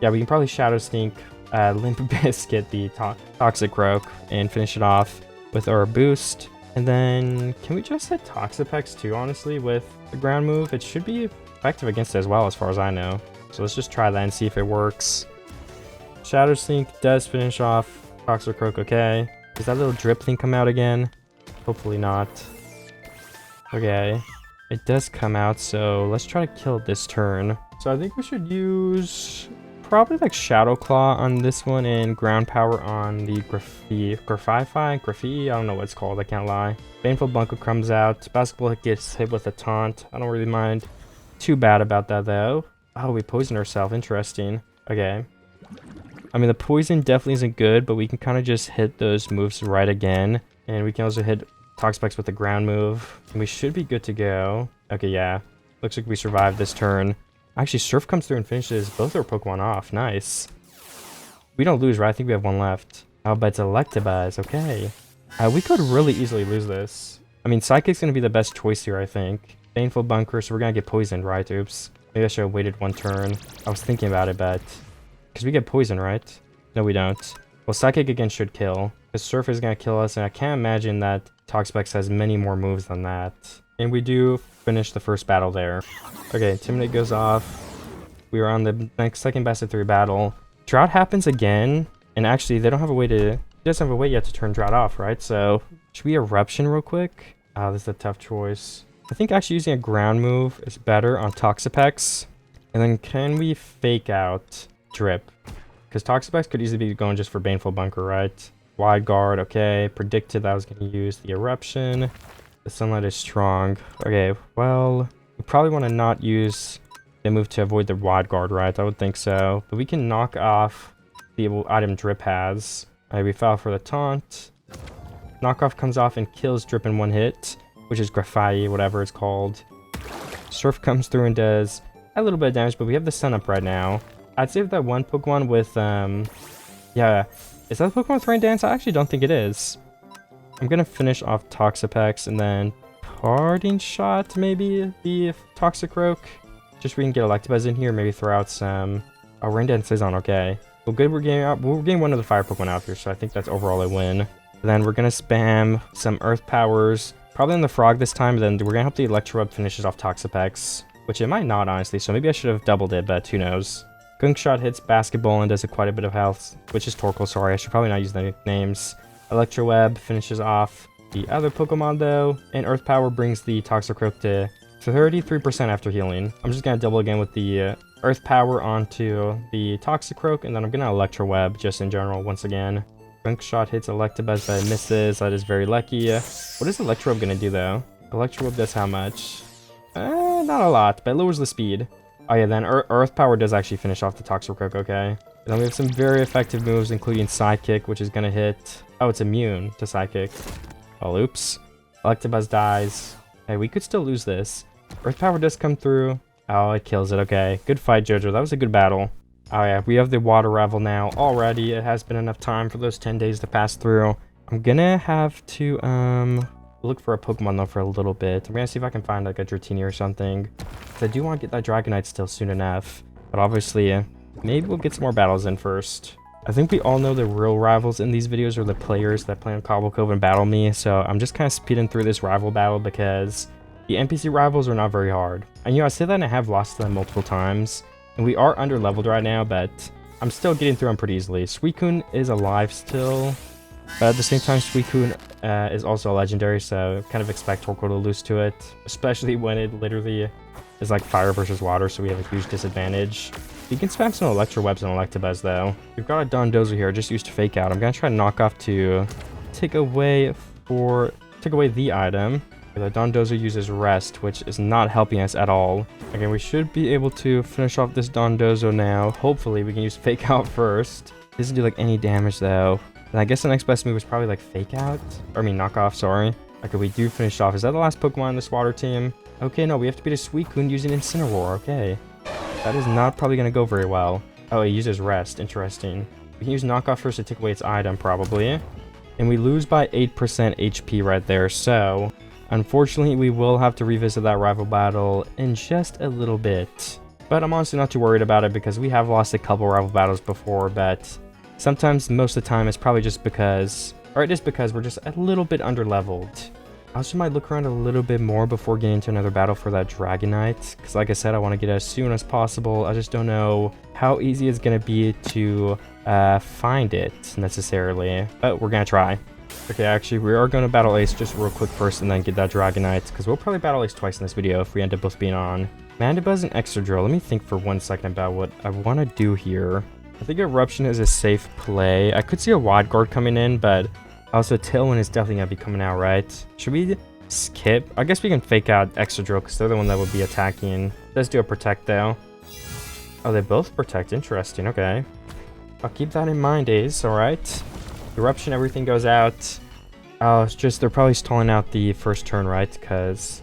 Yeah, we can probably Shadow Sneak Limp Biscuit the Toxicroak and finish it off with our boost. And then, can we just hit Toxapex too, honestly, with the ground move? It should be effective against it as well, as far as I know. So let's just try that and see if it works. Shadow Sneak does finish off Toxicroak, okay. Does that little drip thing come out again? Hopefully not. Okay. It does come out, so let's try to kill it this turn. So I think we should use probably like Shadow Claw on this one and Ground Power on the Graffiti, I don't know what it's called, I can't lie. Baneful Bunker comes out, Basketball gets hit with a Taunt. I don't really mind too bad about that though. Oh, we poisoned ourselves, interesting. Okay. I mean, the poison definitely isn't good, but we can kind of just hit those moves right again. And we can also hit Toxapex with the ground move. And we should be good to go. Okay, yeah. Looks like we survived this turn. Actually, Surf comes through and finishes both our Pokemon off. Nice. We don't lose, right? I think we have one left. Oh, but it's Electabuzz. Okay. We could really easily lose this. I mean, Psychic's going to be the best choice here, I think. Baneful Bunker, so we're going to get poisoned, right? Oops. Maybe I should have waited one turn. I was thinking about it, but... Because we get poisoned, right? No, we don't. Well, Psychic again should kill. Because Surf is going to kill us, and I can't imagine that Toxapex has many more moves than that. And we do finish the first battle there. Okay, Intimidate goes off. We are on the next second best of 3 battle. Drought happens again. And actually, they don't have a way to... He doesn't have a way yet to turn Drought off, right? So, should we Eruption real quick? Oh, this is a tough choice. I think actually using a ground move is better on Toxapex. And then can we fake out Drip? Because Toxapex could easily be going just for Baneful Bunker, right? Wide Guard, okay. Predicted that I was going to use the Eruption. The Sunlight is strong. Okay, well, we probably want to not use the move to avoid the Wide Guard, right? I would think so. But we can knock off the item Drip has. Alright, we fell for the Taunt. Knockoff comes off and kills Drip in one hit, which is graphite, whatever it's called. Surf comes through and does a little bit of damage, but we have the sun up right now. I'd save that one Pokemon with, yeah. Is that the Pokemon with Rain Dance? I actually don't think it is. I'm gonna finish off Toxapex and then Parting Shot, maybe, the Toxicroak. Just so we can get Electabuzz in here, maybe throw out some... Oh, Rain Dance is on, okay. Well, good, we're getting one of the fire Pokemon out here, so I think that's overall a win. And then we're gonna spam some Earth Powers, probably on the Frog this time, then we're gonna hope the Electroweb finishes off Toxapex, which it might not, honestly, so maybe I should have doubled it, but who knows. Gunk Shot hits Basketball and does quite a bit of health, which is Torkoal, sorry, I should probably not use the nicknames. Electroweb finishes off the other Pokemon, though, and Earth Power brings the Toxicroak to 33% after healing. I'm just gonna double again with the Earth Power onto the Toxicroak, and then I'm gonna Electroweb just in general once again. Gunk Shot hits Electabuzz, but it misses. That is very lucky. What is Electroweb gonna do, though? Electroweb does how much? Not a lot, but it lowers the speed. Oh yeah, then Earth Power does actually finish off the Toxicroak, okay. And then we have some very effective moves, including Psychic, which is gonna hit... Oh, it's immune to Psychic. Oh, oops. Electabuzz dies. Hey, we could still lose this. Earth Power does come through. Oh, it kills it, okay. Good fight, Jojo. That was a good battle. Oh yeah, we have the water rival now already. It has been enough time for those 10 days to pass through. I'm gonna have to, look for a Pokemon, though, for a little bit. I'm gonna see if I can find, like, a Dratini or something. I do want to get that Dragonite still soon enough. But obviously, maybe we'll get some more battles in first. I think we all know the real rivals in these videos are the players that play on Cobble Cove and battle me. So I'm just kind of speeding through this rival battle because the NPC rivals are not very hard. And you know, I say that and I have lost to them multiple times. And we are under leveled right now, but I'm still getting through them pretty easily. Suicune is alive still. But at the same time, Suicune is also a legendary, so kind of expect Torkoal to lose to it. Especially when it literally is like fire versus water, so we have a huge disadvantage. You can spam some Electrowebs and Electabuzz, though. We've got a Dondozo here, just used to Fake Out. I'm gonna try to knock off to take away the item. The Dondozo uses Rest, which is not helping us at all. Again, we should be able to finish off this Dondozo now. Hopefully, we can use Fake Out first. It doesn't do like any damage, though. And I guess the next best move is probably like Fake Out. Or I mean, Knock Off, sorry. Okay, we do finish off. Is that the last Pokemon in this water team? Okay, no, we have to beat a Suicune using Incineroar. Okay. That is not probably going to go very well. Oh, it uses Rest. Interesting. We can use Knock Off first to take away its item, probably. And we lose by 8% HP right there, so... Unfortunately, we will have to revisit that rival battle in just a little bit. But I'm honestly not too worried about it because we have lost a couple rival battles before, but... Sometimes, most of the time, it's probably just because... Or it is because we're just a little bit under-leveled. I also might look around a little bit more before getting into another battle for that Dragonite. Because like I said, I want to get it as soon as possible. I just don't know how easy it's going to be to find it, necessarily. But we're going to try. Okay, actually, we are going to battle Ace just real quick first and then get that Dragonite. Because we'll probably battle Ace twice in this video if we end up both being on. Mandibuzz and Excadrill. Let me think for 1 second about what I want to do here. I think Eruption is a safe play. I could see a Wide Guard coming in, but also Tailwind is definitely going to be coming out, right? Should we skip? I guess we can Fake Out Excadrill because they're the one that would be attacking. Let's do a Protect, though. Oh, they both Protect. Interesting. Okay. I'll keep that in mind, Ace. Alright. Eruption, everything goes out. Oh, it's just they're probably stalling out the first turn, right? Because...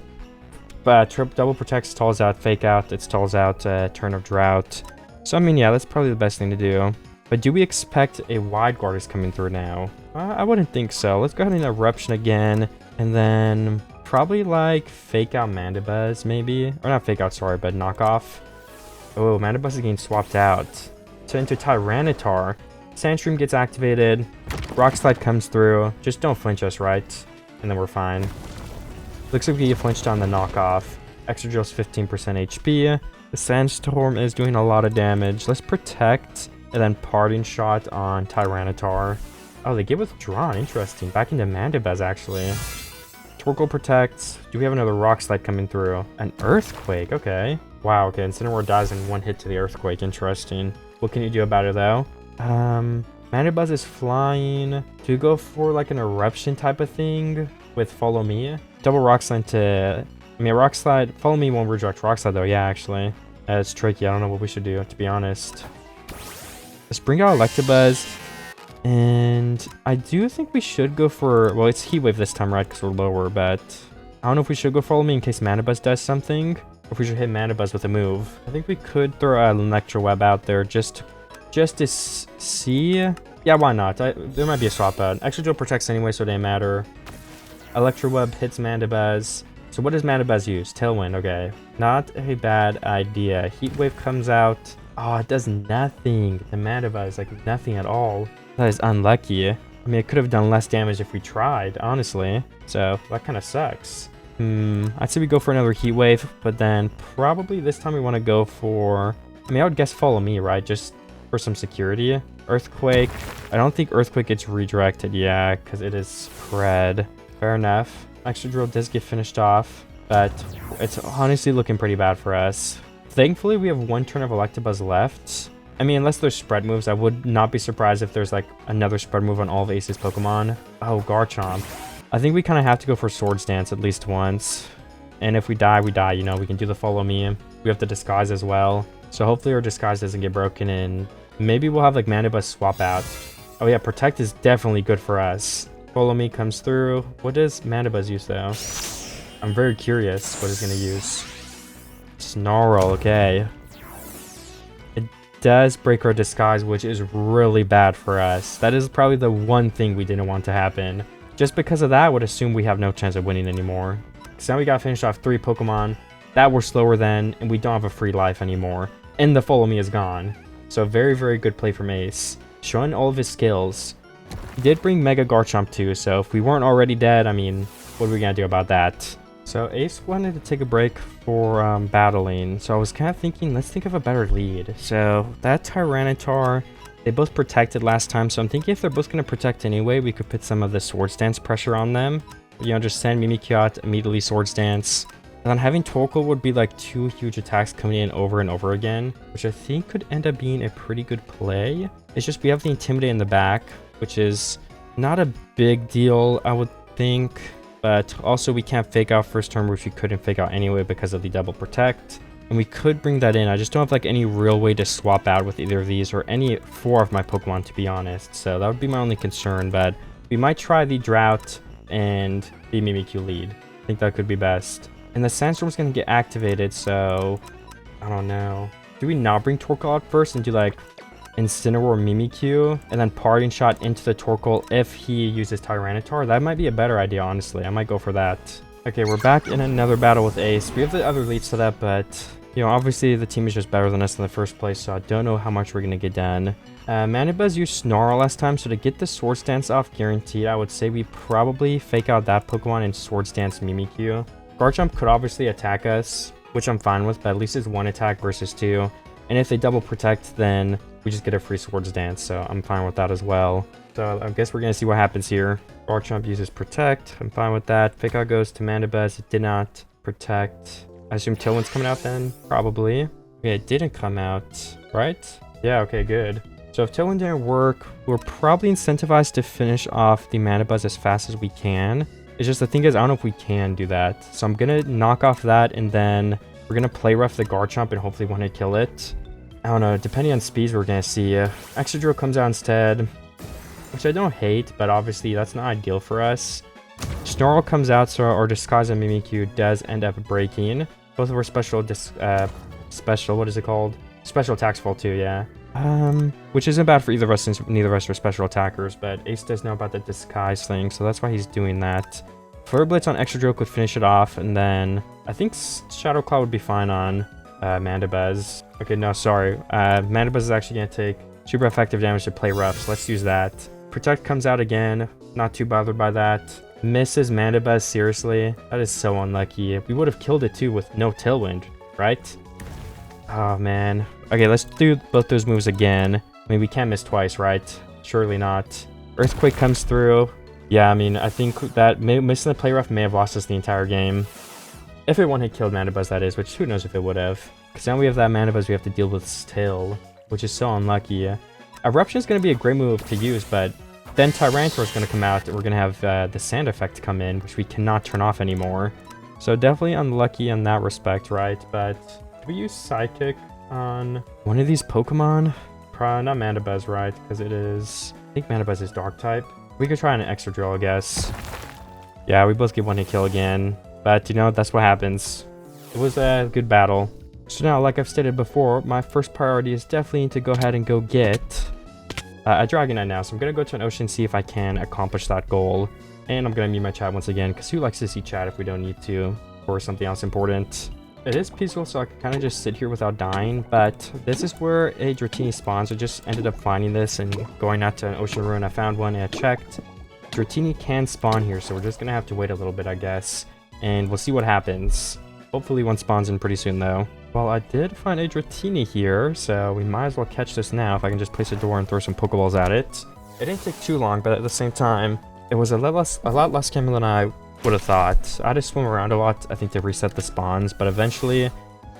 But Double Protect stalls out Fake Out. It stalls out Turn of Drought. So, I mean, yeah, that's probably the best thing to do. But do we expect a Wide Guard is coming through now? I wouldn't think so. Let's go ahead and Eruption again. And then probably, like, Fake Out Mandibuzz, maybe? Or not Fake Out, sorry, but Knock Off. Oh, Mandibuzz is getting swapped out. So into Tyranitar. Sandstream gets activated. Rock Slide comes through. Just don't flinch us, right? And then we're fine. Looks like we get flinched on the Knock Off. Excadrill's 15% HP. The Sandstorm is doing a lot of damage. Let's Protect, and then Parting Shot on Tyranitar. Oh, they get Withdrawn. Interesting. Back into Mandibuzz, actually. Torkoal protects. Do we have another Rock Slide coming through? An Earthquake. Okay. Wow, okay. Incineroar dies in one hit to the Earthquake. Interesting. What can you do about it, though? Mandibuzz is flying. Do we go for, like, an Eruption type of thing with Follow Me? Double Rock Slide to... I mean, Rock Slide... Follow Me won't redirect Rock Slide, though. Yeah, actually. It's tricky. I don't know what we should do, to be honest. Let's bring out Electabuzz. And I do think we should go for... Well, it's Heat Wave this time, right? Because we're lower, but... I don't know if we should go Follow Me in case Mana Buzz does something. Or if we should hit Mana Buzz with a move. I think we could throw an Electro Web out there just to see. Yeah, why not? There might be a swap out. Extra Drill protects anyway, so it didn't matter. Electro Web hits Mana Buzz. So what does Mana Buzz use? Tailwind, okay. Not a bad idea. Heat Wave comes out. Oh, it does nothing. The Mana Buzz, like nothing at all. That is unlucky. I mean, it could have done less damage if we tried, honestly. So that kind of sucks. I'd say we go for another Heat Wave, but then probably this time we want to go for... I mean, I would guess Follow Me, right? Just for some security. Earthquake. I don't think Earthquake gets redirected, yeah, because it is spread. Fair enough. Extra Drill does get finished off, but it's honestly looking pretty bad for us. Thankfully, we have one turn of Electabuzz left. I mean, unless there's spread moves, I would not be surprised if there's like another spread move on all of Ace's Pokemon. Oh, Garchomp. I think we kind of have to go for Swords Dance at least once. And if we die, we die, you know, we can do the Follow Me. We have the Disguise as well. So hopefully our Disguise doesn't get broken and maybe we'll have like Mana Buzz swap out. Oh yeah, Protect is definitely good for us. Follow Me comes through. What does Mana Buzz use though? I'm very curious what it's going to use. Snarl, okay. It does break our Disguise, which is really bad for us. That is probably the one thing we didn't want to happen. Just because of that, I would assume we have no chance of winning anymore. Because now we got to finish off 3 Pokemon that were slower than, and we don't have a free life anymore. And the Follow Me is gone. So very, very good play from Ace. Showing all of his skills. He did bring Mega Garchomp too, so if we weren't already dead, I mean, what are we going to do about that? So Ace wanted to take a break for battling. So I was kind of thinking, let's think of a better lead. So that Tyranitar, they both protected last time. So I'm thinking if they're both going to protect anyway, we could put some of the Swords Dance pressure on them. You know, just send Mimikyu out, immediately Swords Dance. And then having Torkoal would be like 2 huge attacks coming in over and over again, which I think could end up being a pretty good play. It's just we have the Intimidate in the back, which is not a big deal, I would think. But also we can't fake out first turn, which we couldn't fake out anyway because of the double protect. And we could bring that in. I just don't have like any real way to swap out with either of these or any 4 of my Pokemon, to be honest. So that would be my only concern, but we might try the Drought and the Mimikyu lead. I think that could be best. And the Sandstorm's going to get activated, so I don't know. Do we not bring Torkoal out first and do like Incineroar Mimikyu and then Parting Shot into the Torkoal if he uses Tyranitar? That might be a better idea, honestly. I might go for that. Okay, we're back in another battle with Ace. We have the other lead set up, but you know, obviously the team is just better than us in the first place, so I don't know how much we're going to get done. Mana Buzz used Snarl last time, so to get the Swords Dance off guaranteed, I would say we probably fake out that Pokemon and Swords Dance Mimikyu. Garchomp could obviously attack us, which I'm fine with, but at least it's 1 attack versus 2. And if they double protect, then we just get a free Swords Dance, so I'm fine with that as well. So I guess we're going to see what happens here. Garchomp uses Protect. I'm fine with that. Fake Out goes to Mana Buzz. It did not protect. I assume Tailwind's coming out then? Probably. Okay, it didn't come out, right? Yeah, okay, good. So if Tailwind didn't work, we're probably incentivized to finish off the Mana Buzz as fast as we can. It's just the thing is, I don't know if we can do that. So I'm going to knock off that, and then we're going to play rough the Garchomp and hopefully want to kill it. I don't know, depending on speeds, we're going to see. Extra Drill comes out instead, which I don't hate, but obviously that's not ideal for us. Snarl comes out, so our Disguise on Mimikyu does end up breaking. Both of our special, what is it called? Special attacks fall too, yeah. Which isn't bad for either of us since neither of us are special attackers, but Ace does know about the Disguise thing, so that's why he's doing that. Flare Blitz on Extra Drill could finish it off, and then I think Shadow Claw would be fine on Mana Buzz. Okay, no, sorry. Mana Buzz is actually going to take super effective damage to play rough, so let's use that. Protect comes out again, not too bothered by that. Misses Mana Buzz, seriously? That is so unlucky. We would have killed it too with no Tailwind, right? Oh, man. Okay, let's do both those moves again. I mean, we can't miss twice, right? Surely not. Earthquake comes through. Yeah, I mean, I think that missing the play rough may have lost us the entire game. If it one-hit killed Mana Buzz, that is, which who knows if it would have. Because now we have that Mana Buzz we have to deal with still, which is so unlucky. Eruption is going to be a great move to use, but then Tyranitar is going to come out, and we're going to have the Sand effect come in, which we cannot turn off anymore. So definitely unlucky in that respect, right? But do we use Psychic on one of these Pokemon? Not Mandibuzz, right? Because it is... I think Mandibuzz is dark type. We could try an extra drill, I guess. Yeah, we both get one hit kill again. But, you know, that's what happens. It was a good battle. So now, like I've stated before, my first priority is definitely to go ahead and go get a Dragonite now. So I'm going to go to an ocean, see if I can accomplish that goal. And I'm going to mute my chat once again, because who likes to see chat if we don't need to, or something else important. It is peaceful, so I can kind of just sit here without dying, but this is where a Dratini spawns. I just ended up finding this and going out to an ocean ruin. I found one and I checked. Dratini can spawn here, so we're just going to have to wait a little bit, I guess. And we'll see what happens. Hopefully one spawns in pretty soon, though. Well, I did find a Dratini here, so we might as well catch this now if I can just place a door and throw some Pokeballs at it. It didn't take too long, but at the same time, it was a lot less camera than I would have thought. I had to swim around a lot, I think, to reset the spawns, but eventually,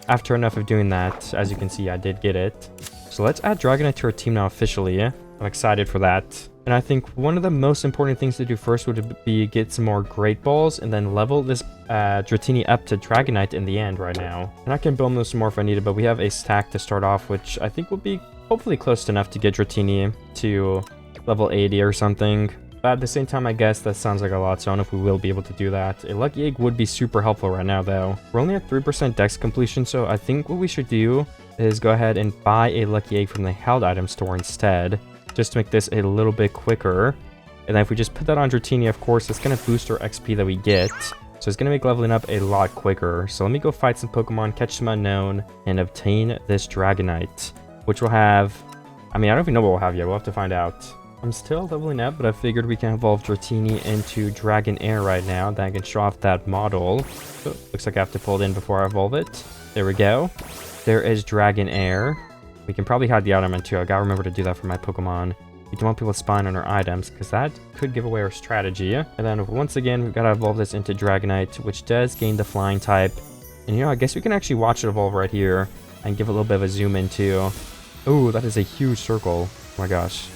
after enough of doing that, as you can see, I did get it. So let's add Dragonite to our team now officially. I'm excited for that. And I think one of the most important things to do first would be get some more Great Balls and then level this Dratini up to Dragonite in the end right now. And I can build those some more if I need it, but we have a stack to start off, which I think will be hopefully close enough to get Dratini to level 80 or something. But at the same time, I guess that sounds like a lot, so I don't know if we will be able to do that. A Lucky Egg would be super helpful right now, though. We're only at 3% dex completion, so I think what we should do is go ahead and buy a Lucky Egg from the held item store instead, just to make this a little bit quicker. And then if we just put that on Dratini, of course, it's going to boost our XP that we get. So it's going to make leveling up a lot quicker. So let me go fight some Pokemon, catch some unknown, and obtain this Dragonite, which will have... I mean, I don't even know what we'll have yet. We'll have to find out. I'm still leveling up, but I figured we can evolve Dratini into Dragonair right now. Then I can show off that model. Oh, looks like I have to pull it in before I evolve it. There we go. There is Dragonair. We can probably hide the item too. I gotta remember to do that for my Pokemon. We don't want people to spawn on our items, because that could give away our strategy. And then once again, we've got to evolve this into Dragonite, which does gain the flying type. And you know, I guess we can actually watch it evolve right here and give it a little bit of a zoom in too. Oh, that is a huge circle. Oh my gosh.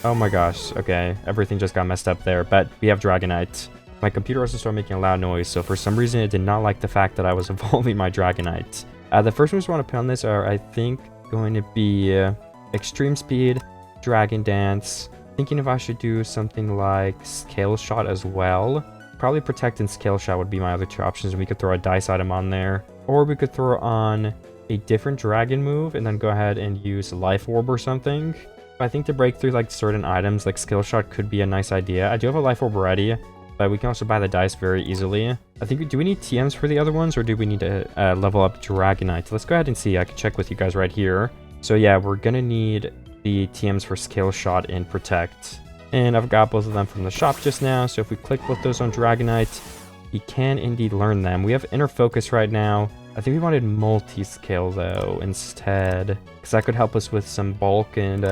Oh my gosh, okay, everything just got messed up there, but we have Dragonite. My computer also started making a loud noise, so for some reason it did not like the fact that I was evolving my Dragonite. The first moves I want to put on this are, I think, going to be Extreme Speed, Dragon Dance. Thinking if I should do something like Scale Shot as well. Probably Protect and Scale Shot would be my other two options, and we could throw a dice item on there. Or we could throw on a different dragon move and then go ahead and use Life Orb or something. I think to break through like certain items, like Skill Shot could be a nice idea. I do have a Life Orb already, but we can also buy the dice very easily. I think, do we need TMs for the other ones, or do we need to level up Dragonite? Let's go ahead and see. I can check with you guys right here. So yeah, we're gonna need the TMs for Skill Shot and Protect. And I've got both of them from the shop just now, so if we click both those on Dragonite, we can indeed learn them. We have Inner Focus right now. I think we wanted multi-scale though instead, because that could help us with some bulk and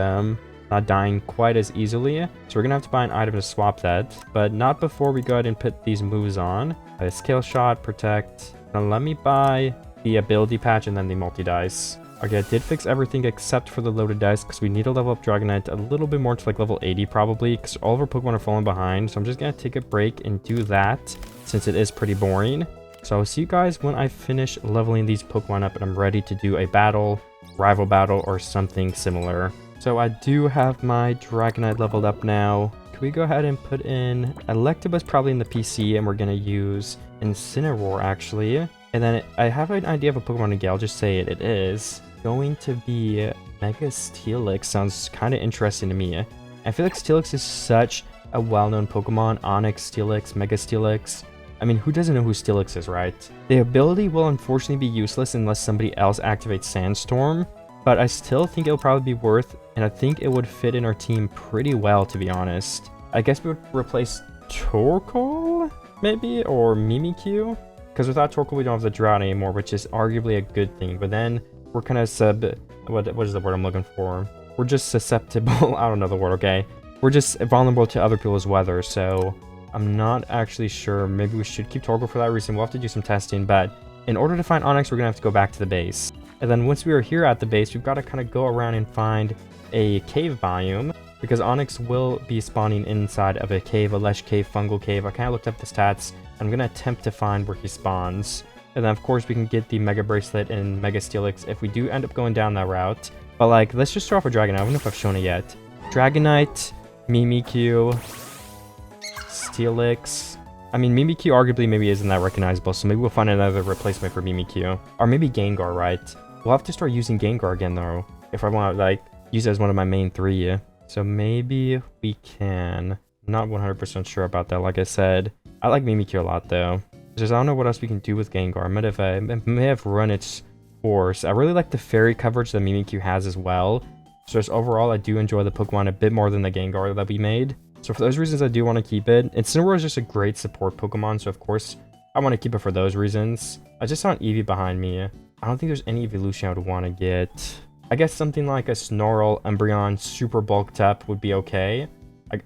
not dying quite as easily. So we're gonna have to buy an item to swap that, but not before we go ahead and put these moves on. Scale Shot, Protect. Now let me buy the ability patch and then the multi-dice. Okay, I did fix everything except for the loaded dice, because we need to level up Dragonite a little bit more to like level 80 probably, because all of our Pokemon are falling behind. So I'm just gonna take a break and do that, since it is pretty boring. So I'll see you guys when I finish leveling these Pokemon up and I'm ready to do a battle, rival battle, or something similar. So I do have my Dragonite leveled up now. Can we go ahead and put in Electabuzz probably in the PC, and we're going to use Incineroar actually. And then I have an idea of a Pokemon again. I'll just say it. It is going to be Mega Steelix. Sounds kind of interesting to me. I feel like Steelix is such a well-known Pokemon. Onix, Steelix, Mega Steelix. I mean, who doesn't know who Steelix is, right? The ability will unfortunately be useless unless somebody else activates Sandstorm, but I still think it'll probably be worth, and I think it would fit in our team pretty well, to be honest. I guess we would replace Torkoal, maybe, or Mimikyu, because without Torkoal we don't have the Drought anymore, which is arguably a good thing, but then we're kind of what is the word I'm looking for? We're just susceptible, I don't know the word, okay? We're just vulnerable to other people's weather, so I'm not actually sure. Maybe we should keep Torkoal for that reason. We'll have to do some testing, but in order to find Onix, we're going to have to go back to the base. And then once we are here at the base, we've got to kind of go around and find a cave biome, because Onix will be spawning inside of a cave, a Lesh Cave, Fungal Cave. I kind of looked up the stats. I'm going to attempt to find where he spawns. And then, of course, we can get the Mega Bracelet and Mega Steelix if we do end up going down that route. But, like, let's just start off with Dragonite. I don't know if I've shown it yet. Dragonite, Mimikyu, Steelix. I mean, Mimikyu arguably maybe isn't that recognizable, so maybe we'll find another replacement for Mimikyu. Or maybe Gengar, right? We'll have to start using Gengar again, though, if I want to, like, use it as one of my main 3. So maybe we can. Not 100% sure about that, like I said. I like Mimikyu a lot, though. Just I don't know what else we can do with Gengar. I may have run its course. I really like the fairy coverage that Mimikyu has as well. So just overall, I do enjoy the Pokemon a bit more than the Gengar that we made. So for those reasons, I do want to keep it. And Cineroar is just a great support Pokemon, so of course, I want to keep it for those reasons. I just saw an Eevee behind me. I don't think there's any evolution I would want to get. I guess something like a Snorlax, Umbreon, Super Bulked Up would be okay.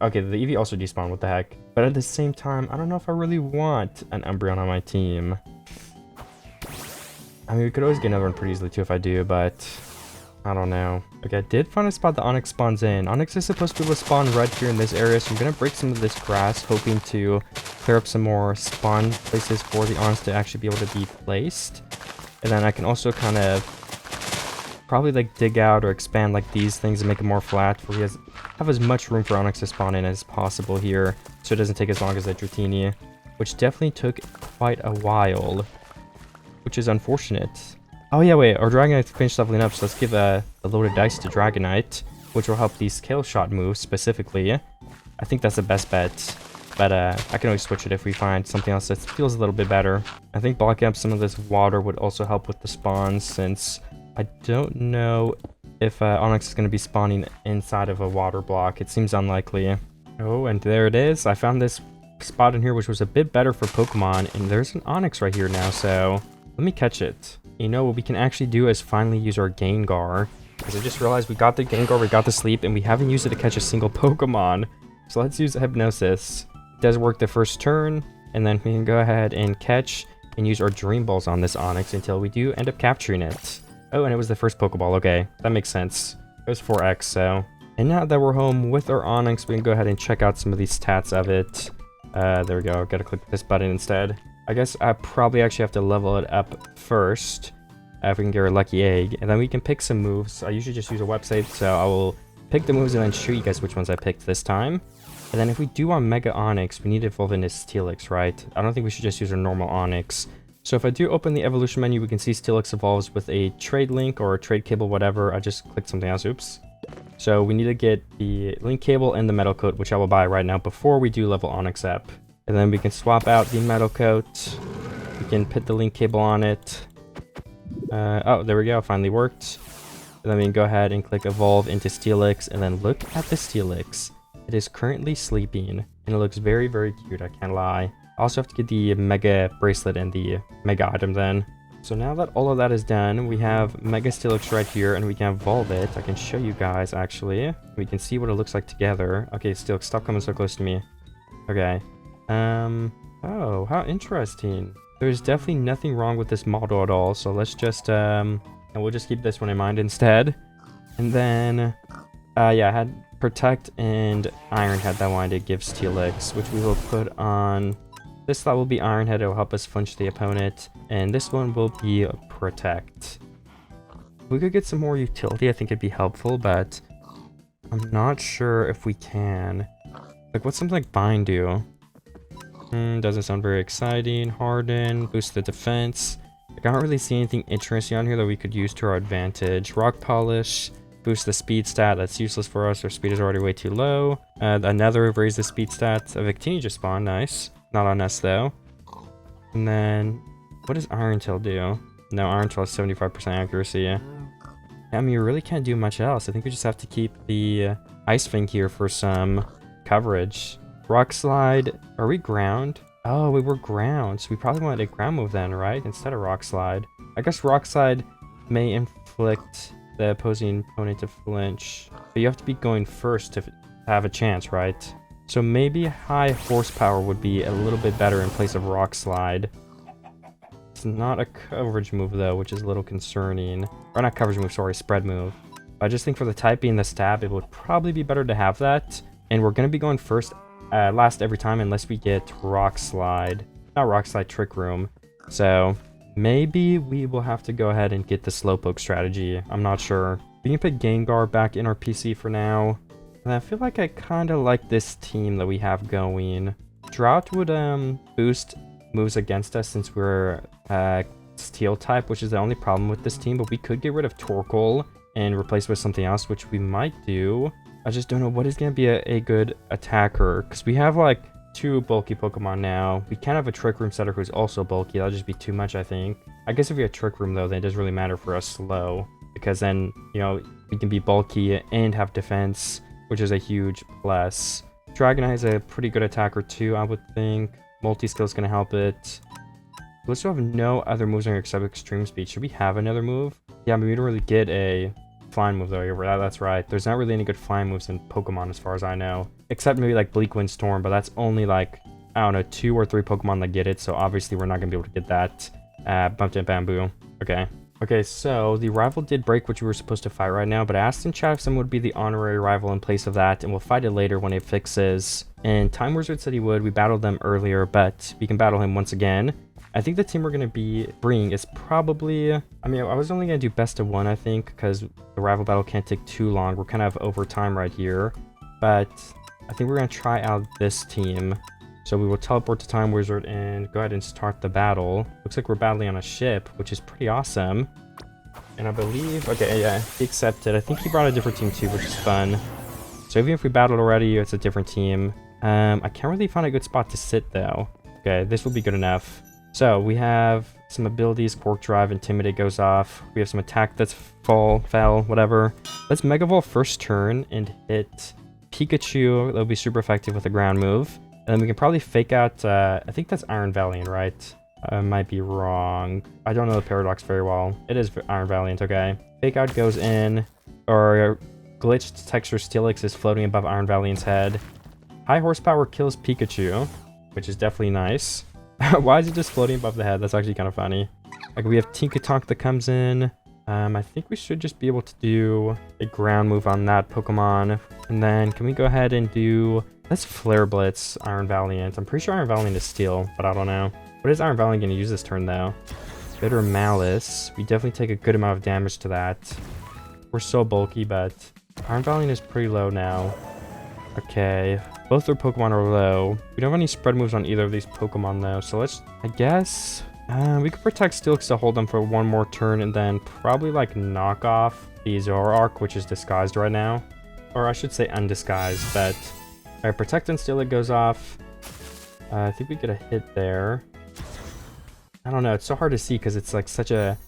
Okay, the Eevee also despawned, what the heck. But at the same time, I don't know if I really want an Umbreon on my team. I mean, we could always get another one pretty easily too if I do, but I don't know. Okay, I did find a spot that Onix spawns in. Onix is supposed to be able to spawn right here in this area, so I'm going to break some of this grass, hoping to clear up some more spawn places for the Onix to actually be able to be placed. And then I can also kind of probably like dig out or expand like these things and make it more flat, where he have as much room for Onix to spawn in as possible here, so it doesn't take as long as the Dratini, which definitely took quite a while, which is unfortunate. Oh yeah, wait, our Dragonite finished leveling up, so let's give a loaded dice to Dragonite, which will help these Scale Shot moves specifically. I think that's the best bet, but I can always switch it if we find something else that feels a little bit better. I think blocking up some of this water would also help with the spawns, since I don't know if Onix is going to be spawning inside of a water block. It seems unlikely. Oh, and there it is. I found this spot in here which was a bit better for Pokemon, and there's an Onix right here now, so let me catch it. You know, what we can actually do is finally use our Gengar, because I just realized we got the Gengar, we got the Sleep, and we haven't used it to catch a single Pokemon. So let's use Hypnosis. It does work the first turn, and then we can go ahead and catch and use our Dream Balls on this Onix until we do end up capturing it. Oh, and it was the first Pokeball. Okay, that makes sense. It was 4x, so. And now that we're home with our Onix, we can go ahead and check out some of these stats of it. There we go. Gotta click this button instead. I guess I probably actually have to level it up first, if we can get our lucky egg, and then we can pick some moves. I usually just use a website, so I will pick the moves and then show you guys which ones I picked this time. And then if we do want Mega Onix, we need to evolve into Steelix, right? I don't think we should just use our normal Onix. So if I do open the evolution menu, we can see Steelix evolves with a trade link or a trade cable, whatever. I just clicked something else, oops. So we need to get the link cable and the metal coat, which I will buy right now before we do level Onix up. And then we can swap out the metal coat. We can put the link cable on it. Oh, there we go, finally worked. And then we can go ahead and click evolve into Steelix, and then look at the Steelix. It is currently sleeping, and it looks very, very cute, I can't lie. I also have to get the Mega Bracelet and the Mega item then. So now that all of that is done, we have Mega Steelix right here, and we can evolve it. I can show you guys, actually. We can see what it looks like together. Okay, Steelix, stop coming so close to me. Okay. Oh, how interesting. There's definitely nothing wrong with this model at all, so let's just, and we'll just keep this one in mind instead. And then, yeah, I had Protect and Iron Head that I wanted to give Steelix, which we will put on. This slot will be Iron Head, it will help us flinch the opponent, and this one will be Protect. We could get some more utility, I think it'd be helpful, but I'm not sure if we can. Like, what's something like Bind do? Doesn't sound very exciting. Harden, boost the defense. I don't really see anything interesting on here that we could use to our advantage. Rock Polish, boost the speed stat. That's useless for us. Our speed is already way too low. Another raise the speed stat. A Victini just spawned. Nice. Not on us though. And then, what does Iron Tail do? No, Iron Tail has 75% accuracy. I mean, you really can't do much else. I think we just have to keep the Ice Fang here for some coverage. Rock Slide. Are we ground? Oh, we were ground. So we probably wanted a ground move then, right? Instead of Rock Slide. I guess Rock Slide may inflict the opposing opponent to flinch. But you have to be going first to have a chance, right? So maybe High Horsepower would be a little bit better in place of Rock Slide. It's not a coverage move though, which is a little concerning. Or not coverage move, sorry, spread move. I just think for the type being the stab, it would probably be better to have that. And we're going to be going first, last every time unless we get Rock Slide. Not Rock Slide, Trick Room. So Maybe we will have to go ahead and get the Slowpoke strategy. I'm not sure. We can put Gengar back in our PC for now. And I feel like I kind of like this team that we have going. Drought would boost moves against us since we're Steel type, which is the only problem with this team. But we could get rid of Torkoal and replace it with something else, which we might do. I just don't know what is going to be a good attacker. Because we have like 2 bulky Pokemon now. We can have a Trick Room setter who's also bulky. That'll just be too much, I think. I guess if we have Trick Room, though, then it doesn't really matter for us slow. Because then, you know, we can be bulky and have defense, which is a huge plus. Dragonite is a pretty good attacker, too, I would think. Multi-skill is going to help it. Let's still have no other moves on here except Extreme Speed. Should we have another move? Yeah, I mean, we don't really get a flying move, though. That's right. There's not really any good flying moves in Pokemon, as far as I know. Except maybe like Bleak Wind Storm, but that's only like, I don't know, 2 or 3 Pokemon that get it. So obviously we're not going to be able to get that. Bumped in Bamboo. Okay. Okay, so the rival did break, which we were supposed to fight right now, but I asked in chat if someone would be the honorary rival in place of that, and we'll fight it later when it fixes. And Time Wizard said he would. We battled them earlier, but we can battle him once again. I think the team we're going to be bringing is probably... I mean, I was only going to do best of 1, I think, because the rival battle can't take too long. We're kind of over time right here. But I think we're going to try out this team. So we will teleport to Time Wizard and go ahead and start the battle. Looks like we're battling on a ship, which is pretty awesome. And I believe... Okay, yeah, he accepted. I think he brought a different team too, which is fun. So even if we battled already, it's a different team. I can't really find a good spot to sit, though. Okay, this will be good enough. So we have some abilities, Quark Drive, Intimidate goes off. We have some attack that's fell, whatever. Let's Mega Evolve first turn and hit Pikachu. That'll be super effective with a ground move. And then we can probably fake out, I think that's Iron Valiant, right? I might be wrong. I don't know the Paradox very well. It is Iron Valiant, okay. Fake out goes in, or Glitched Texture Steelix is floating above Iron Valiant's head. High Horsepower kills Pikachu, which is definitely nice. Why is it just floating above the head? That's actually kind of funny. Like, we have Tinkatonk that comes in. I think we should just be able to do a ground move on that Pokemon. And then, can we go ahead and do... Let's Flare Blitz Iron Valiant. I'm pretty sure Iron Valiant is Steel, but I don't know. What is Iron Valiant going to use this turn, though? Bitter Malice. We definitely take a good amount of damage to that. We're so bulky, but Iron Valiant is pretty low now. Okay. Both their Pokemon are low. We don't have any spread moves on either of these Pokemon, though. So let's, I guess, we could protect Steelix to hold them for 1 more turn and then probably, like, knock off the Zoroark, which is disguised right now. Or I should say undisguised, but... Alright, Protect and Steelix goes off. I think we get a hit there. I don't know. It's so hard to see because it's, like, such a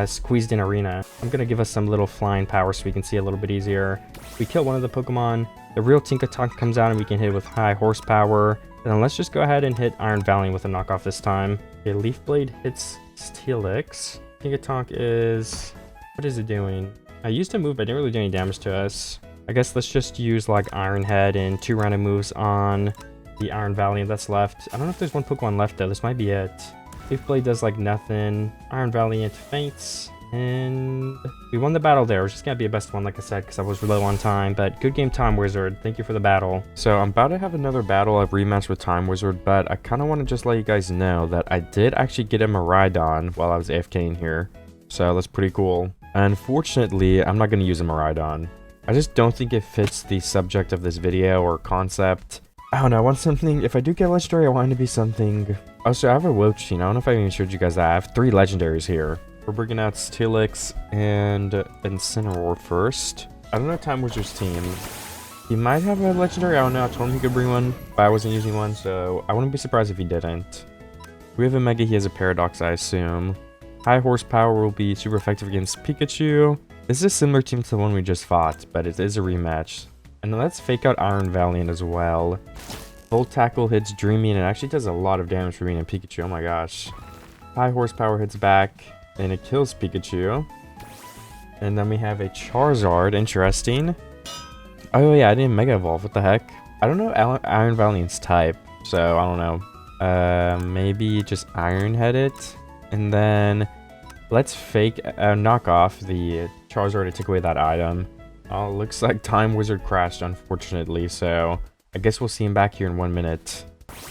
squeezed-in arena. I'm going to give us some little flying power so we can see a little bit easier. We kill one of the Pokemon. The real Tinkatonk comes out and we can hit it with high horsepower. And then let's just go ahead and hit Iron Valiant with a knockoff this time. Okay, Leaf Blade hits Steelix. Tinkatonk is... What is it doing? I used to move, but it didn't really do any damage to us. I guess let's just use like Iron Head and 2 random moves on the Iron Valiant that's left. I don't know if there's 1 Pokemon left though. This might be it. Leaf Blade does like nothing. Iron Valiant faints. And we won the battle there. It was just going to be a best one, like I said, because I was low on time. But good game, Time Wizard. Thank you for the battle. So I'm about to have another battle. I've rematched with Time Wizard, but I kind of want to just let you guys know that I did actually get him a Rhydon while I was AFK in here. So that's pretty cool. Unfortunately, I'm not going to use a Rhydon. I just don't think it fits the subject of this video or concept. I don't know, I want something, if I do get legendary, I want it to be something... Oh, so I have a Woochin. I don't know if I even showed you guys that. I have 3 legendaries here. We're bringing out Steelix and Incineroar first. I don't know Time Wizard's team. He might have a legendary, I don't know. I told him he could bring one, but I wasn't using one, so I wouldn't be surprised if he didn't. We have a Mega, he has a Paradox, I assume. High horsepower will be super effective against Pikachu. This is a similar team to the one we just fought, but it is a rematch. And then let's fake out Iron Valiant as well. Volt Tackle hits Dreamy, and it actually does a lot of damage for me and Pikachu, oh my gosh. High horsepower hits back, and it kills Pikachu. And then we have a Charizard, interesting. Oh yeah, I didn't Mega Evolve, what the heck? I don't know Iron Valiant's type, so I don't know. Maybe just Iron Head it. And then let's fake knock off the Charizard to take away that item. Oh, looks like Time Wizard crashed, unfortunately, so I guess we'll see him back here in 1 minute.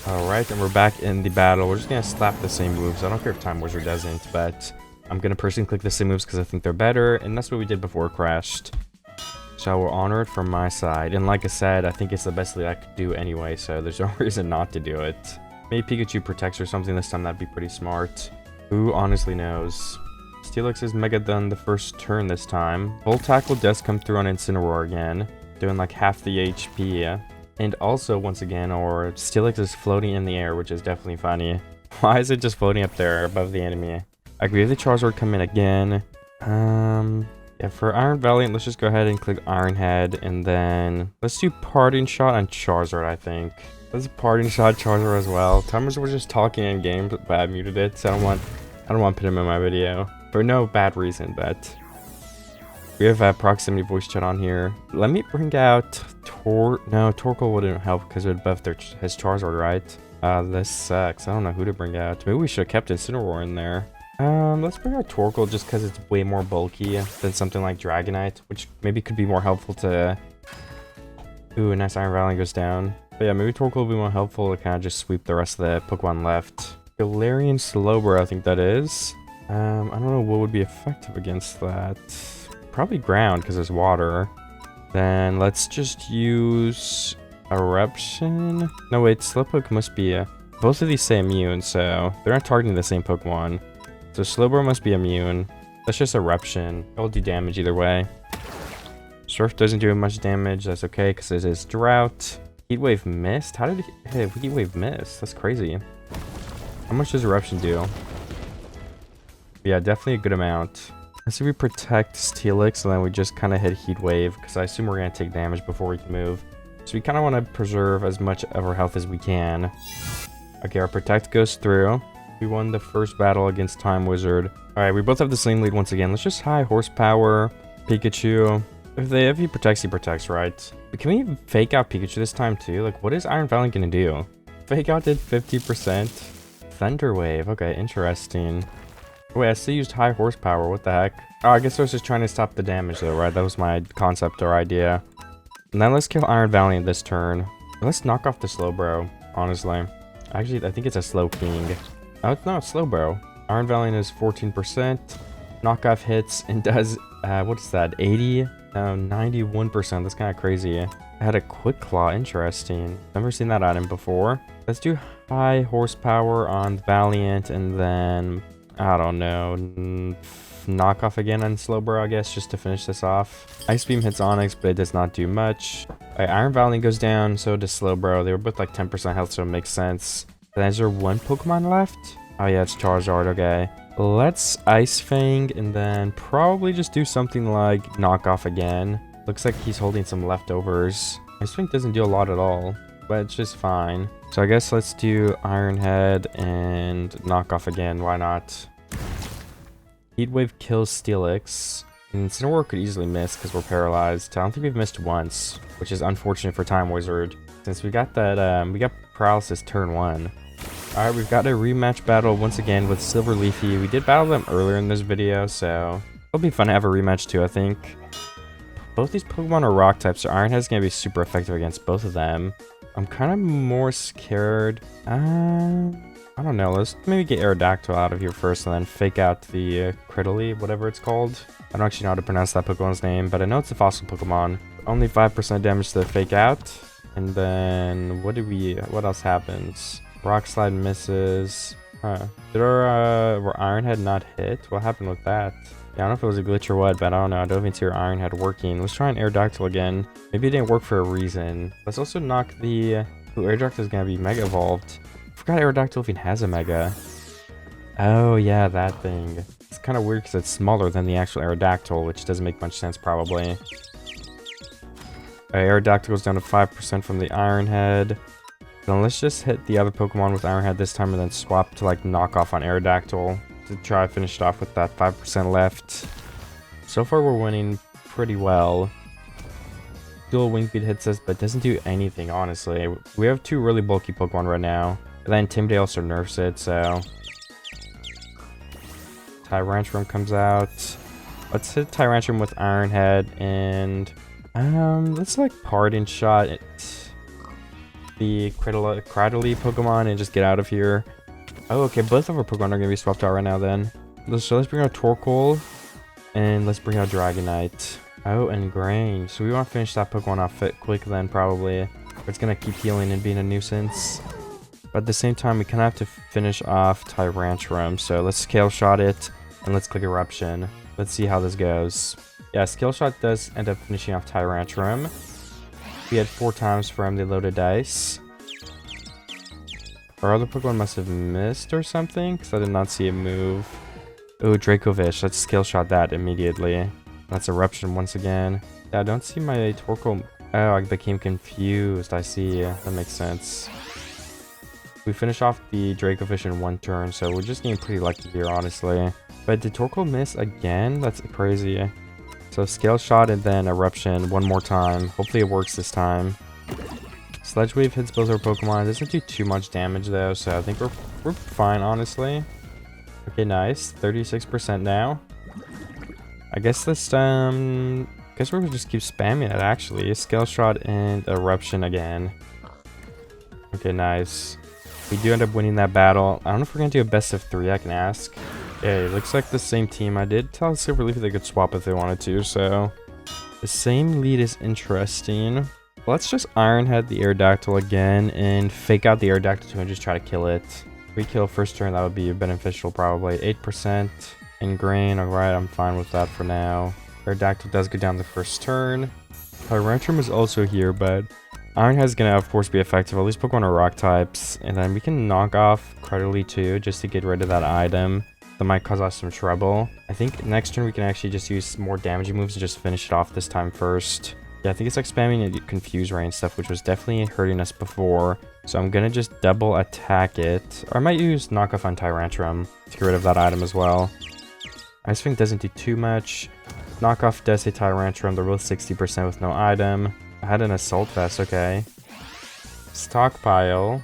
Alright, and we're back in the battle. We're just gonna slap the same moves. I don't care if Time Wizard doesn't, but I'm gonna personally click the same moves because I think they're better, and that's what we did before it crashed. So I will honor it from my side. And like I said, I think it's the best lead I could do anyway, so there's no reason not to do it. Maybe Pikachu protects or something this time, that'd be pretty smart. Who honestly knows? Steelix is Mega done the first turn this time. Volt Tackle does come through on Incineroar again, doing like half the HP. And also, once again, or Steelix is floating in the air, which is definitely funny. Why is it just floating up there above the enemy? I agree with the Charizard come in again. Yeah, for Iron Valiant, let's just go ahead and click Iron Head, and then let's do Parting Shot on Charizard, I think. Let's Parting Shot Charizard as well. Timers were just talking in game, but I muted it, so I don't want to put him in my video. For no bad reason, but we have proximity voice chat on here. Let me bring out Torkoal wouldn't help because it would buff his Charizard, right? This sucks. I don't know who to bring out. Maybe we should have kept Incineroar in there. Let's bring out Torkoal just because it's way more bulky than something like Dragonite, which maybe could be more helpful to... Ooh, nice Iron Valiant goes down. But yeah, maybe Torkoal will be more helpful to kind of just sweep the rest of the Pokemon left. Galarian Slowbro, I think that is. I don't know what would be effective against that. Probably ground because there's water. Then let's just use Eruption. No, wait, Slowpoke must be... both of these say immune, so they're not targeting the same Pokemon. So Slowbro must be immune. That's just Eruption. It'll do damage either way. Surf doesn't do much damage. That's okay because it is Drought. Heatwave missed? How did it hit Heatwave miss? That's crazy. How much does Eruption do? Yeah, definitely a good amount. Let's see if we protect Steelix and then we just kind of hit Heatwave because I assume we're going to take damage before we can move. So we kind of want to preserve as much of our health as we can. Okay, our Protect goes through. We won the first battle against Time Wizard. Alright, we both have the same lead once again. Let's just high horsepower Pikachu. If he protects, right? But can we even fake out Pikachu this time too? Like, what is Iron Valiant gonna do? Fake out did 50%. Thunder Wave. Okay, interesting. Wait, I still used high horsepower. What the heck? Oh, I guess I was just trying to stop the damage though, right? That was my concept or idea. And then let's kill Iron Valiant this turn. Let's knock off the Slowbro, honestly. Actually, I think it's a Slow King. Oh, it's not Slowbro. Iron Valiant is 14%. Knockoff hits and does, what is that, 80? No, 91%. That's kind of crazy. I had a Quick Claw. Interesting. Never seen that item before. Let's do high horsepower on Valiant and then, I don't know, knock off again on Slowbro, I guess, just to finish this off. Ice Beam hits Onix, but it does not do much. Right, Iron Valiant goes down, so does Slowbro. They were both like 10% health, so it makes sense. Then is there one Pokemon left? Oh yeah, it's Charizard, okay. Let's Ice Fang and then probably just do something like knock off again. Looks like he's holding some leftovers. Ice Fang doesn't do a lot at all, but it's just fine. So I guess let's do Iron Head and knock off again, why not? Heatwave kills Steelix. And Incineroar could easily miss because we're paralyzed. I don't think we've missed once, which is unfortunate for Time Wizard. Since we got that, we got paralysis turn 1. Alright, we've got a rematch battle once again with Silver Leafy. We did battle them earlier in this video, so it'll be fun to have a rematch too, I think. Both these Pokemon are rock types, so Iron Head's gonna be super effective against both of them. I'm kind of more scared. I don't know. Let's maybe get Aerodactyl out of here first and then fake out the Critterly, whatever it's called. I don't actually know how to pronounce that Pokemon's name, but I know it's a fossil Pokemon. Only 5% damage to the fake out. And then what else happens? Rock Slide misses. Huh. Did our Iron Head not hit? What happened with that? Yeah, I don't know if it was a glitch or what, but I don't know. I don't even see our Iron Head working. Let's try an Aerodactyl again. Maybe it didn't work for a reason. Let's also knock the... Ooh, Aerodactyl is going to be Mega Evolved. I forgot Aerodactyl if he has a Mega. Oh, yeah, that thing. It's kind of weird because it's smaller than the actual Aerodactyl, which doesn't make much sense, probably. Aerodactyl goes down to 5% from the Iron Head. Then let's just hit the other Pokemon with Iron Head this time and then swap to like knock off on Aerodactyl to try to finish it off with that 5% left. So far we're winning pretty well. Dual Wing Beat hits us but doesn't do anything, honestly. We have two really bulky Pokemon right now. And then Intimidate also nerfs it, so... Tyrantrum comes out. Let's hit Tyrantrum with Iron Head and... let's like Pardon Shot it. the Cradily Pokemon and just get out of here. Oh, okay, both of our Pokemon are going to be swapped out right now then. So let's bring out Torkoal, and let's bring out Dragonite. Oh, and Grain. So we want to finish that Pokemon off quick then, probably. Or it's going to keep healing and being a nuisance. But at the same time, we kind of have to finish off Tyrantrum. So let's Scale Shot it, and let's click Eruption. Let's see how this goes. Yeah, Scale Shot does end up finishing off Tyrantrum. We had 4 times from the loaded dice. Our other Pokemon must have missed or something, because I did not see it move. Oh, Dracovish. Let's Scale Shot that immediately. That's Eruption once again. Yeah, I don't see my Torkoal. Oh, I became confused. I see. That makes sense. We finish off the Dracovish in 1 turn, so we're just getting pretty lucky here, honestly. But did Torkoal miss again? That's crazy. So Scale Shot and then Eruption 1 more time. Hopefully it works this time. Sledge Wave hits both our Pokemon. It doesn't do too much damage though, so I think we're fine, honestly. Okay, nice. 36% now. I guess this guess we're gonna just keep spamming it actually. Scale Shot and Eruption again. Okay, nice. We do end up winning that battle. I don't know if we're gonna do a best of 3, I can ask. Yeah, it looks like the same team. I did tell Silver Leafy they could swap if they wanted to, so the same lead is interesting. Let's just Iron Head the Aerodactyl again and fake out the Aerodactyl too and just try to kill it. If we kill first turn, that would be beneficial probably. 8% in Grain. Alright, I'm fine with that for now. Aerodactyl does go down the first turn. Tyrantrum is also here, but Iron Head is going to, of course, be effective. At least Pokemon are rock types. And then we can knock off Cradily too, just to get rid of that item. That might cause us some trouble. I think next turn we can actually just use more damaging moves and just finish it off this time first. Yeah, I think it's like spamming a Confuse Ray and stuff, which was definitely hurting us before. So I'm going to just double attack it. Or I might use Knock Off on Tyrantrum to get rid of that item as well. Ice Fang doesn't do too much. Knock Off does hit Tyrantrum. They're both 60% with no item. I had an Assault Vest, okay. Stockpile.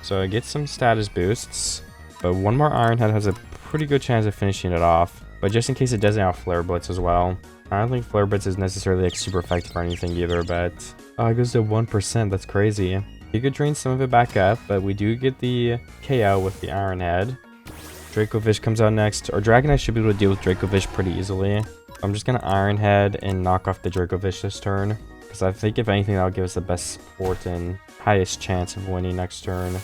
So I get some status boosts. But one more Iron Head has a pretty good chance of finishing it off. But just in case it doesn't have Flare Blitz as well. I don't think Flare Blitz is necessarily like super effective or anything either, but... Oh, it goes to 1%. That's crazy. You could drain some of it back up, but we do get the KO with the Iron Head. Dracovish comes out next. Our Dragonite should be able to deal with Dracovish pretty easily. I'm just going to Iron Head and knock off the Dracovish this turn. Because I think if anything, that'll give us the best support and highest chance of winning next turn.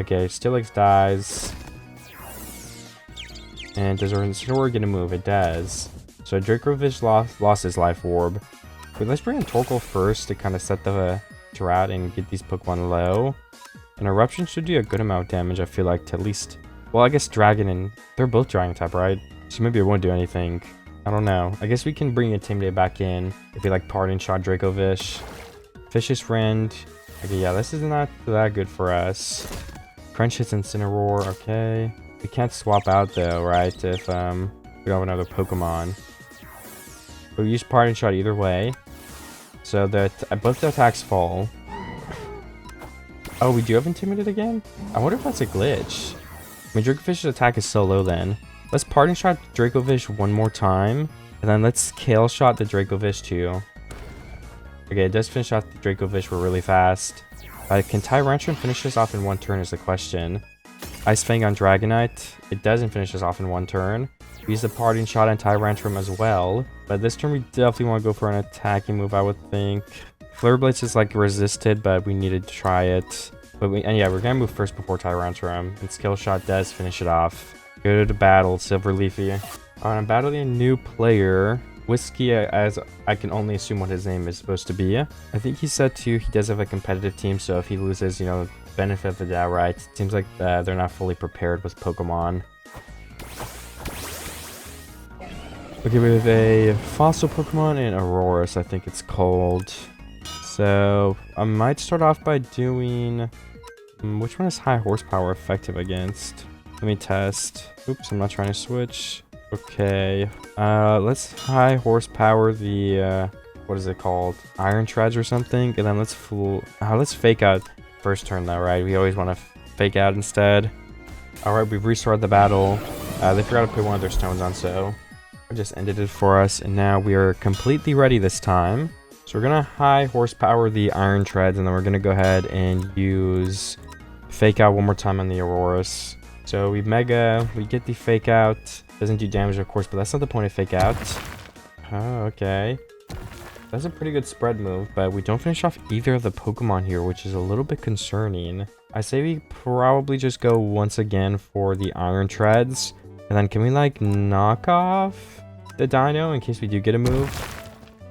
Okay, Steelix dies. And does our Incineroar get a move? It does. So Dracovish lost his Life Orb. But let's bring in Torkoal first to kind of set the drought and get these Pokemon low. And Eruption should do a good amount of damage, I feel like, to at least... Well, I guess Dragon and... They're both Dragon type, right? So maybe it won't do anything. I don't know. I guess we can bring Intimidate back in if we like Parting Shot Dracovish. Vicious Rend. Okay, yeah, this is not that good for us. Crunch hits Incineroar, okay. We can't swap out though, right? If we don't have another Pokemon. But we use Parting Shot either way. So that both the attacks fall. Oh, we do have Intimidate again? I wonder if that's a glitch. I mean, Dracovish's attack is so low then. Let's Parting Shot Dracovish one more time. And then let's Scale Shot the Dracovish too. Okay, it does finish off the Dracovish. We're really fast. Can Tyrantrum finish this off in 1 turn is the question. Ice Fang on Dragonite. It doesn't finish this off in 1 turn. We use the Parting Shot on Tyrantrum as well. But this turn we definitely want to go for an attacking move, I would think. Flare Blitz is like resisted, but we needed to try it. And yeah, we're going to move first before Tyrantrum. And Skill Shot does finish it off. Go to battle, Silver Leafy. Alright, I'm battling a new player. Whiskey, as I can only assume what his name is supposed to be. I think he said too, he does have a competitive team, so if he loses, you know, benefit of the doubt, right? It seems like they're not fully prepared with Pokemon. Okay, we have a Fossil Pokemon and Aurorus, I think it's called. So, I might start off by doing... which one is high horsepower effective against? Let me test. Oops, I'm not trying to switch. Okay, let's high horsepower the, what is it called? Iron Treads or something? And then let's fake out first turn though, right? We always want to fake out instead. Alright, we've restarted the battle. They forgot to put one of their stones on, so I just ended it for us. And now we are completely ready this time. So we're gonna high horsepower the iron treads, and then we're gonna go ahead and use fake out one more time on the Auroras. So we get the fake out. Doesn't do damage, of course, but that's not the point of fake out. Oh, okay. That's a pretty good spread move, but we don't finish off either of the Pokemon here, which is a little bit concerning. I say we probably just go once again for the iron treads. And then can we like knock off the dino in case we do get a move?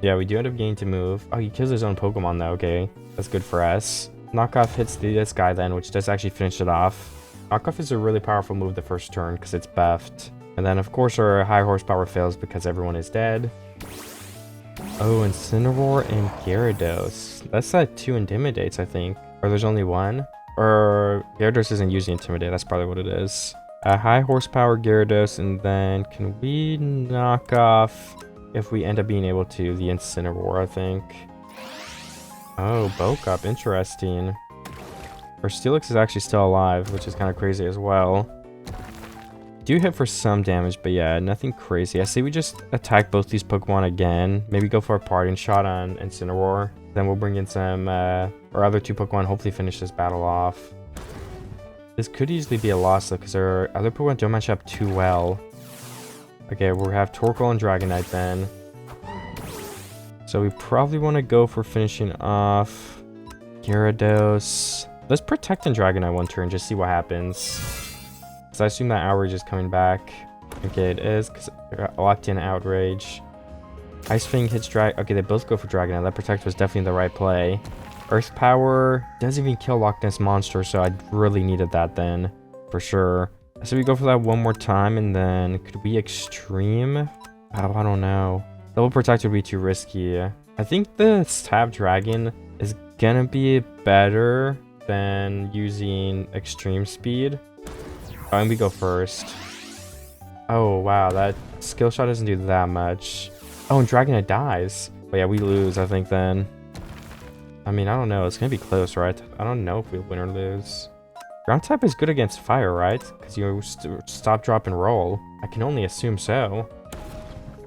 Yeah, we do end up getting to move. Oh, he kills his own Pokemon though. Okay, that's good for us. Knockoff hits this guy then, which does actually finish it off. Knockoff is a really powerful move the first turn because it's buffed. And then of course our high horsepower fails because everyone is dead. Oh, Incineroar and Gyarados. That's 2 Intimidates, I think. Or there's only 1. Or Gyarados isn't using Intimidate. That's probably what it is. A high horsepower Gyarados, and then can we knock off, if we end up being able to, the Incineroar, I think. Oh, Bokop, interesting. Our Steelix is actually still alive, which is kind of crazy as well. Do hit for some damage, but yeah, nothing crazy. I say we just attack both these Pokemon again. Maybe go for a parting shot on Incineroar. Then we'll bring in some, our other 2 Pokemon, hopefully finish this battle off. This could easily be a loss though, because our other Pokemon don't match up too well. Okay, we'll have Torkoal and Dragonite then. So we probably want to go for finishing off Gyarados. Let's protect and Dragonite one turn, just see what happens. Because I assume that Outrage is coming back. Okay, it is, because locked in Outrage. Ice Fang hits Okay, they both go for Dragonite. That Protect was definitely the right play. Earth Power doesn't even kill Loch Ness Monster, so I really needed that then, for sure. So we go for that one more time, and then could we Extreme? Oh, I don't know. Double Protect would be too risky. I think the Stab Dragon is gonna be better than using Extreme Speed. Oh, and we go first. Oh, wow, that Skill Shot doesn't do that much. Oh, and Dragonite dies. But yeah, we lose, I think, then. I mean, I don't know. It's gonna be close, right? I don't know if we win or lose. Ground type is good against fire, right? Because you stop, drop, and roll. I can only assume so.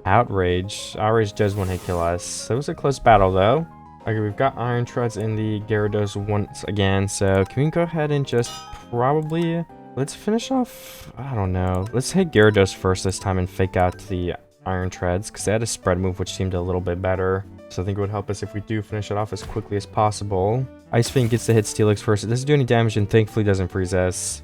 Outrage. Outrage does one-hit kill us. That was a close battle, though. Okay, we've got Iron Treads in the Gyarados once again. So can we go ahead and just probably... Let's finish off... I don't know. Let's hit Gyarados first this time and fake out the Iron Treads. Because they had a spread move, which seemed a little bit better. So I think it would help us if we do finish it off as quickly as possible. Ice Fang gets to hit Steelix first. It doesn't do any damage and thankfully doesn't freeze us.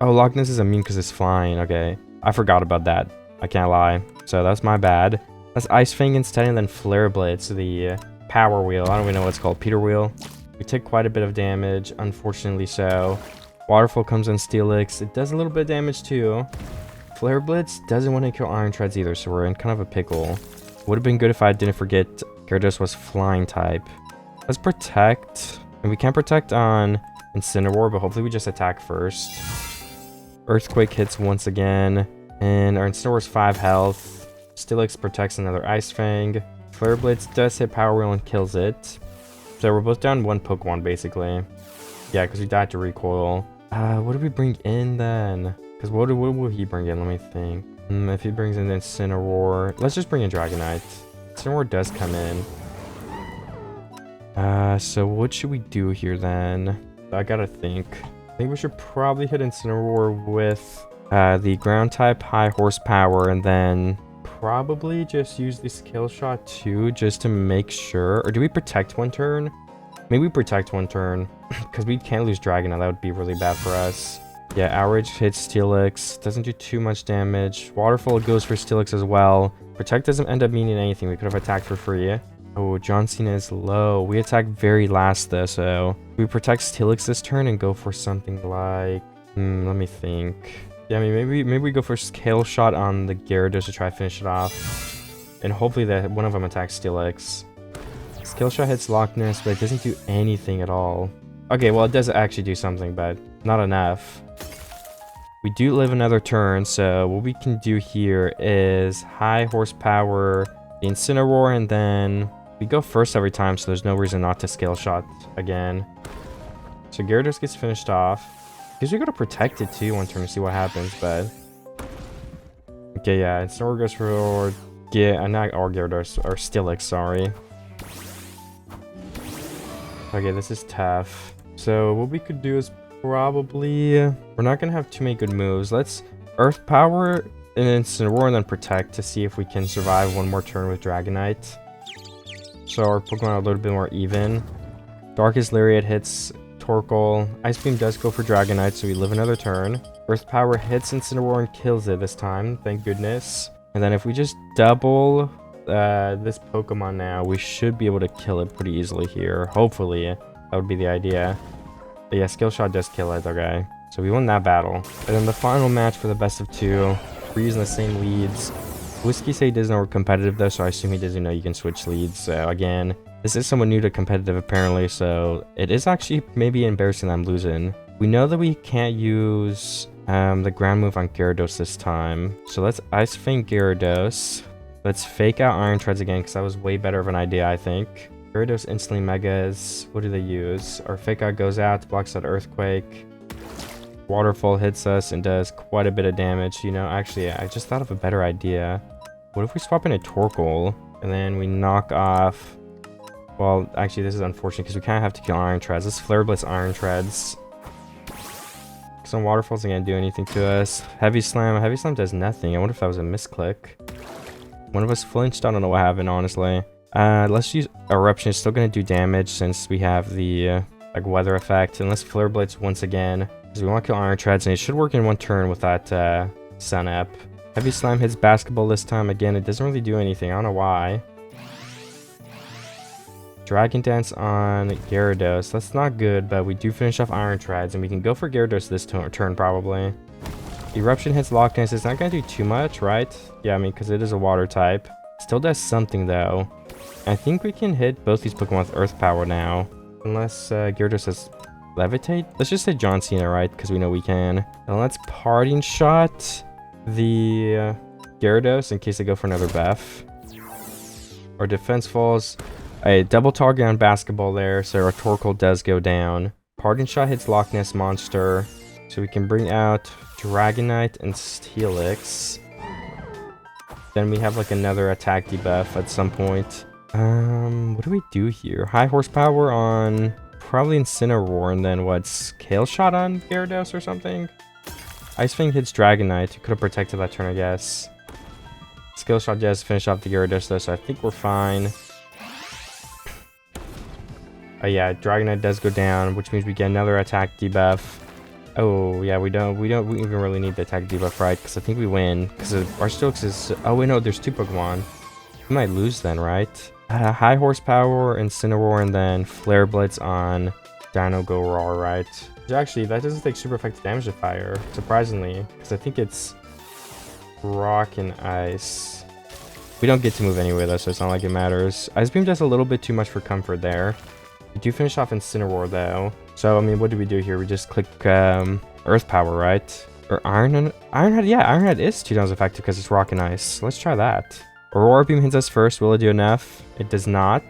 Oh, Loch Ness is immune because it's flying. Okay. I forgot about that. I can't lie. So that's my bad. That's Ice Fang instead, and then Flare Blitz, the Power Wheel. I don't even know what it's called. Peter Wheel. We take quite a bit of damage, unfortunately so. Waterfall comes on Steelix. It does a little bit of damage too. Flare Blitz doesn't want to kill Iron Treads either, so we're in kind of a pickle. Would have been good if I didn't forget Gyarados was flying type. Let's protect. And we can protect on Incineroar, but hopefully we just attack first. Earthquake hits once again. And our Incineroar's 5 health. Steelix protects another Ice Fang. Flare Blitz does hit Power Wheel and kills it. So we're both down 1 Pokemon basically. Yeah, because we died to recoil. What do we bring in then? Because what will he bring in? Let me think. If he brings in Incineroar, let's just bring in Dragonite. Incineroar does come in. So what should we do here then? I gotta think. I think we should probably hit Incineroar with the ground type, high horsepower, and then probably just use the skill shot too, just to make sure. Or do we protect one turn? Maybe we protect one turn, because we can't lose Dragonite. That would be really bad for us. Yeah, Outrage hits Steelix. Doesn't do too much damage. Waterfall goes for Steelix as well. Protect doesn't end up meaning anything. We could have attacked for free. Oh, John Cena is low. We attack very last though, so we protect Steelix this turn and go for something like... let me think. Yeah, I mean, maybe we go for Scale Shot on the Gyarados to try to finish it off. And hopefully that one of them attacks Steelix. Skill Shot hits Loch Ness, but it doesn't do anything at all. Okay, well, it does actually do something, but not enough. We do live another turn, so what we can do here is high horsepower, the Incineroar, and then we go first every time, so there's no reason not to Scale Shot again. So Gyarados gets finished off. Because we gotta protect it too one turn to see what happens, but... Okay, yeah, Incineroar goes for... not or Gyarados, or Steelix, sorry. Okay, this is tough. So what we could do is probably... we're not going to have too many good moves. Let's Earth Power and Incineroar and then Protect to see if we can survive one more turn with Dragonite. So our Pokemon are a little bit more even. Darkest Lariat hits Torkoal. Ice Beam does go for Dragonite, so we live another turn. Earth Power hits Incineroar and kills it this time, thank goodness. And then if we just double this Pokemon now, we should be able to kill it pretty easily here. Hopefully, that would be the idea. But yeah, Skill Shot does kill it, okay. So we won that battle. And then the final match for the best of 2. We're using the same leads. Whiskey say he doesn't know we're competitive though, so I assume he doesn't know you can switch leads. So again, this is someone new to competitive apparently, so it is actually maybe embarrassing that I'm losing. We know that we can't use the ground move on Gyarados this time. So let's Ice Fang Gyarados. Let's fake out Iron Treads again, because that was way better of an idea, I think. Gyarados instantly Megas. What do they use? Our fake out goes out, blocks that Earthquake. Waterfall hits us and does quite a bit of damage. You know, actually, I just thought of a better idea. What if we swap in a Torkoal and then we knock off... Well, actually, this is unfortunate because we kind of have to kill Iron Treads. Let's Flare Blitz Iron Treads. Some Waterfalls ain't gonna do anything to us. Heavy Slam. Heavy Slam does nothing. I wonder if that was a misclick. One of us flinched. I don't know what happened, honestly. Let's use Eruption. It's still gonna do damage since we have the like weather effect. And let's Flare Blitz once again. Because we want to kill Iron Treads, and it should work in one turn with that Sun Up. Heavy Slime hits Basketball this time. Again, it doesn't really do anything. I don't know why. Dragon Dance on Gyarados. That's not good, but we do finish off Iron Treads, and we can go for Gyarados this turn, probably. Eruption hits Lock Dance. It's not going to do too much, right? Yeah, I mean, because it is a water type. Still does something, though. I think we can hit both these Pokemon with Earth Power now. Unless Gyarados has... Levitate? Let's just say John Cena, right? Because we know we can. And let's Parting Shot the Gyarados in case they go for another buff. Our defense falls. A double target on Basketball there, so our Torkoal does go down. Parting Shot hits Loch Ness Monster, so we can bring out Dragonite and Steelix. Then we have like another attack debuff at some point. What do we do here? High Horsepower on... Probably Incineroar, and then what? Scale Shot on Gyarados or something? Ice Fang hits Dragonite. You could have protected that turn, I guess. Skill Shot does finish off the Gyarados though, so I think we're fine. Oh yeah, Dragonite does go down, which means we get another attack debuff. Oh yeah, we don't even really need the attack debuff, right? Because I think we win. Because our Steelix is... Oh wait, no, there's 2 Pokemon. We might lose then, right? High Horsepower, Incineroar, and then Flare Blitz on Dino Go Roar, right? Actually, that doesn't take super effective damage to fire, surprisingly, because I think it's Rock and Ice. We don't get to move anyway, though, so it's not like it matters. Ice Beam does a little bit too much for comfort there. We do finish off Incineroar, though. So, I mean, what do we do here? We just click Earth Power, right? Or Ironhead? Yeah, Ironhead is 2 times effective because it's Rock and Ice. Let's try that. Aurora Beam hits us first. Will it do enough? It does not.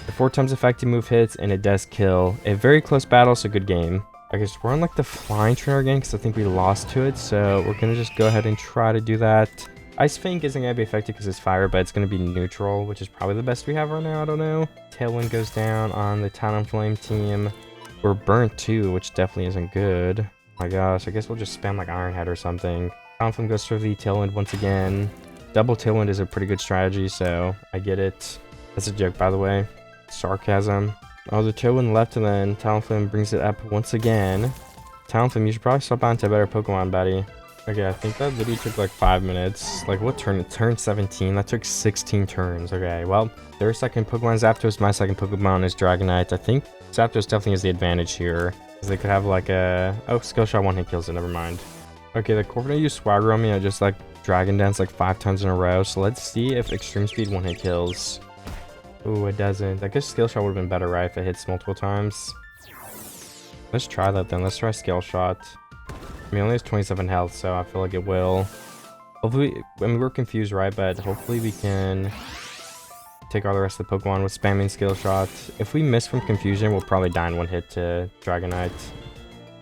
The 4 times effective move hits, and it does kill. A very close battle, so good game. I guess we're on like the Flying Trainer again, because I think we lost to it, so we're going to just go ahead and try to do that. Ice Fang isn't going to be effective because it's fire, but it's going to be neutral, which is probably the best we have right now. I don't know. Tailwind goes down on the Talonflame team. We're burnt too, which definitely isn't good. Oh my gosh, I guess we'll just spam like Ironhead or something. Talonflame goes for the Tailwind once again. Double Tailwind is a pretty good strategy, so I get it. That's a joke, by the way. Sarcasm. Oh, the Tailwind left, and then Talonflame brings it up once again. Talonflame, you should probably swap on to a better Pokemon, buddy. Okay, I think that literally took like 5 minutes. Like, what turn? Turn 17? That took 16 turns. Okay, well, their second Pokemon is Zapdos. My second Pokemon is Dragonite. I think Zapdos definitely has the advantage here. Because they could have like a... Oh, Skill Shot one-hit kills it. Never mind. Okay, the Corviknight used Swagger on me. I just like Dragon Dance like 5 times in a row. So let's see if Extreme Speed one-hit kills. Ooh, it doesn't. I guess Skill Shot would have been better, right, if it hits multiple times. Let's try that then. Let's try Skill Shot. I mean, it only has 27 health, so I feel like it will. Hopefully, I mean, we're confused, right? But hopefully we can take all the rest of the Pokemon with spamming Skill Shot. If we miss from Confusion, we'll probably die in one hit to Dragonite.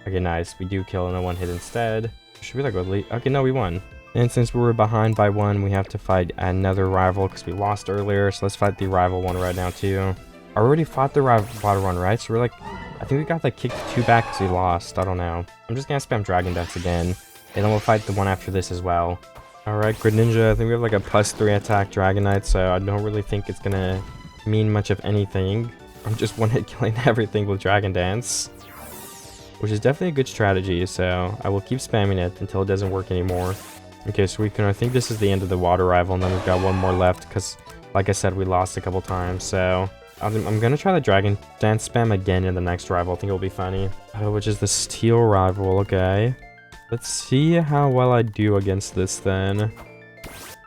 Okay, nice. We do kill in a one hit instead. Should we like go late? Okay, no, we won. And since we were behind by 1, we have to fight another rival because we lost earlier. So let's fight the rival one right now too. I already fought the water one, right? So we're like, I think we got like kicked 2 back because we lost. I don't know. I'm just gonna spam Dragon Dance again. And then we'll fight the one after this as well. Alright, Grid Ninja, I think we have like a +3 attack Dragonite, so I don't really think it's gonna mean much of anything. I'm just one-hit killing everything with Dragon Dance, which is definitely a good strategy, so I will keep spamming it until it doesn't work anymore. Okay, so I think this is the end of the water rival, and then we've got one more left, because, like I said, we lost a couple times, so I'm gonna try the Dragon Dance spam again in the next rival. I think it'll be funny. Oh, which is the Steel rival, okay. Let's see how well I do against this then.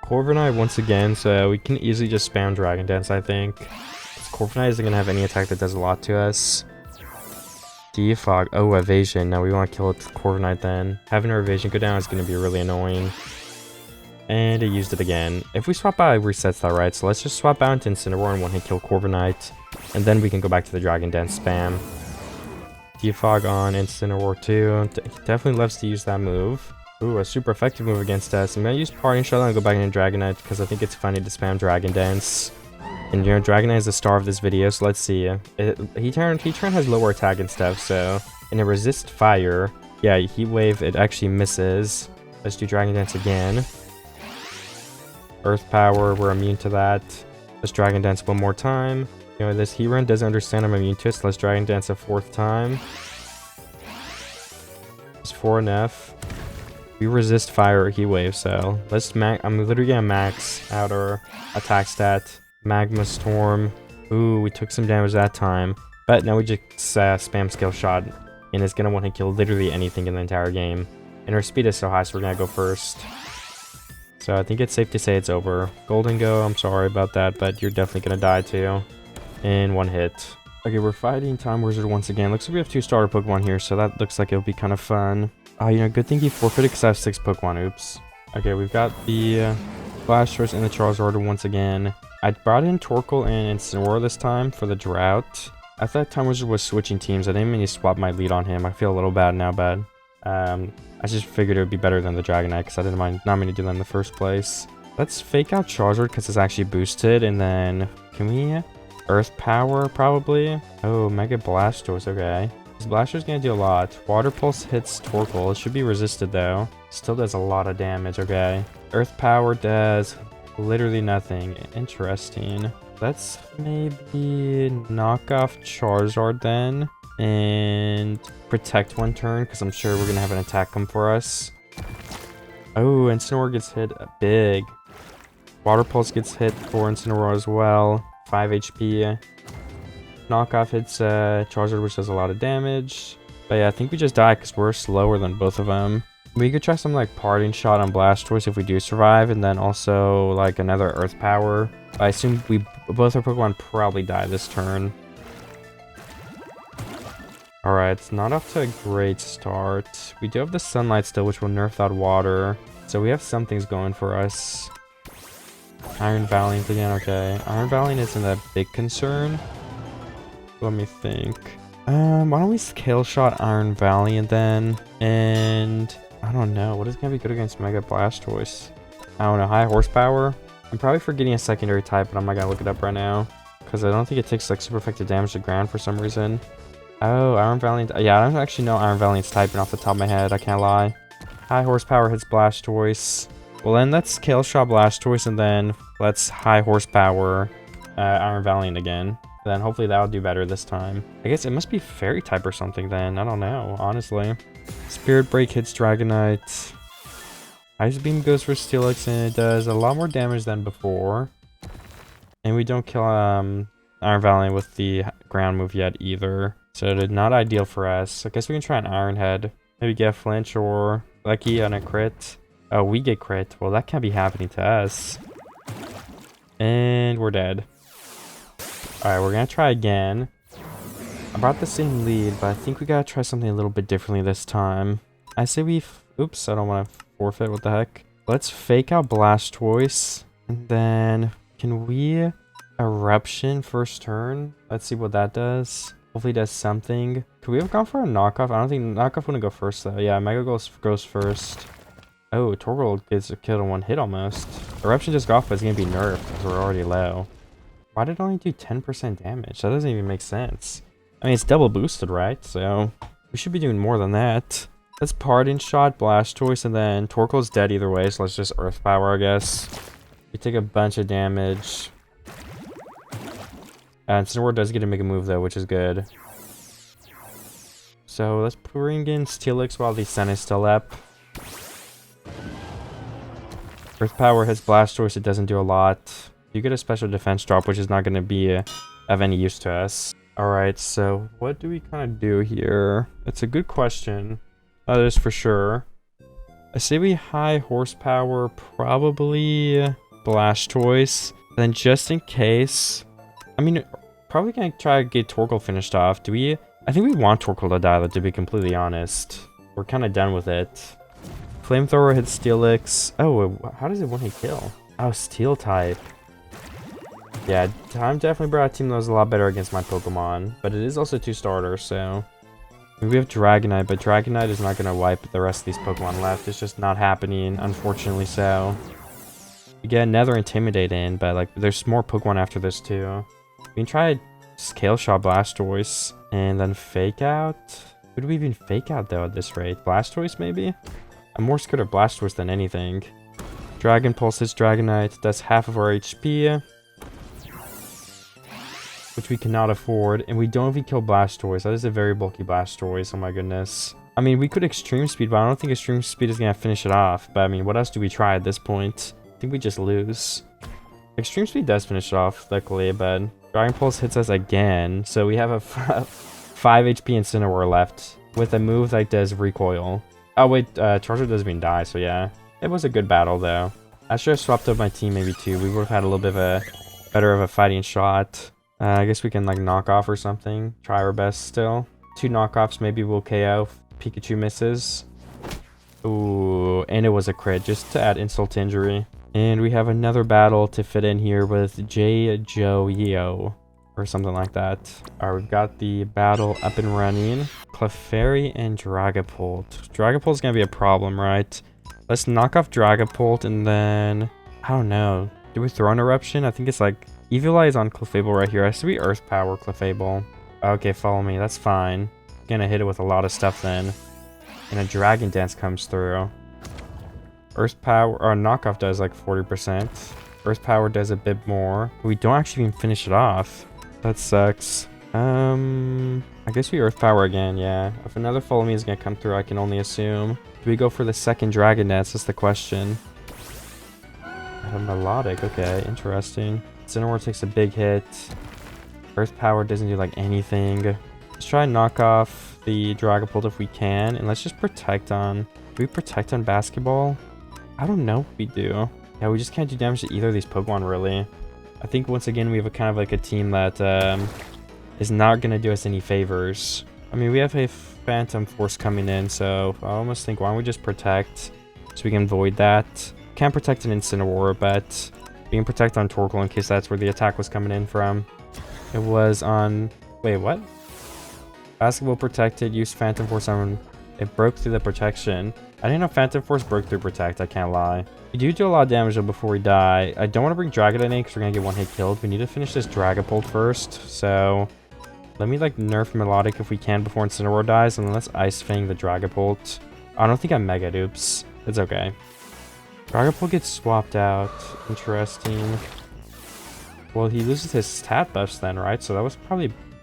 Corviknight once again, so we can easily just spam Dragon Dance, I think. Corviknight isn't going to have any attack that does a lot to us. Defog. Oh, evasion. Now we want to kill it with Corviknight then. Having our evasion go down is going to be really annoying. And it used it again. If we swap out, it resets that, right? So let's just swap out into Incineroar and one-hit kill Corviknight. And then we can go back to the Dragon Dance spam. Defog on Incineroar too. Definitely loves to use that move. Ooh, a super effective move against us. I'm gonna use Parting Shot and go back into Dragonite because I think it's funny to spam Dragon Dance. And you know, Dragonite is the star of this video, so let's see. Heatran has lower attack and stuff, so and it resists fire. Yeah, Heat Wave, it actually misses. Let's do Dragon Dance again. Earth Power, we're immune to that. Let's Dragon Dance one more time. You know, this Heatran doesn't understand I'm immune to it, so let's Dragon Dance a 4th time. It's 4 enough. We resist fire or Heat Wave, so let's I'm literally gonna max out our attack stat. Magma Storm. Ooh, we took some damage that time. But now we just spam Skill Shot, and it's gonna one-hit kill literally anything in the entire game. And our speed is so high, so we're gonna go first. So I think it's safe to say it's over. Golden Go, I'm sorry about that, but you're definitely gonna die too. In one hit. Okay, we're fighting Time Wizard once again. Looks like we have 2 starter Pokemon here, so that looks like it'll be kind of fun. Oh, you know, good thing he forfeited because I have 6 Pokemon. Oops. Okay, we've got the Blastoise and the Charizard once again. I brought in Torkoal and Incineroar this time for the drought. I thought Time Wizard was switching teams. I didn't mean to swap my lead on him. I feel a little bad now, but I just figured it would be better than the Dragonite because I didn't not mean to do that in the first place. Let's fake out Charizard because it's actually boosted, and then can we Earth Power probably? Oh, Mega Blastoise, okay. This Blastoise gonna do a lot. Water Pulse hits Torkoal. It should be resisted though. Still does a lot of damage, okay. Earth Power does literally nothing. Interesting. Let's maybe knock off Charizard then and protect one turn because I'm sure we're gonna have an attack come for us. Oh, Incineroar gets hit big. Water Pulse gets hit for Incineroar as well. 5 HP. Knockoff hits Charizard, which does a lot of damage. But yeah, I think we just die because we're slower than both of them. We could try some like Parting Shot on Blastoise if we do survive, and then also like another Earth Power. I assume both our Pokemon probably die this turn. Alright, it's not off to a great start. We do have the Sunlight still, which will nerf that water. So we have some things going for us. Iron Valiant again, okay. Iron Valiant isn't a big concern. Let me think. Why don't we Scale Shot Iron Valiant then? And I don't know. What is going to be good against Mega Blastoise? I don't know. High Horsepower? I'm probably forgetting a secondary type, but I'm not going to look it up right now. Because I don't think it takes like super effective damage to ground for some reason. Oh, Iron Valiant. Yeah, I don't actually know Iron Valiant's typing off the top of my head. I can't lie. High Horsepower hits Blastoise. Well, then let's Scale Shot Blastoise, and then let's High Horsepower Iron Valiant again. Then hopefully that'll do better this time. I guess it must be Fairy type or something then. I don't know, honestly. Spirit Break hits Dragonite. Ice Beam goes for Steelix, and it does a lot more damage than before. And we don't kill Iron Valiant with the ground move yet either. So it's not ideal for us. I guess we can try an Iron Head. Maybe get Flinch or Lucky on a crit. Oh, we get crit. Well, that can't be happening to us. And we're dead. Alright, we're gonna try again. I brought the same lead, but I think we gotta try something a little bit differently this time. I say we... Oops, I don't want to forfeit. What the heck? Let's fake out Blastoise. And then... Can we... Eruption first turn? Let's see what that does. Hopefully it does something. Could we have gone for a knockoff? I don't think knockoff wouldn't go first though. Yeah, Mega goes first. Oh, Torkoal gets killed in one hit almost. Eruption just got off, but it's gonna be nerfed because we're already low. Why did it only do 10% damage? That doesn't even make sense. I mean, it's double boosted, right? So we should be doing more than that. Let's Pardon Shot, Blast Choice, and then Torkoal's dead either way, so let's just Earth Power, I guess. We take a bunch of damage. And Incineroar does get to make a move, though, which is good. So let's bring in Steelix while the sun is still up. Earth Power hits Blast Choice, it doesn't do a lot. You get a special defense drop, which is not going to be of any use to us. Alright, so what do we kind of do here? It's a good question. That is for sure. I say we high horsepower, probably Blast Choice. Then just in case, I mean, probably gonna try to get Torkoal finished off. Do we? I think we want Torkoal to die, though, to be completely honest. We're kind of done with it. Flamethrower hits Steelix. Oh, how does it one-hit kill? Oh, Steel type. Yeah, I'm definitely brought a team that was a lot better against my Pokemon, but it is also 2 starters, so... We have Dragonite, but Dragonite is not going to wipe the rest of these Pokemon left. It's just not happening, unfortunately so. We get Nether Intimidate in, but like there's more Pokemon after this too. We can try Scale Shot Blastoise, and then Fake Out. Who do we even Fake Out though at this rate? Blastoise maybe? I'm more scared of Blastoise than anything. Dragon Pulse hits Dragonite, does half of our HP. Which we cannot afford, and we don't even kill Blastoise. That is a very bulky Blastoise, oh my goodness. I mean, we could Extreme Speed, but I don't think Extreme Speed is going to finish it off. But I mean, what else do we try at this point? I think we just lose. Extreme Speed does finish it off, luckily, but Dragon Pulse hits us again. So we have a 5 HP Incineroar left with a move that does recoil. Oh wait, Charger doesn't even die, so yeah. It was a good battle, though. I should have swapped up my team maybe too. We would have had a little bit of a better of a fighting shot. I guess we can like knock off or something. Try our best still. 2 knockoffs maybe we'll KO. Pikachu misses. Ooh, and it was a crit just to add insult to injury. And we have another battle to fit in here with J. Joe Yeo or something like that. Alright, we've got the battle up and running. Clefairy and Dragapult. Dragapult's gonna be a problem, right? Let's knock off Dragapult and then I don't know. Do we throw an eruption? I think it's like Evil Eye is on Clefable right here. I see we Earth Power Clefable. Okay, follow me. That's fine. Gonna hit it with a lot of stuff then. And a Dragon Dance comes through. Earth Power, or Knockoff does like 40%. Earth Power does a bit more. We don't actually even finish it off. That sucks. I guess we Earth Power again, yeah. If another Follow Me is gonna come through, I can only assume. Do we go for the second Dragon Dance? That's the question. A Melodic, okay, interesting. Incineroar takes a big hit. Earth Power doesn't do like anything. Let's try and knock off the Dragapult if we can. And let's just protect on... Do we protect on Basketball? I don't know if we do. Yeah, we just can't do damage to either of these Pokemon really. I think once again we have a kind of like a team that is not going to do us any favors. I mean, we have a Phantom Force coming in, so I almost think why don't we just protect so we can avoid that. Can't protect an Incineroar, but... We can protect on Torkoal in case that's where the attack was coming in from. It was on... Wait, what? Basketball protected, used Phantom Force on... It broke through the protection. I didn't know Phantom Force broke through Protect, I can't lie. We do a lot of damage though before we die. I don't want to bring Dragonite in because we're going to get one hit killed. We need to finish this Dragapult first, so... Let me like nerf Melodic if we can before Incineroar dies, and then let's Ice Fang the Dragapult. I don't think I'm Mega Dupes. It's okay. Dragapult gets swapped out. Interesting. Well, he loses his stat buffs then, right? So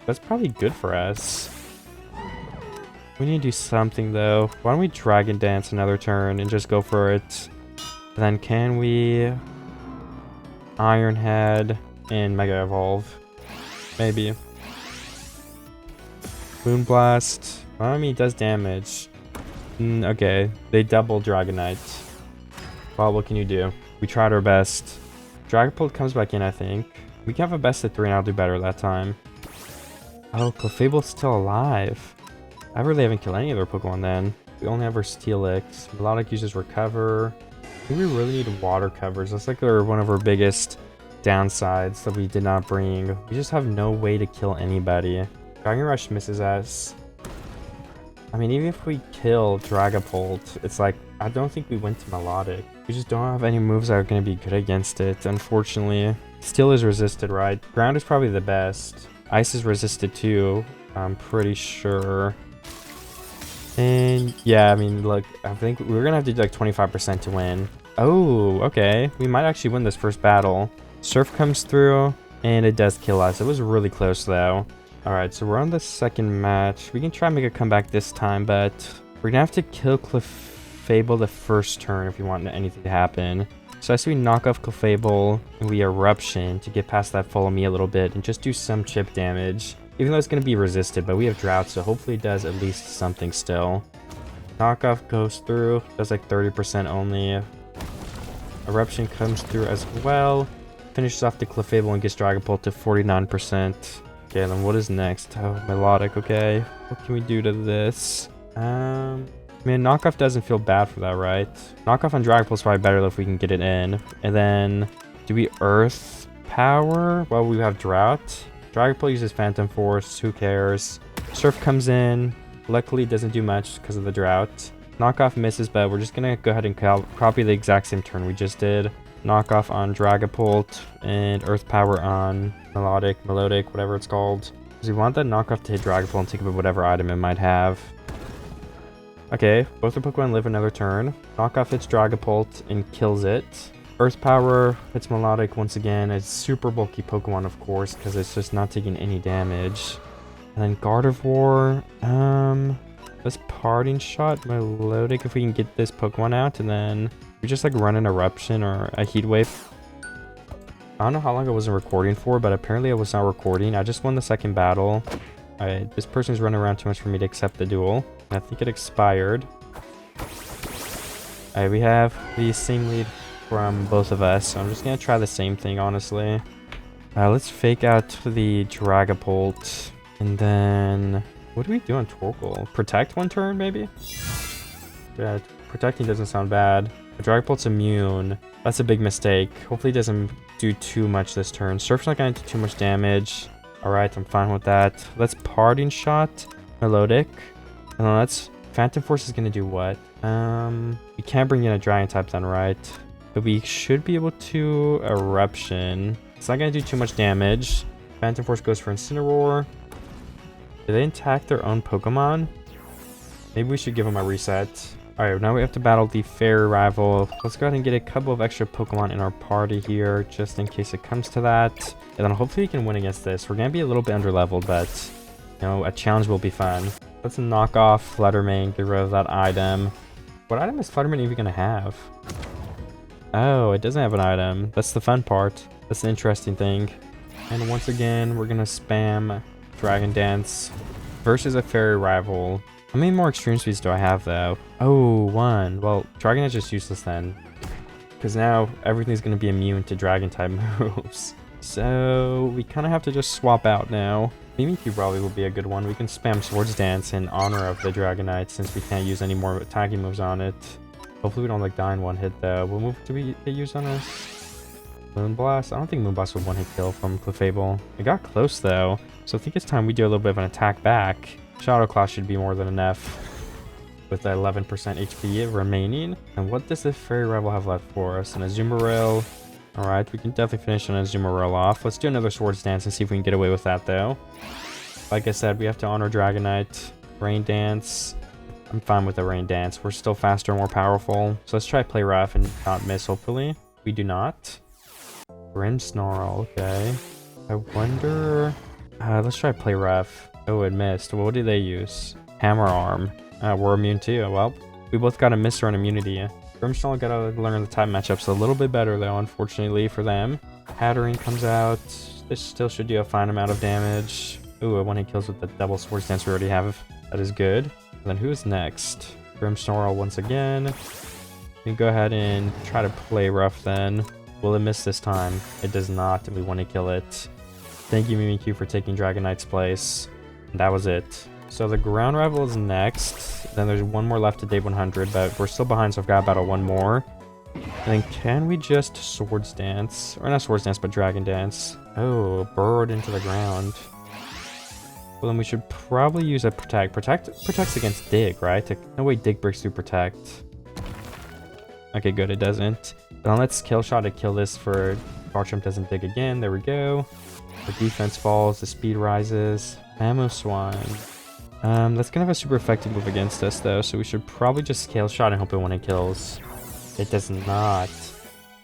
that's probably good for us. We need to do something though. Why don't we Dragon Dance another turn and just go for it? Then can we Iron Head and Mega Evolve? Maybe. Moonblast. I mean, it does damage. Okay, they double Dragonite. Well, what can you do? We tried our best. Dragapult comes back in, I think. We can have a best of 3 and I'll do better that time. Oh, Clefable's still alive. I really haven't killed any of their Pokemon then. We only have our Steelix. Melodic uses Recover. I think we really need water covers. That's like one of our biggest downsides that we did not bring. We just have no way to kill anybody. Dragon Rush misses us. I mean, even if we kill Dragapult, it's like, I don't think we went to Melodic. We just don't have any moves that are going to be good against it, unfortunately. Steel is resisted, right? Ground is probably the best. Ice is resisted too, I'm pretty sure. And yeah, I mean, look, I think we're gonna have to do like 25% to win. Oh, okay. We might actually win this first battle. Surf comes through, and it does kill us. It was really close, though. All right, so we're on the second match. We can try and make a comeback this time, but we're gonna have to kill Clefable the first turn if we want anything to happen. So I say we knock off Clefable, and we Eruption to get past that Follow Me a little bit and just do some chip damage. Even though it's going to be resisted, but we have Drought, so hopefully it does at least something still. Knockoff goes through, does like 30% only. Eruption comes through as well. Finishes off the Clefable and gets Dragapult to 49%. Okay, then what is next? Oh, Melodic, okay. What can we do to this? I mean, Knockoff doesn't feel bad for that, right? Knockoff on Dragapult is probably better if we can get it in. And then, do we Earth Power? Well, we have Drought. Dragapult uses Phantom Force, who cares? Surf comes in. Luckily, it doesn't do much because of the Drought. Knockoff misses, but we're just going to go ahead and copy the exact same turn we just did. Knockoff on Dragapult and Earth Power on Melodic, whatever it's called. Because we want that knockoff to hit Dragapult and take up whatever item it might have. Okay, both the Pokemon live another turn. Knockoff hits Dragapult and kills it. Earth Power hits Melodic once again. It's super bulky Pokemon, of course, because it's just not taking any damage. And then Gardevoir, let's Parting Shot Melodic if we can get this Pokemon out, and then we just like run an Eruption or a Heat Wave. I don't know how long I wasn't recording for, but apparently I was not recording. I just won the second battle. Alright, this person's running around too much for me to accept the duel. I think it expired. Alright, we have the same lead from both of us, so I'm just gonna try the same thing, honestly. Let's fake out the Dragapult, and then what do we do on Torkoal? Protect one turn, maybe? Yeah, protecting doesn't sound bad. The Dragapult's immune. That's a big mistake. Hopefully it doesn't do too much this turn. Surf's not gonna do too much damage. Alright, I'm fine with that. Let's Parting Shot Melodic, and then let's Phantom Force is gonna do what? We can't bring in a Dragon type then, right? But we should be able to Eruption. It's not going to do too much damage. Phantom Force goes for Incineroar. Did they attack their own Pokemon? Maybe we should give them a reset. Alright, now we have to battle the Fairy rival. Let's go ahead and get a couple of extra Pokemon in our party here, just in case it comes to that. And then hopefully we can win against this. We're going to be a little bit underleveled, but, you know, a challenge will be fun. Let's knock off Fluttermane, get rid of that item. What item is Fluttermane even going to have? Oh, it doesn't have an item. That's the fun part. That's the interesting thing. And once again, we're gonna spam Dragon Dance versus a Fairy rival. How many more Extreme Speeds do I have, though? Oh, one. Well, Dragon Dance is just useless then, because now everything's gonna be immune to Dragon type moves. So we kind of have to just swap out now. Mimikyu probably will be a good one. We can spam Swords Dance in honor of the Dragonite since we can't use any more attacking moves on it. Hopefully we don't like die in one hit though. What move do we get used on us? Moonblast? I don't think Moonblast would one hit kill from Clefable. It got close though. So I think it's time we do a little bit of an attack back. Shadow Claw should be more than enough with the 11% HP remaining. And what does the Fairy rival have left for us? An Azumarill. Alright, we can definitely finish an Azumarill off. Let's do another Swords Dance and see if we can get away with that though. Like I said, we have to honor Dragonite. Rain Dance. I'm fine with the Rain Dance. We're still faster, more powerful. So let's try Play Rough and not miss, hopefully. We do not. Grimmsnarl, okay. I wonder... let's try Play Rough. Oh, it missed. What did they use? Hammer Arm. We're immune too. Well, we both got a miss on immunity. Grimmsnarl gotta learn the type matchups a little bit better though, unfortunately for them. Hatterene comes out. This still should do a fine amount of damage. Ooh, a one-hit kills with the double Swords Dance we already have. That is good. And then who's next? Grimmsnarl once again. We can go ahead and try to Play Rough then. Will it miss this time? It does not, and we want to kill it. Thank you, Mimikyu, for taking Dragonite's place. And that was it. So the ground rival is next. Then there's one more left to day 100, but we're still behind, so I've got to battle one more. And then can we just Swords Dance? Or not Swords Dance, but Dragon Dance. Oh, burrowed into the ground. Well, then we should probably use a Protect. Protects against Dig, right? No way Dig breaks through Protect. Okay, good, it doesn't. Then let's Kill Shot to kill this for Garchomp doesn't dig again. There we go. The defense falls. The speed rises. Mamoswine. That's gonna have a super effective move against us though, so we should probably just scale shot and hope it when it kills. It does not.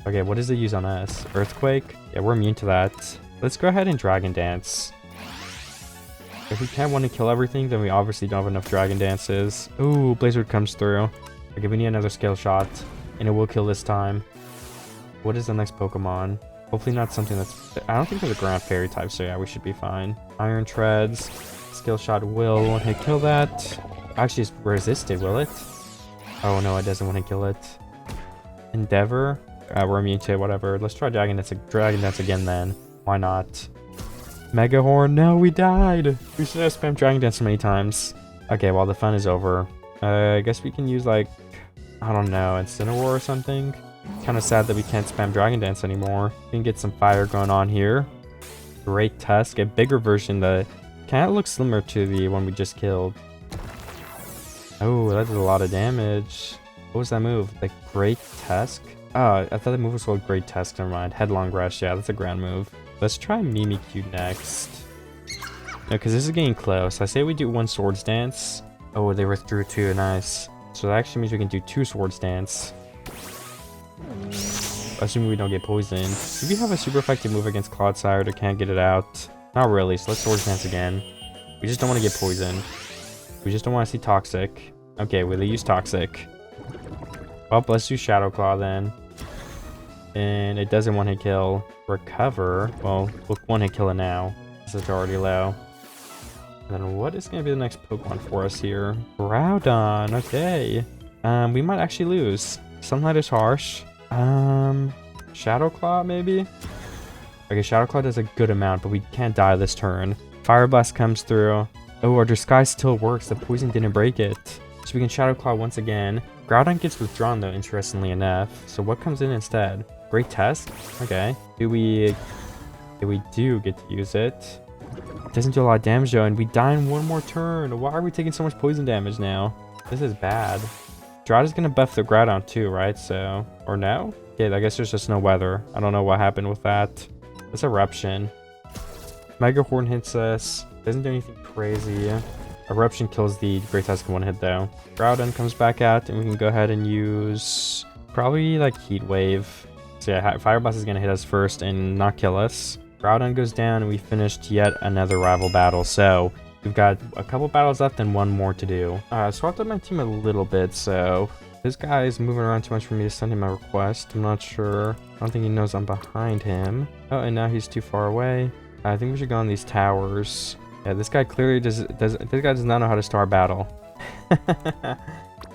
Okay, what does it use on us? Earthquake? Yeah, we're immune to that. Let's go ahead and Dragon Dance. If we can't want to kill everything, then we obviously don't have enough Dragon Dances. Ooh, Blazeroot comes through. Okay, we need another scale shot, and it will kill this time. What is the next Pokemon? Hopefully not something that's... I don't think there's a Ground Fairy type, so yeah, we should be fine. Iron Treads. Skill shot will one-hit kill that. Actually, it's resisted, will it? Oh no, it doesn't want to kill it. Endeavor. We're immune to it, whatever. Let's try Dragon Dance again then. Why not? Mega Horn. No, we died. We should have spammed Dragon Dance so many times. Okay, well, the fun is over. I guess we can use, like, I don't know, Incineroar or something. Kind of sad that we can't spam Dragon Dance anymore. We can get some fire going on here. Great Tusk. A bigger version that kind of looks similar to the one we just killed. Oh, that did a lot of damage. What was that move? Like, Great Tusk? Oh, I thought the move was called Great Tusk. Never mind. Headlong Rush. Yeah, that's a ground move. Let's try Mimikyu next. No, because this is getting close. I say we do one Swords Dance. Oh, they withdrew too. Nice. So that actually means we can do two Swords Dance. Assuming we don't get poisoned. Do we have a super effective move against Clodsire that can't get it out? Not really, so let's Swords Dance again. We just don't want to get poisoned. We just don't want to see Toxic. Okay, we'll use Toxic. Oh, let's do Shadow Claw then. And it doesn't one-hit kill. Recover. Well, we'll one-hit kill it now. This is already low. And then what is going to be the next Pokemon for us here? Groudon. Okay. We might actually lose. Sunlight is harsh. Shadow Claw maybe? Okay, Shadow Claw does a good amount, but we can't die this turn. Fire Blast comes through. Oh, our Disguise still works. The poison didn't break it. So we can Shadow Claw once again. Groudon gets withdrawn though, interestingly enough. So what comes in instead? Great Tusk? Okay. We do get to use it. It doesn't do a lot of damage though, and we die in one more turn. Why are we taking so much poison damage now? This is bad. Drought is gonna buff the Groudon too, right? So, or no? Okay, I guess there's just no weather. I don't know what happened with that. It's Eruption. Mega Horn hits us. Doesn't do anything crazy. Eruption kills the Great Tusk in one hit though. Groudon comes back out, and we can go ahead and use probably like Heat Wave. So yeah, Fire Blast is gonna hit us first and not kill us. Groudon goes down, and we finished yet another rival battle. So we've got a couple battles left and one more to do. I swapped up my team a little bit, so this guy is moving around too much for me to send him a request. I'm not sure. I don't think he knows I'm behind him. Oh, and now he's too far away. I think we should go on these towers. Yeah, this guy clearly this guy does not know how to start battle.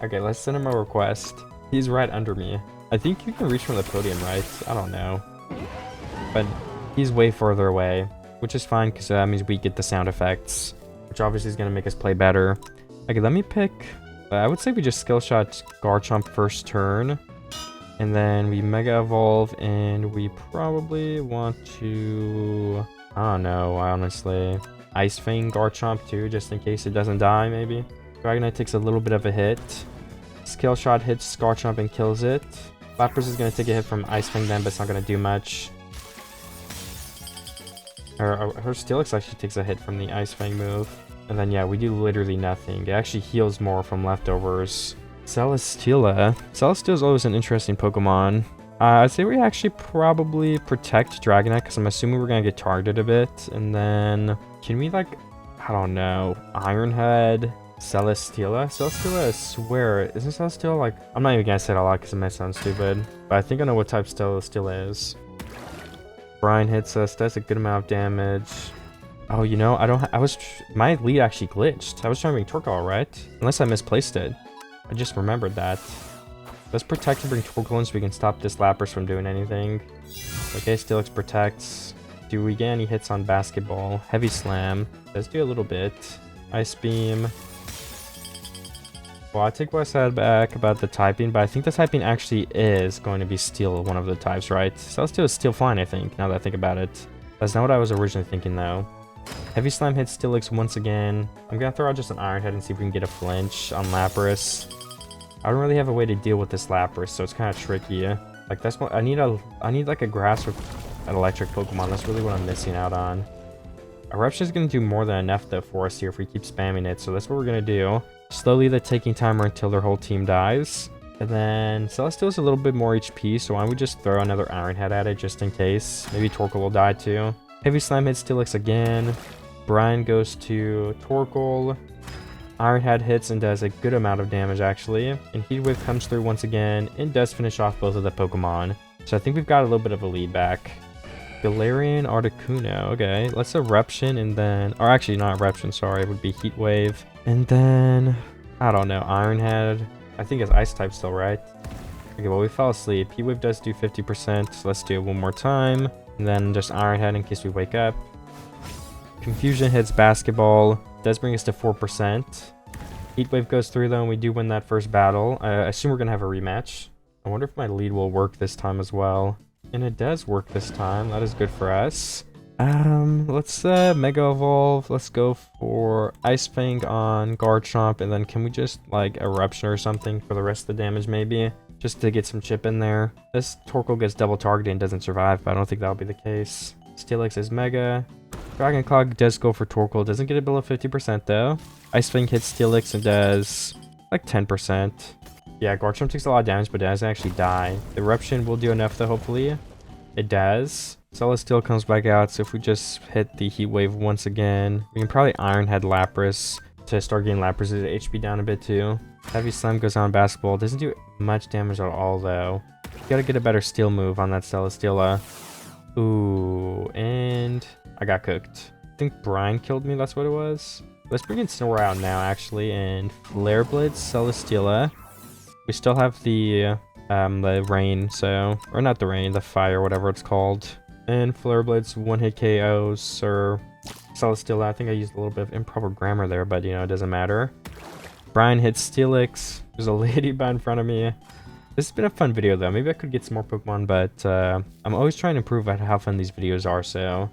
Okay, let's send him a request. He's right under me. I think you can reach from the podium, right? I don't know. But he's way further away, which is fine because that means we get the sound effects, which obviously is going to make us play better. Okay, let me pick... I would say we just skill shot Garchomp first turn. And then we Mega Evolve, and we probably want to... I don't know, honestly. Ice Fang Garchomp too, just in case it doesn't die, maybe. Dragonite takes a little bit of a hit. Skill Shot hits Garchomp and kills it. Lapras is going to take a hit from Ice Fang then, but it's not going to do much. Her Steelix actually takes a hit from the Ice Fang move. And then, yeah, we do literally nothing. It actually heals more from leftovers. Celesteela. Celesteela is always an interesting Pokemon. I'd say we actually probably protect Dragonite, because I'm assuming we're going to get targeted a bit. And then, can we, like, I don't know, Iron Head, Celesteela? Celesteela, I swear, isn't Celesteela, like, I'm not even going to say it a lot because it might sound stupid. But I think I know what type Celesteela is. Brine hits us, does a good amount of damage. Oh, you know, my lead actually glitched. I was trying to bring Torkoal, right? Unless I misplaced it. I just remembered that. Let's protect and bring Torkoal so we can stop this Lapras from doing anything. Okay, Steelix protects. Do we get any hits on Basketball? Heavy Slam. Let's do a little bit. Ice Beam. Well, I take what I said back about the typing, but I think the typing actually is going to be Steel, one of the types, right? Celesteela is Steel Flying, I think, now that I think about it. That's not what I was originally thinking, though. Heavy Slam hits Steelix once again. I'm gonna throw out just an Iron Head and see if we can get a flinch on Lapras. I don't really have a way to deal with this Lapras, so it's kind of tricky. Like, that's what I need like a grass with an electric Pokemon. That's really what I'm missing out on. Eruption is going to do more than enough though for us here if we keep spamming it. So that's what we're going to do. Slowly the taking timer until their whole team dies. And then Celesteel's a little bit more HP, so why don't we just throw another Iron Head at it just in case. Maybe Torkoal will die too. Heavy Slam hits Steelix again. Brian goes to Torkoal. Iron Head hits and does a good amount of damage actually. And Heat Wave comes through once again and does finish off both of the Pokemon. So I think we've got a little bit of a lead back. Galarian Articuno. Okay, let's Eruption and then... Or actually not Eruption, sorry. It would be Heat Wave. And then... I don't know. Iron Head. I think it's Ice type still, right? Okay, well we fell asleep. Heat Wave does do 50%. So let's do it one more time. And then just Iron Head in case we wake up. Confusion hits Basketball. Does bring us to 4%. Heat Wave goes through though and we do win that first battle. I assume we're going to have a rematch. I wonder if my lead will work this time as well. And it does work this time. That is good for us. Let's Mega Evolve. Let's go for Ice Fang on Garchomp. And then can we just like Eruption or something for the rest of the damage maybe? Just to get some chip in there. This Torkoal gets double targeted and doesn't survive, but I don't think that'll be the case. Steelix is Mega. Dragon Claw does go for Torkoal. Doesn't get it below 50% though. Ice Fang hits Steelix and does like 10%. Yeah, Garchomp takes a lot of damage, but doesn't actually die. The Eruption will do enough though, hopefully. It does. Celesteal comes back out, so if we just hit the Heat Wave once again, we can probably Iron Head Lapras to start getting Lapras' HP down a bit too. Heavy Slam goes on Basketball. Doesn't do much damage at all though. Gotta get a better Steel move on that Celesteela. Ooh, and I got cooked. I think Brian killed me, that's what it was. Let's bring in Snore out now actually, and Flare Blitz Celesteela. We still have the rain, so... Or not the rain, the fire, whatever it's called. And Flare Blitz, one-hit KOs, or... Celesteela. I think I used a little bit of improper grammar there, but, you know, it doesn't matter. Brian hits Steelix. There's a ladybug in front of me. This has been a fun video, though. Maybe I could get some more Pokemon, but I'm always trying to improve at how fun these videos are, so...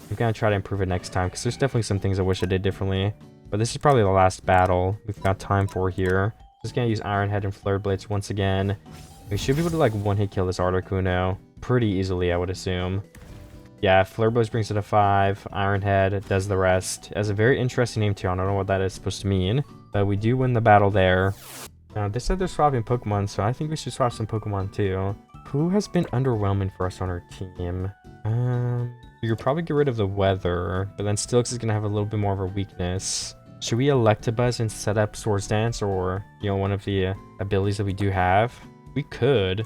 I'm gonna try to improve it next time, because there's definitely some things I wish I did differently. But this is probably the last battle we've got time for here. Just gonna use Iron Head and Flare Blitz once again. We should be able to like one-hit kill this Articuno pretty easily, I would assume. Yeah, Flare Blitz brings it to 5. Iron Head does the rest. It has a very interesting name too. I don't know what that is supposed to mean, but we do win the battle there. Now they said they're swapping Pokemon, so I think we should swap some Pokemon too. Who has been underwhelming for us on our team? We could probably get rid of the weather, but then Steelix is gonna have a little bit more of a weakness. Should we Electabuzz and set up Swords Dance, or, you know, one of the abilities that we do have? We could.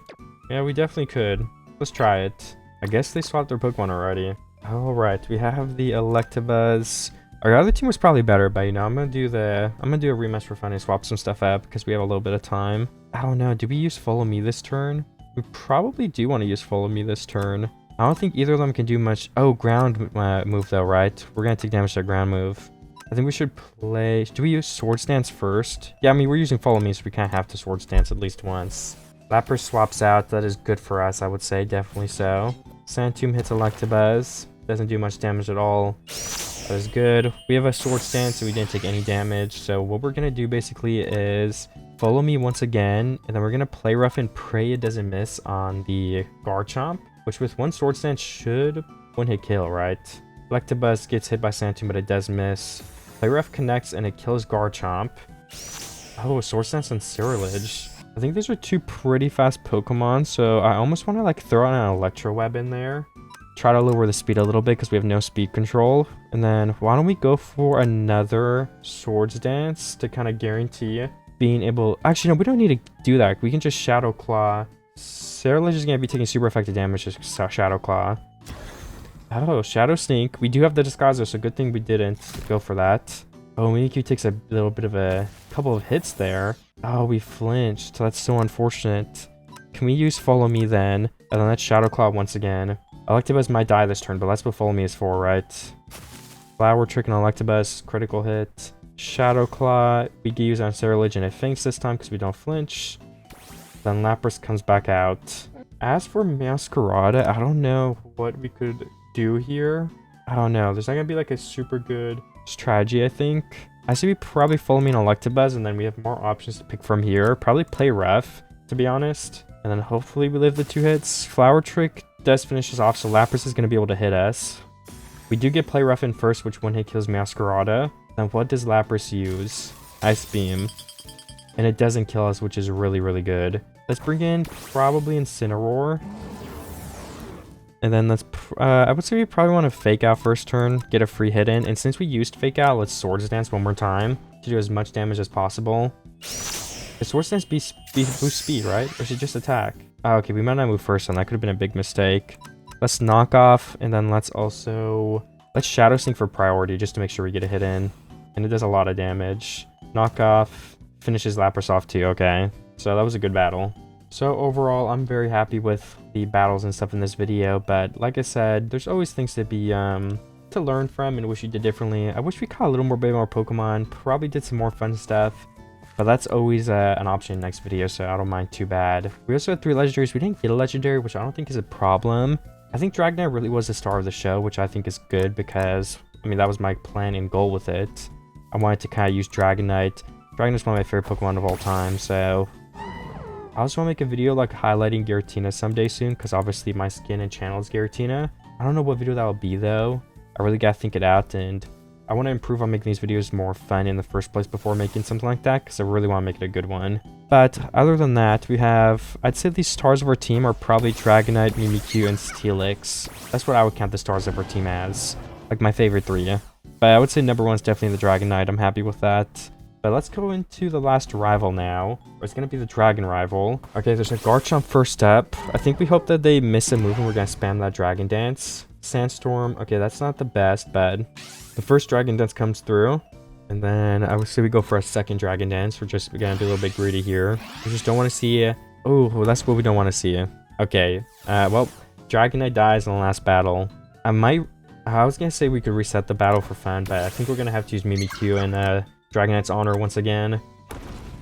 Yeah, we definitely could. Let's try it. I guess they swapped their Pokemon already. Alright, we have the Electabuzz. Our other team was probably better, but, you know, I'm gonna do a rematch for fun and swap some stuff up, because we have a little bit of time. I don't know, do we use Follow Me this turn? We probably do want to use Follow Me this turn. I don't think either of them can do much. Oh, ground move though, right? We're gonna take damage to a ground move. I think we should play... Do we use Swords Dance first? Yeah, I mean, we're using Follow Me, so we kind of have to Swords Dance at least once. Lapras swaps out. That is good for us, I would say. Definitely so. Sandtomb hits Electabuzz. Doesn't do much damage at all. That is good. We have a Swords Dance, so we didn't take any damage. So what we're going to do basically is Follow Me once again, and then we're going to Play Rough and pray it doesn't miss on the Garchomp, which with one Swords Dance should one-hit kill, right? Electabuzz gets hit by Sandtomb, but it does miss. Play Rough connects and it kills Garchomp. Oh, Swords Dance and Ceruledge. I think these are two pretty fast Pokemon, so I almost want to like throw out an Electro Web in there. Try to lower the speed a little bit because we have no speed control. And then why don't we go for another Swords Dance to kind of guarantee being able... Actually, no, we don't need to do that. We can just Shadow Claw. Ceruledge is going to be taking super effective damage to Shadow Claw. Oh, Shadow Sneak. We do have the Disguiser, so good thing we didn't go for that. Oh, Mimikyu takes a little bit of a couple of hits there. Oh, we flinched. So that's so unfortunate. Can we use Follow Me then? And then let's Shadow Claw once again. Electabuzz might die this turn, but that's what Follow Me is for, right? Flower Trick and Electabuzz. Critical hit. Shadow Claw. We can use on Ceruledge and it faints this time because we don't flinch. Then Lapras comes back out. As for Masquerada, I don't know what we could do here. I don't know. There's not gonna be like a super good strategy, I think. I say we probably Follow Me on Electabuzz, and then we have more options to pick from here. Probably Play Rough, to be honest. And then hopefully we live the 2 hits. Flower Trick does finish us off, so Lapras is going to be able to hit us. We do get Play Rough in first, which one hit kills Masquerada. Then what does Lapras use? Ice Beam. And it doesn't kill us, which is really, really good. Let's bring in probably Incineroar. And then let's, I would say we probably want to Fake Out first turn, get a free hit in. And since we used Fake Out, let's Swords Dance one more time to do as much damage as possible. Does Swords Dance boost speed, right? Or should it just attack? Oh, okay, we might not move first, and that could have been a big mistake. Let's Knock Off, and then let's Shadow Sneak for priority, just to make sure we get a hit in. And it does a lot of damage. Knock Off, finishes Lapras off too, okay. So that was a good battle. So overall, I'm very happy with the battles and stuff in this video, but like I said, there's always things to be, to learn from and wish we did differently. I wish we caught a little more Pokemon, probably did some more fun stuff. But that's always an option in next video, so I don't mind too bad. We also had 3 legendaries. We didn't get a legendary, which I don't think is a problem. I think Dragonite really was the star of the show, which I think is good because, I mean, that was my plan and goal with it. I wanted to kind of use Dragonite. Dragonite's one of my favorite Pokemon of all time, so I also want to make a video like highlighting Giratina someday soon, because obviously my skin and channel is Giratina. I don't know what video that will be though. I really gotta think it out, and I want to improve on making these videos more fun in the first place before making something like that, because I really want to make it a good one. But other than that, we have, I'd say the stars of our team are probably Dragonite, Mimikyu, and Steelix. That's what I would count the stars of our team as. Like my favorite 3. But I would say number 1 is definitely the Dragonite. I'm happy with that. But let's go into the last rival now. It's going to be the Dragon rival. Okay, there's a Garchomp first up. I think we hope that they miss a move and we're going to spam that Dragon Dance. Sandstorm. Okay, that's not the best, but the first Dragon Dance comes through. And then I would say we go for a second Dragon Dance. We're just going to be a little bit greedy here. We just don't want to see... Oh, that's what we don't want to see. Okay, well, Dragonite dies in the last battle. I was going to say we could reset the battle for fun, but I think we're going to have to use Mimikyu and Dragonite's Honor once again.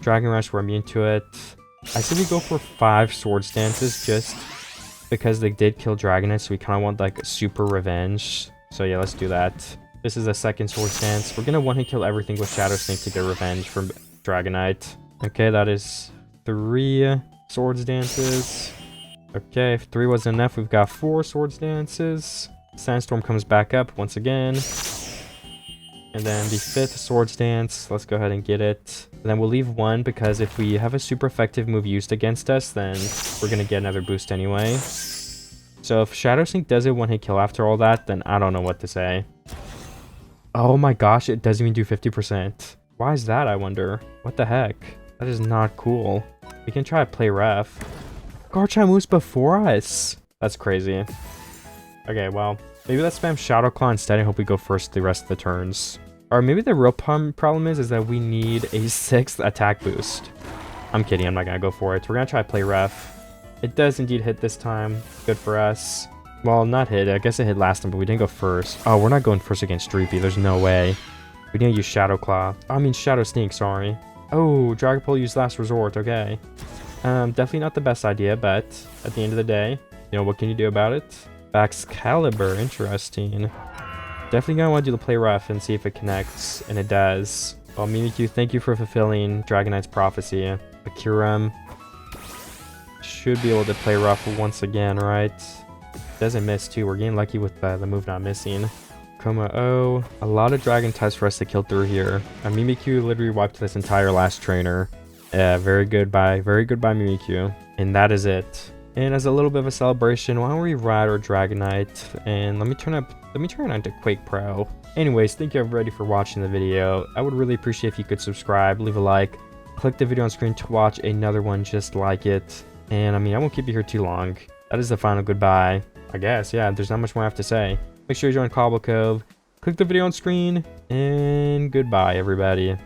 Dragon Rush, we're immune to it. I say we go for 5 Swords Dances just because they did kill Dragonite, so we kind of want like super revenge. So yeah, let's do that. This is a second Swords Dance. We're going to one-hit kill everything with Shadow Sneak to get revenge from Dragonite. Okay, that is 3 Swords Dances. Okay, if 3 wasn't enough, we've got 4 Swords Dances. Sandstorm comes back up once again. And then the 5th Swords Dance, let's go ahead and get it. And then we'll leave 1 because if we have a super effective move used against us, then we're going to get another boost anyway. So if Shadow Sneak does a one-hit kill after all that, then I don't know what to say. Oh my gosh, it doesn't even do 50%. Why is that, I wonder? What the heck? That is not cool. We can try to play rough. Garchomp moves before us. That's crazy. Okay, well, maybe let's spam Shadow Claw instead and hope we go first the rest of the turns. Or maybe the real problem is that we need a 6th attack boost. I'm kidding, I'm not gonna go for it. We're gonna try to play rough. It does indeed hit this time. Good for us. Well, not hit. I guess it hit last time, but we didn't go first. Oh, we're not going first against Dreepy. There's no way. We didn't use Shadow Claw. I mean, Shadow Sneak, sorry. Oh, Dragapult used Last Resort. Okay. Definitely not the best idea, but at the end of the day, you know, what can you do about it? Excalibur. Interesting. Definitely gonna want to do the play rough and see if it connects, and it does. Well, Mimikyu, thank you for fulfilling Dragonite's prophecy. Akiram should be able to play rough once again, right? Doesn't miss too. We're getting lucky with the move not missing. Coma O. A lot of dragon types for us to kill through here. Mimikyu literally wiped this entire last trainer. Yeah, very good bye Mimikyu. And that is it. And as a little bit of a celebration, why don't we ride our Dragonite? And let me turn it on to Quake Pro. Anyways, thank you everybody for watching the video. I would really appreciate if you could subscribe, leave a like, click the video on screen to watch another one just like it. And I mean, I won't keep you here too long. That is the final goodbye. I guess, yeah, there's not much more I have to say. Make sure you join Cobble Cove, click the video on screen, and goodbye, everybody.